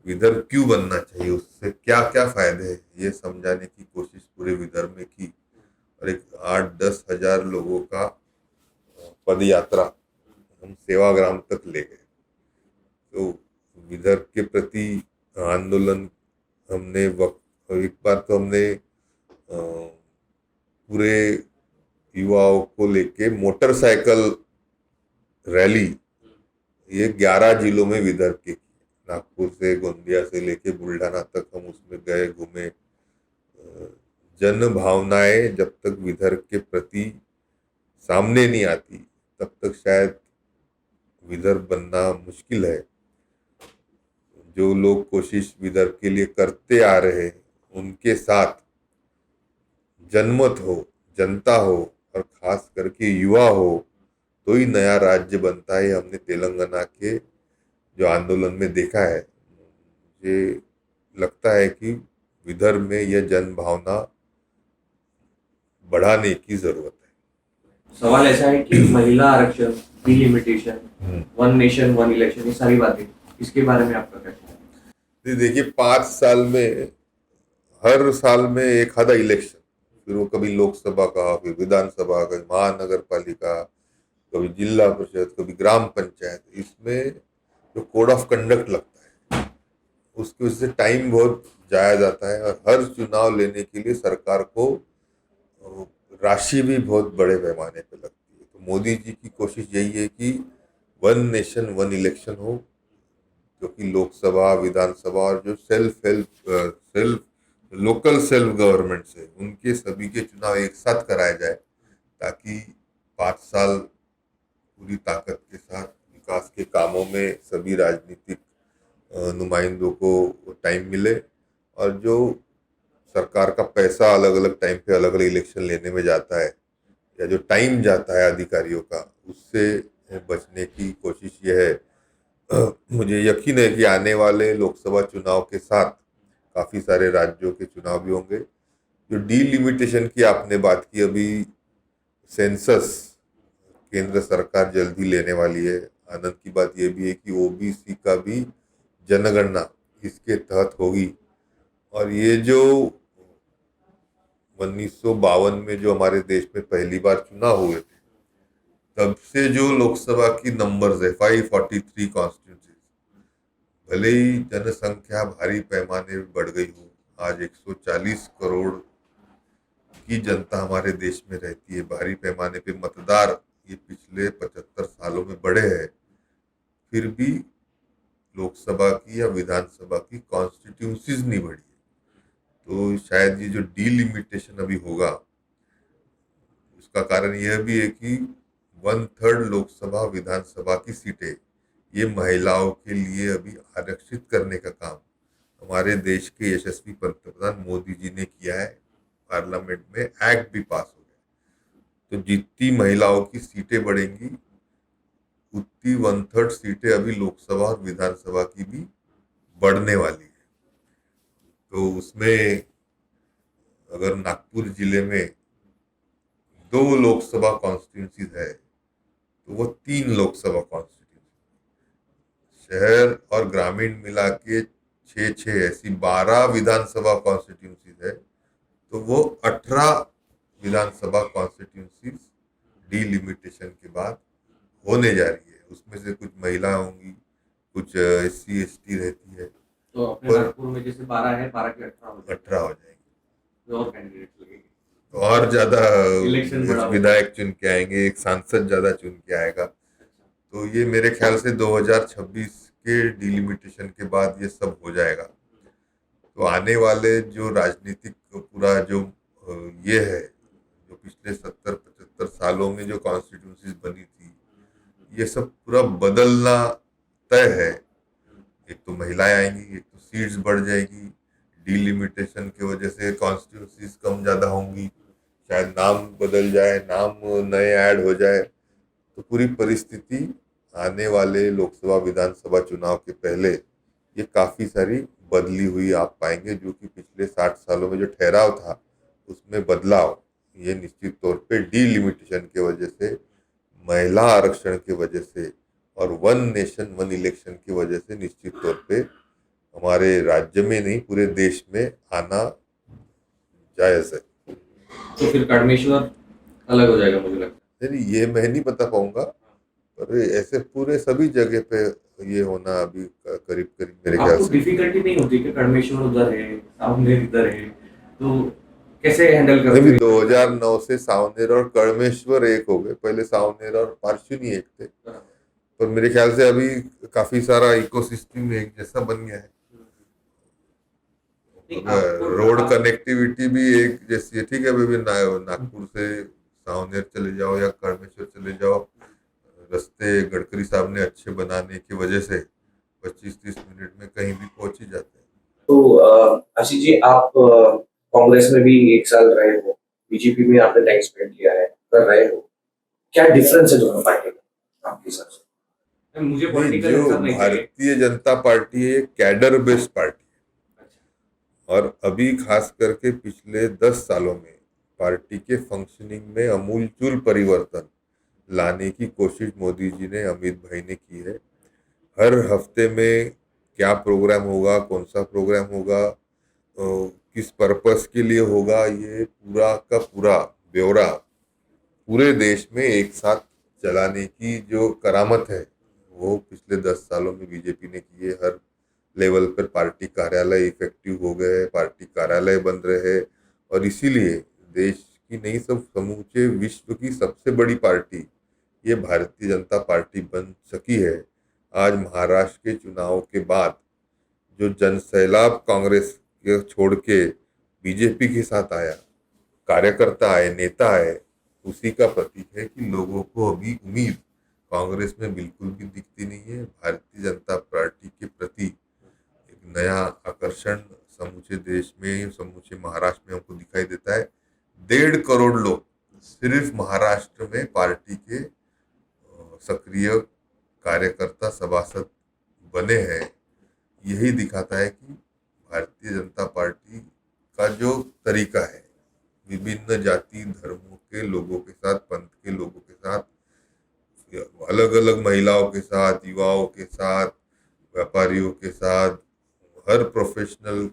विदर्भ क्यों बनना चाहिए, उससे क्या क्या फायदे हैं, ये समझाने की कोशिश पूरे विदर्भ में की। और एक 8-10 हजार लोगों का पद यात्रा हम सेवाग्राम तक ले गए। तो विदर्भ के प्रति आंदोलन हमने एक बार तो हमने पूरे युवाओं को लेके मोटरसाइकिल रैली, ये 11 जिलों में विदर्भ के, नागपुर से गोंदिया से लेके बुल्ढाना तक हम उसमें गए, घूमे। जन भावनाएं जब तक विदर्भ के प्रति सामने नहीं आती तब तक शायद विदर्भ बनना मुश्किल है। जो लोग कोशिश विदर्भ के लिए करते आ रहे, उनके साथ जनमत हो, जनता हो, और खास करके युवा हो, तो ही नया राज्य बनता है। हमने तेलंगाना के जो आंदोलन में देखा है। मुझे लगता है कि विदर्भ में यह जन भावना बढ़ाने की जरूरत है। सवाल ऐसा है कि महिला आरक्षण, delimitation, one nation one election, ये सारी बातें, इसके बारे में आपका क्या कहना है? देखिए, 5 साल में हर साल में एक आधा इलेक्शन, फिर वो कभी लोकसभा का, फिर विधानसभा का, महानगर पालिका, कभी जिला परिषद, कभी ग्राम पंचायत, इसमें जो कोड ऑफ कंडक्ट लगता है उसकी वजह से टाइम बहुत जाया जाता है। और हर चुनाव लेने के लिए सरकार को राशि भी बहुत बड़े पैमाने पे लगती है। तो मोदी जी की कोशिश यही है कि वन नेशन वन इलेक्शन हो, जो कि लोकसभा, विधानसभा और जो लोकल सेल्फ गवर्नमेंट्स है, उनके सभी के चुनाव एक साथ कराए जाए, ताकि 5 साल पूरी ताकत के साथ विकास के कामों में सभी राजनीतिक नुमाइंदों को टाइम मिले। और जो सरकार का पैसा अलग अलग टाइम पे अलग अलग इलेक्शन लेने में जाता है, या जो टाइम जाता है अधिकारियों का, उससे बचने की कोशिश यह है। मुझे यकीन है कि आने वाले लोकसभा चुनाव के साथ काफ़ी सारे राज्यों के चुनाव भी होंगे। जो डिलिमिटेशन की आपने बात की, अभी सेंसस केंद्र सरकार जल्दी लेने वाली है। आनंद की बात यह भी है कि ओबीसी का भी जनगणना इसके तहत होगी। और ये जो 1952 में जो हमारे देश में पहली बार चुनाव हुए थे, तब से जो लोकसभा की नंबर्स है 543 कॉन्स्टिट्यूंसीज, भले ही जनसंख्या भारी पैमाने पर बढ़ गई हो, आज 140 करोड़ की जनता हमारे देश में रहती है, भारी पैमाने पे मतदार ये पिछले 75 सालों में बढ़े हैं, फिर भी लोकसभा की या विधानसभा की कॉन्स्टिट्यूंसीज नहीं बढ़ी है। तो शायद ये जो डिलिमिटेशन अभी होगा, उसका कारण यह भी है कि 1/3 लोकसभा विधानसभा की सीटें ये महिलाओं के लिए अभी आरक्षित करने का काम हमारे देश के यशस्वी पंतप्रधान मोदी जी ने किया है। पार्लियामेंट में एक्ट भी पास हो गया। तो जितनी महिलाओं की सीटें बढ़ेंगी उतनी 1/3 सीटें अभी लोकसभा और विधानसभा की भी बढ़ने वाली है। तो उसमें अगर नागपुर जिले में 2 लोकसभा कॉन्स्टिट्यूंसीज है तो वो 3 लोकसभा कॉन्स्टिट्यूंसी, शहर और ग्रामीण मिला के 6 ऐसी 12 विधानसभा कॉन्स्टिट्यूंसीज है, तो वो 18 विधानसभा कॉन्स्टिट्यूंसीज डिलिमिटेशन के बाद होने जा रही है। उसमें से कुछ महिला होंगी, कुछ SC ST रहती है, तो अपने नागपुर में जैसे 12 है, 12 के 18 हो जाएंगे, 18 हो जाएंगे, तो और कैंडिडेट लगेंगे, तो और ज्यादा इलेक्शन बड़ा होगा। विधायक चुन के आएंगे, एक सांसद ज्यादा चुन के आएगा। तो ये मेरे ख्याल से 2026 के डिलिमिटेशन के बाद ये सब हो जाएगा। तो आने वाले जो राजनीतिक पूरा जो ये है, जो पिछले 70-75 सालों में जो कॉन्स्टिट्यूंसीज बनी थी, ये सब पूरा बदलना तय है। एक तो महिलाएं आएंगी, एक तो सीट्स बढ़ जाएगी, डिलिमिटेशन की वजह से कॉन्स्टिट्यूंसीज कम ज़्यादा होंगी, शायद नाम बदल जाए, नाम नए ऐड हो जाए। तो पूरी परिस्थिति आने वाले लोकसभा विधानसभा चुनाव के पहले ये काफ़ी सारी बदली हुई आप पाएंगे, जो कि पिछले 60 सालों में जो ठहराव था उसमें बदलाव ये निश्चित तौर पे डिलिमिटेशन की वजह से, महिला आरक्षण की वजह से और 1 नेशन 1 इलेक्शन की वजह से निश्चित तौर पे हमारे राज्य में नहीं पूरे देश में आना जायज़ है। तो फिर काडमेश्वर अलग हो जाएगा मुझे लगता नहीं, ये मैं नहीं बता पाऊंगा, पर ऐसे पूरे सभी जगह पे ये होना अभी करीब करीब मेरे है। ख्याल आपको से डिफिकल्टी नहीं होती कि काडमेश्वर उधर है, सावनेर इधर है, तो कैसे हैंडल करते अभी हैं? 2009 से सावनेर और कड़मेश्वर एक हो गए, पहले सावनेर और पारशुनी एक थे, पर मेरे ख्याल से अभी काफी सारा इकोसिस्टम एक जैसा बन गया है। रोड कनेक्टिविटी भी एक जैसी है, ठीक है, अभी नागपुर से सावनेर चले जाओ या कड़मेश्वर चले जाओ, रास्ते गडकरी साहब ने अच्छे बनाने की वजह से 25-30 मिनट में कहीं भी पहुंच ही जाते हैं। तो आशीष जी, आप कांग्रेस में भी 1 साल रहे हो, बीजेपी में आपने टाइम स्पेंड किया है, कर रहे हो, क्या डिफरेंस है दोनों पार्टी में आपके हिसाब से? मुझे नहीं, पॉलिटिकल जो आंसर नहीं चाहिए। भारतीय जनता पार्टी है कैडर बेस्ड पार्टी है, और अभी खास करके पिछले 10 सालों में पार्टी के फंक्शनिंग में अमूलचूल परिवर्तन लाने की कोशिश मोदी जी ने, अमित भाई ने की है। हर हफ्ते में क्या प्रोग्राम होगा, कौन सा प्रोग्राम होगा, किस पर्पस के लिए होगा, ये पूरा का पूरा ब्यौरा पूरे देश में एक साथ चलाने की जो करामत है वो पिछले 10 सालों में बीजेपी ने की है। हर लेवल पर पार्टी कार्यालय इफेक्टिव हो गए, पार्टी कार्यालय बन रहे हैं, और इसीलिए देश की नहीं, सब समूचे विश्व की सबसे बड़ी पार्टी ये भारतीय जनता पार्टी बन सकी है। आज महाराष्ट्र के चुनाव के बाद जो जनसैलाब कांग्रेस के छोड़ के बीजेपी के साथ आया, कार्यकर्ता आए, ननेता आए, उसी का प्रतीक है कि लोगों को अभी उम्मीद कांग्रेस में बिल्कुल भी दिखती नहीं है। भारतीय जनता पार्टी के प्रति एक नया आकर्षण समूचे देश में, समूचे महाराष्ट्र में हमको दिखाई देता है। 1.5 करोड़ लोग सिर्फ महाराष्ट्र में पार्टी के सक्रिय कार्यकर्ता सभासद बने हैं। यही दिखाता है कि भारतीय जनता पार्टी का जो तरीका है, विभिन्न जाति धर्मों के लोगों के साथ, पंथ के लोगों के साथ, अलग अलग महिलाओं के साथ, युवाओं के साथ, व्यापारियों के साथ, हर प्रोफेशनल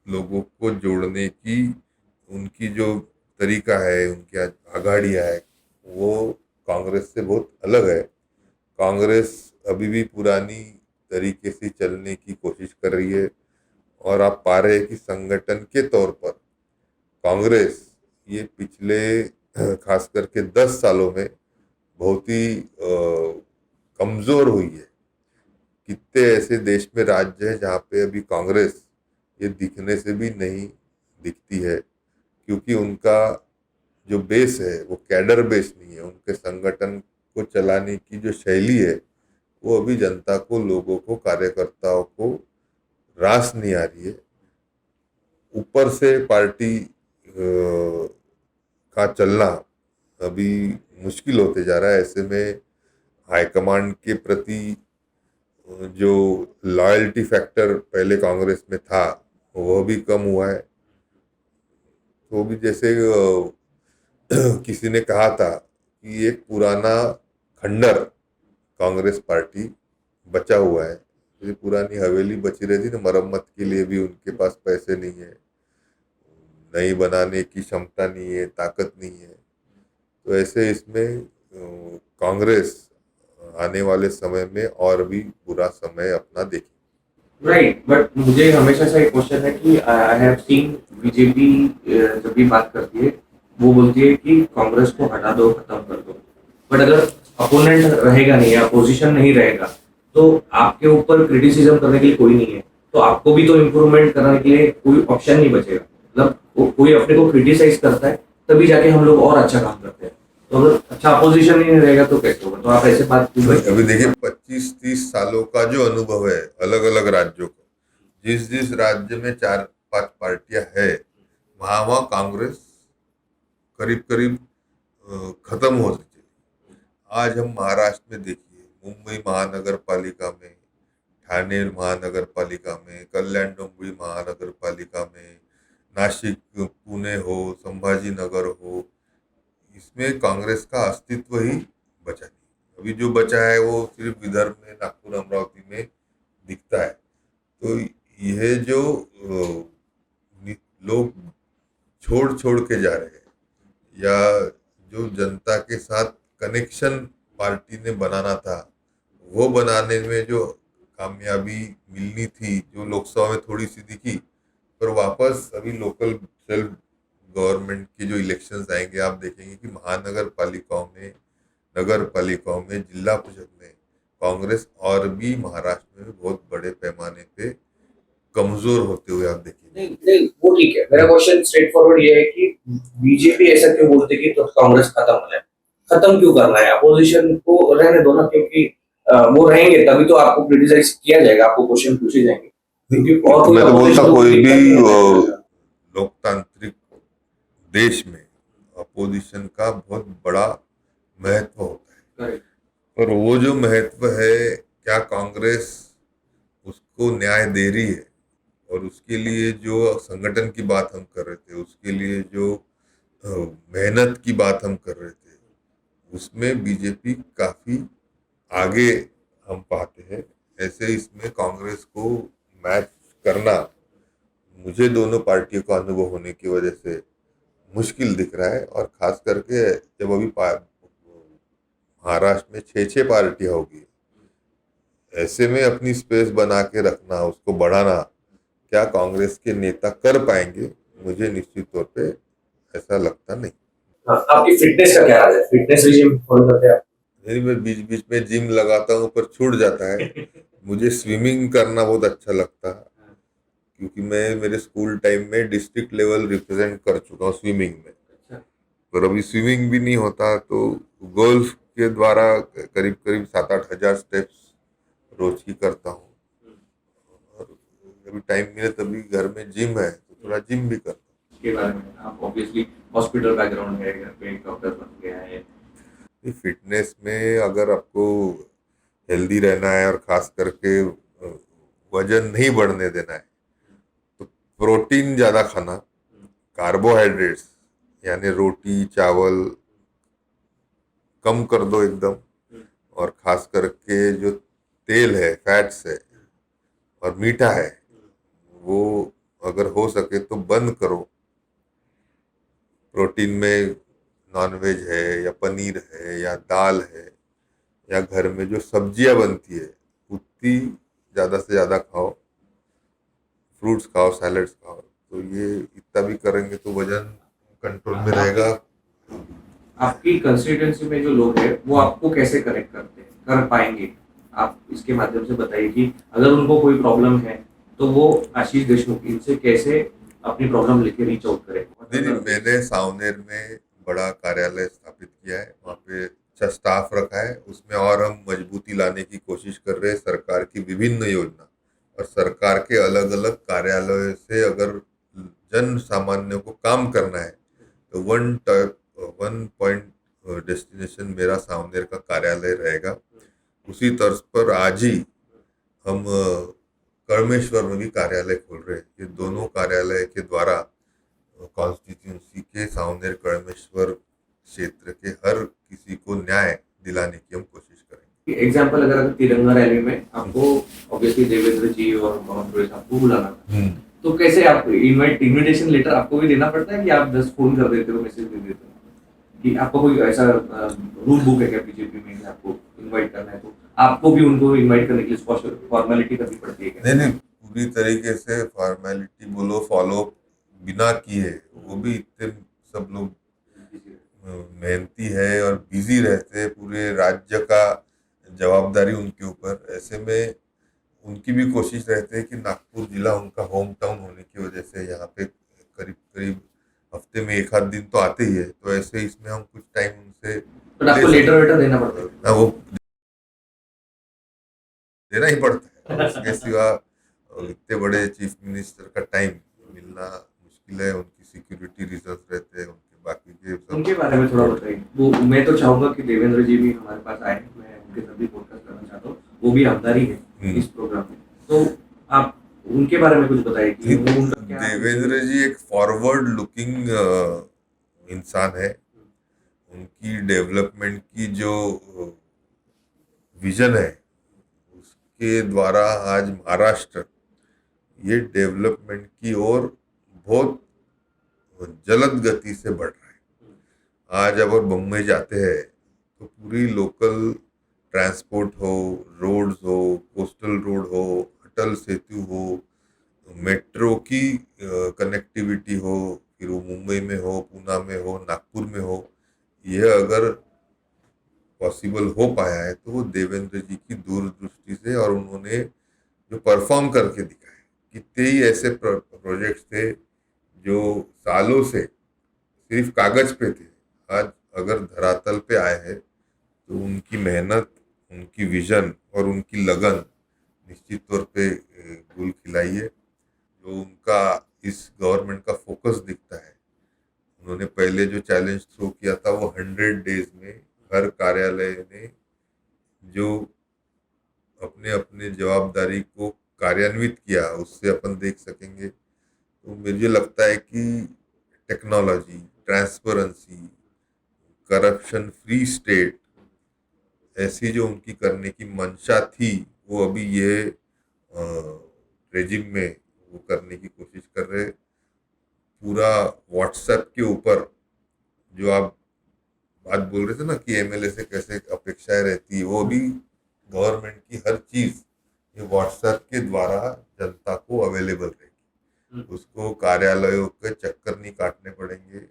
लोगों को जोड़ने की उनकी जो तरीका है, उनकी आगाड़ियाँ है, वो कांग्रेस से बहुत अलग है। कांग्रेस अभी भी पुरानी तरीके से चलने की कोशिश कर रही है, और आप पा रहे हैं कि संगठन के तौर पर कांग्रेस ये पिछले खास करके 10 सालों में बहुत ही कमज़ोर हुई है। कितने ऐसे देश में राज्य हैं जहाँ पे अभी कांग्रेस ये दिखने से भी नहीं दिखती है, क्योंकि उनका जो बेस है वो कैडर बेस नहीं है। उनके संगठन को चलाने की जो शैली है वो अभी जनता को, लोगों को, कार्यकर्ताओं को रास नहीं आ रही है। ऊपर से पार्टी का चलना अभी मुश्किल होते जा रहा है। ऐसे में हाईकमांड के प्रति जो लॉयल्टी फैक्टर पहले कांग्रेस में था वह भी कम हुआ है। तो भी जैसे किसी ने कहा था कि एक पुराना खंडर कांग्रेस पार्टी बचा हुआ है। ये पुरानी हवेली बची रहती ना, मरम्मत के लिए भी उनके पास पैसे नहीं है, नई बनाने की क्षमता नहीं है, ताकत नहीं है। तो ऐसे इसमें कांग्रेस आने वाले समय में और भी बुरा समय अपना देखेगी। राइट, बट मुझे हमेशा से एक क्वेश्चन है कि आई हैव सीन बीजेपी जब भी बात करती है वो बोलती है कि कांग्रेस को हटा दो, खत्म कर दो। बट अगर अपोनेंट रहेगा नहीं, अपोजिशन नहीं रहेगा, तो आपके ऊपर क्रिटिसिज्म करने के लिए कोई नहीं है, तो आपको भी तो इम्प्रूवमेंट करने के लिए कोई ऑप्शन नहीं बचेगा। मतलब कोई अपने को क्रिटिसाइज करता है तभी जाके हम लोग और अच्छा काम करते हैं। तो अगर अच्छा अपोजिशन ही नहीं रहेगा तो कैसे होगा? तो आप ऐसे बात क्यों करते हैं? अभी देखिए 25-30 सालों का जो अनुभव है अलग अलग राज्यों का, जिस जिस राज्य में 4-5 पार्टियां है वहां वहां कांग्रेस करीब करीब खत्म होती चली। आज हम महाराष्ट्र में देखिए, मुंबई महानगर पालिका में, ठाणे महानगर पालिका में, कल्याण डोंबिवली महानगर पालिका में, नासिक पुणे हो, संभाजीनगर हो, इसमें कांग्रेस का अस्तित्व ही बचा नहीं। अभी जो बचा है वो सिर्फ विदर्भ में, नागपुर अमरावती में दिखता है। तो यह जो लोग छोड़ छोड़ के जा रहे हैं या जो जनता के साथ कनेक्शन पार्टी ने बनाना था वो बनाने में जो कामयाबी मिलनी थी, जो लोकसभा में थोड़ी सी दिखी, पर वापस अभी लोकल सेल्फ गवर्नमेंट के जो इलेक्शंस आएंगे आप देखेंगे कि महानगर पालिकाओं में, नगर पालिकाओं में, जिला परिषद में कांग्रेस और भी महाराष्ट्र में बहुत बड़े पैमाने पे कमजोर होते हुए आप देखेंगे। नहीं नहीं, वो ठीक है। मेरा क्वेश्चन स्ट्रेट फॉरवर्ड ये है कि बीजेपी ऐसा क्यों बोलती है कि तो कांग्रेस खत्म होना है? खत्म क्यों करना है? अपोजिशन को रहने दो ना, क्योंकि वो रहेंगे तभी तो आपको क्रिटिसाइज किया जाएगा, आपको क्वेश्चन पूछे जाएंगे। क्योंकि और मैं तो बोलता opposition कोई दिक्कत भी नहीं है। लोकतांत्रिक देश में अपोजिशन का बहुत बड़ा महत्व होता है। Correct. और वो जो महत्व है, क्या कांग्रेस उसको न्याय दे रही है? और उसके लिए जो संगठन की बात हम कर रहे थे, उसके लिए जो मेहनत की बात हम कर रहे थे, उसमें बीजेपी काफी आगे हम पाते हैं। ऐसे इसमें कांग्रेस को मैच करना मुझे दोनों पार्टियों का अनुभव होने की वजह से मुश्किल दिख रहा है। और खास करके जब अभी महाराष्ट्र में 6-6 पार्टियां होगी, ऐसे में अपनी स्पेस बना के रखना, उसको बढ़ाना, क्या कांग्रेस के नेता कर पाएंगे? मुझे निश्चित तौर पे ऐसा लगता नहीं। हाँ, आपकी फिटनेस का क्या हाल है? फिटनेस रिजीम फॉलो करते हैं आप? नहीं, मैं बीच बीच में जिम लगाता हूँ पर छूट जाता है। मुझे स्विमिंग करना बहुत अच्छा लगता है, क्योंकि मैं मेरे स्कूल टाइम में डिस्ट्रिक्ट लेवल रिप्रेजेंट कर चुका हूँ स्विमिंग में। पर अभी स्विमिंग भी नहीं होता, तो गोल्फ के द्वारा करीब करीब 7-8 हजार स्टेप्स रोज की करता हूँ। और अभी टाइम मिले तभी घर में जिम है तो थोड़ा जिम भी करता हूँ। के बारे में आप ऑब्वियसली हॉस्पिटल बैकग्राउंड है, घर पे एक डॉक्टर बन गया है। फिटनेस में अगर आपको हेल्दी रहना है और खास करके वजन नहीं बढ़ने देना है, तो प्रोटीन ज़्यादा खाना, कार्बोहाइड्रेट्स यानी रोटी चावल कम कर दो एकदम, और खास करके जो तेल है, फैट्स है और मीठा है, वो अगर हो सके तो बंद करो। प्रोटीन में नॉनवेज है या पनीर है या दाल है या घर में जो सब्जियां बनती है उतनी ज़्यादा से ज़्यादा खाओ, फ्रूट्स खाओ, सैलड्स खाओ। तो ये इतना भी करेंगे तो वजन कंट्रोल में रहेगा। आपकी कंस्टिट्यूएंसी में जो लोग हैं वो आपको कैसे कनेक्ट करते हैं, कर पाएंगे? आप इसके माध्यम से बताइए कि अगर उनको कोई प्रॉब्लम है तो वो आशीष देशमुख इनसे कैसे अपनी प्रॉब्लम लेके रीच आउट करें? नहीं, मैंने सावनेर में बड़ा कार्यालय स्थापित किया है, वहाँ पे अच्छा स्टाफ रखा है। उसमें और हम मजबूती लाने की कोशिश कर रहे हैं। सरकार की विभिन्न योजना और सरकार के अलग अलग कार्यालयों से अगर जन सामान्य को काम करना है तो 1 पॉइंट डेस्टिनेशन मेरा सावनेर का कार्यालय रहेगा। उसी तर्ज पर आज ही हम कर्मेश्वर में भी कार्यालय खोल रहे हैं। ये दोनों कार्यालय के द्वारा कॉन्स्टिट्यूंसी के सावनेर कर्मेश्वर क्षेत्र के हर किसी को न्याय दिलाने की हम कोशिश करेंगे। एग्जाम्पल अगर तिरंगा रैली में आपको ऑब्वियसली देवेंद्र जी और पवन सुरेश आपको बुलाना था, तो कैसे आप इनविटेशन लेटर आपको भी देना पड़ता है कि आप जस्ट फोन कर देते हो, मैसेज दे देते हो कि आपका कोई ऐसा रूल बुक है क्या बीजेपी में कि आपको इनवाइट करना है, तो आपको भी उनको इनवाइट करने के लिए फॉर्मेलिटी करनी पड़ती है क्या? नहीं, पूरी तरीके से फॉर्मेलिटी बोलो फॉलो बिना किए, वो भी इतने सब लोग मेहनती है और बिजी रहते हैं, पूरे राज्य का जवाबदारी उनके ऊपर। ऐसे में उनकी भी कोशिश रहती है कि नागपुर जिला उनका होम टाउन होने की वजह से यहाँ पे करीब करीब हफ्ते में एक आध दिन तो आते ही है, तो ऐसे इसमें हम कुछ टाइम उनसे तो आपको लेटर वेटर देना पड़ता है? हाँ, वो देना ही पड़ता है। उसके सिवा इतने बड़े चीफ मिनिस्टर का टाइम मिलना मुश्किल है, उनकी सिक्योरिटी रीजंस रहते हैं, उनके बाकी के सब। उनके बारे में थोड़ा बताइए। वो मैं तो चाहूंगा कि देवेंद्र जी भी हमारे पास आए, मैं उनके साथ भी पॉडकास्ट करना चाहता हूँ, वो भी आमदारी है इस प्रोग्राम में, तो आप उनके बारे में कुछ बताइए कि वो उनका क्या। देवेंद्र जी एक फॉरवर्ड लुकिंग इंसान है। उनकी डेवलपमेंट की जो विजन है उसके द्वारा आज महाराष्ट्र ये डेवलपमेंट की ओर बहुत जलद गति से बढ़ रहा है। आज अगर बम्बई जाते हैं तो पूरी लोकल ट्रांसपोर्ट हो, रोड्स हो, कोस्टल रोड हो, अटल सेतु हो, मेट्रो की कनेक्टिविटी हो, फिर वो मुंबई में हो, पूना में हो, नागपुर में हो, यह अगर पॉसिबल हो पाया है तो वो देवेंद्र जी की दूरदृष्टि से, और उन्होंने जो परफॉर्म करके दिखाया। कितने ही ऐसे प्रोजेक्ट्स थे जो सालों से सिर्फ कागज पे थे, आज अगर धरातल पे आए हैं तो उनकी मेहनत, उनकी विजन और उनकी लगन निश्चित तौर पे गुल खिलाई है। जो उनका इस गवर्नमेंट का फोकस दिखता है, उन्होंने पहले जो चैलेंज थ्रो किया था वो 100 डेज में हर कार्यालय ने जो अपने अपने जवाबदारी को कार्यान्वित किया, उससे अपन देख सकेंगे। तो मुझे लगता है कि technology, transparency, corruption free state, ऐसी जो उनकी करने की मंशा थी वो अभी ये रेजिम में वो करने की कोशिश कर रहे। पूरा व्हाट्सएप के ऊपर जो आप बात बोल रहे थे ना कि एमएलए से कैसे अपेक्षाएं रहती है, वो भी गवर्नमेंट की हर चीज ये व्हाट्सएप के द्वारा जनता को अवेलेबल रहेगी। उसको कार्यालयों के चक्कर नहीं काटने पड़ेंगे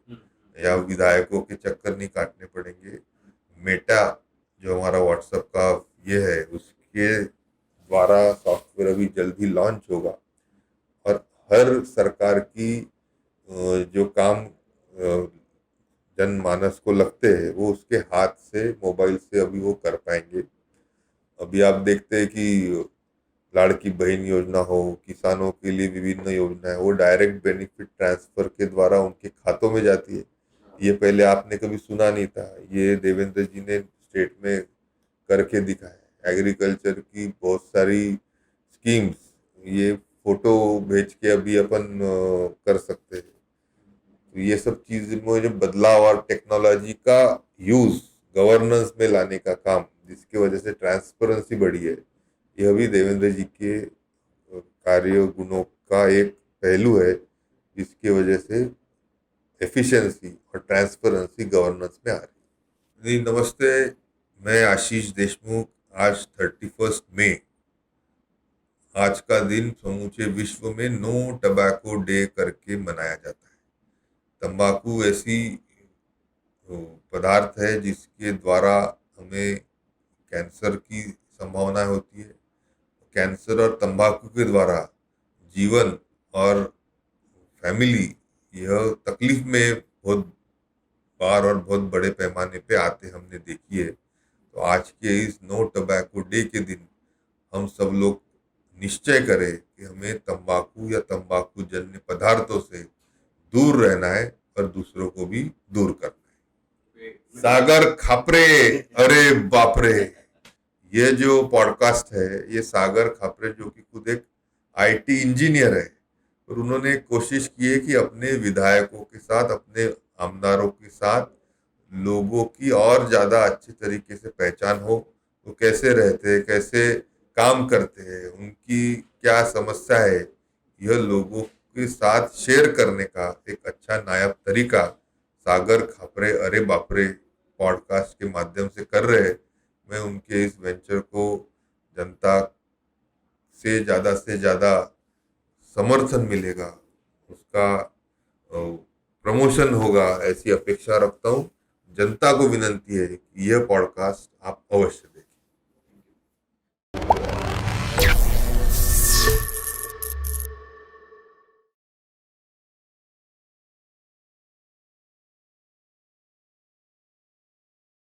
या विधायकों के चक्कर नहीं काटने पड़ेंगे। मेटा जो हमारा व्हाट्सएप का ये है, उसके द्वारा सॉफ्टवेयर अभी जल्द ही लॉन्च होगा, और हर सरकार की जो काम जनमानस को लगते हैं वो उसके हाथ से, मोबाइल से अभी वो कर पाएंगे। अभी आप देखते हैं कि लाड़की बहन योजना हो, किसानों के लिए विभिन्न योजनाएं, वो डायरेक्ट बेनिफिट ट्रांसफर के द्वारा उनके खातों में जाती है। ये पहले आपने कभी सुना नहीं था, ये देवेंद्र जी ने स्टेट में करके दिखाया। एग्रीकल्चर की बहुत सारी स्कीम्स, ये फोटो भेज के अभी अपन कर सकते हैं। तो ये सब चीज में जो बदलाव और टेक्नोलॉजी का यूज गवर्नेंस में लाने का काम, जिसकी वजह से ट्रांसपेरेंसी बढ़ी है, यह भी देवेंद्र जी के कार्य गुणों का एक पहलू है, जिसकी वजह से एफिशिएंसी और ट्रांसपेरेंसी गवर्नेंस में आ रही है। नमस्ते, मैं आशीष देशमुख। आज 31 मई, आज का दिन समूचे विश्व में नो टबैको डे करके मनाया जाता है। तंबाकू ऐसी पदार्थ है जिसके द्वारा हमें कैंसर की संभावना होती है। कैंसर और तंबाकू के द्वारा जीवन और फैमिली यह तकलीफ में बहुत बार और बहुत बड़े पैमाने पे आते हमने देखी है। तो आज के इस नो टबैको डे के दिन हम सब लोग निश्चय करें कि हमें तंबाकू या तंबाकू जन्य पदार्थों से दूर रहना है और दूसरों को भी दूर करना है। सागर खापरे, अरे बाप रे। ये जो पॉडकास्ट है, ये सागर खापरे जो कि खुद एक आईटी इंजीनियर है, और उन्होंने कोशिश की है कि अपने विधायकों के साथ, अपने आमदारों के साथ लोगों की और ज्यादा अच्छी तरीके से पहचान हो। वो कैसे रहते हैं, कैसे काम करते हैं, उनकी क्या समस्या है, यह लोगों के साथ शेयर करने का एक अच्छा नायाब तरीका सागर खापरे अरे बापरे पॉडकास्ट के माध्यम से कर रहे हैं। मैं उनके इस वेंचर को जनता से ज़्यादा समर्थन मिलेगा, उसका प्रमोशन होगा, ऐसी अपेक्षा रखता हूँ। जनता को विनंती है कि यह पॉडकास्ट आप अवश्य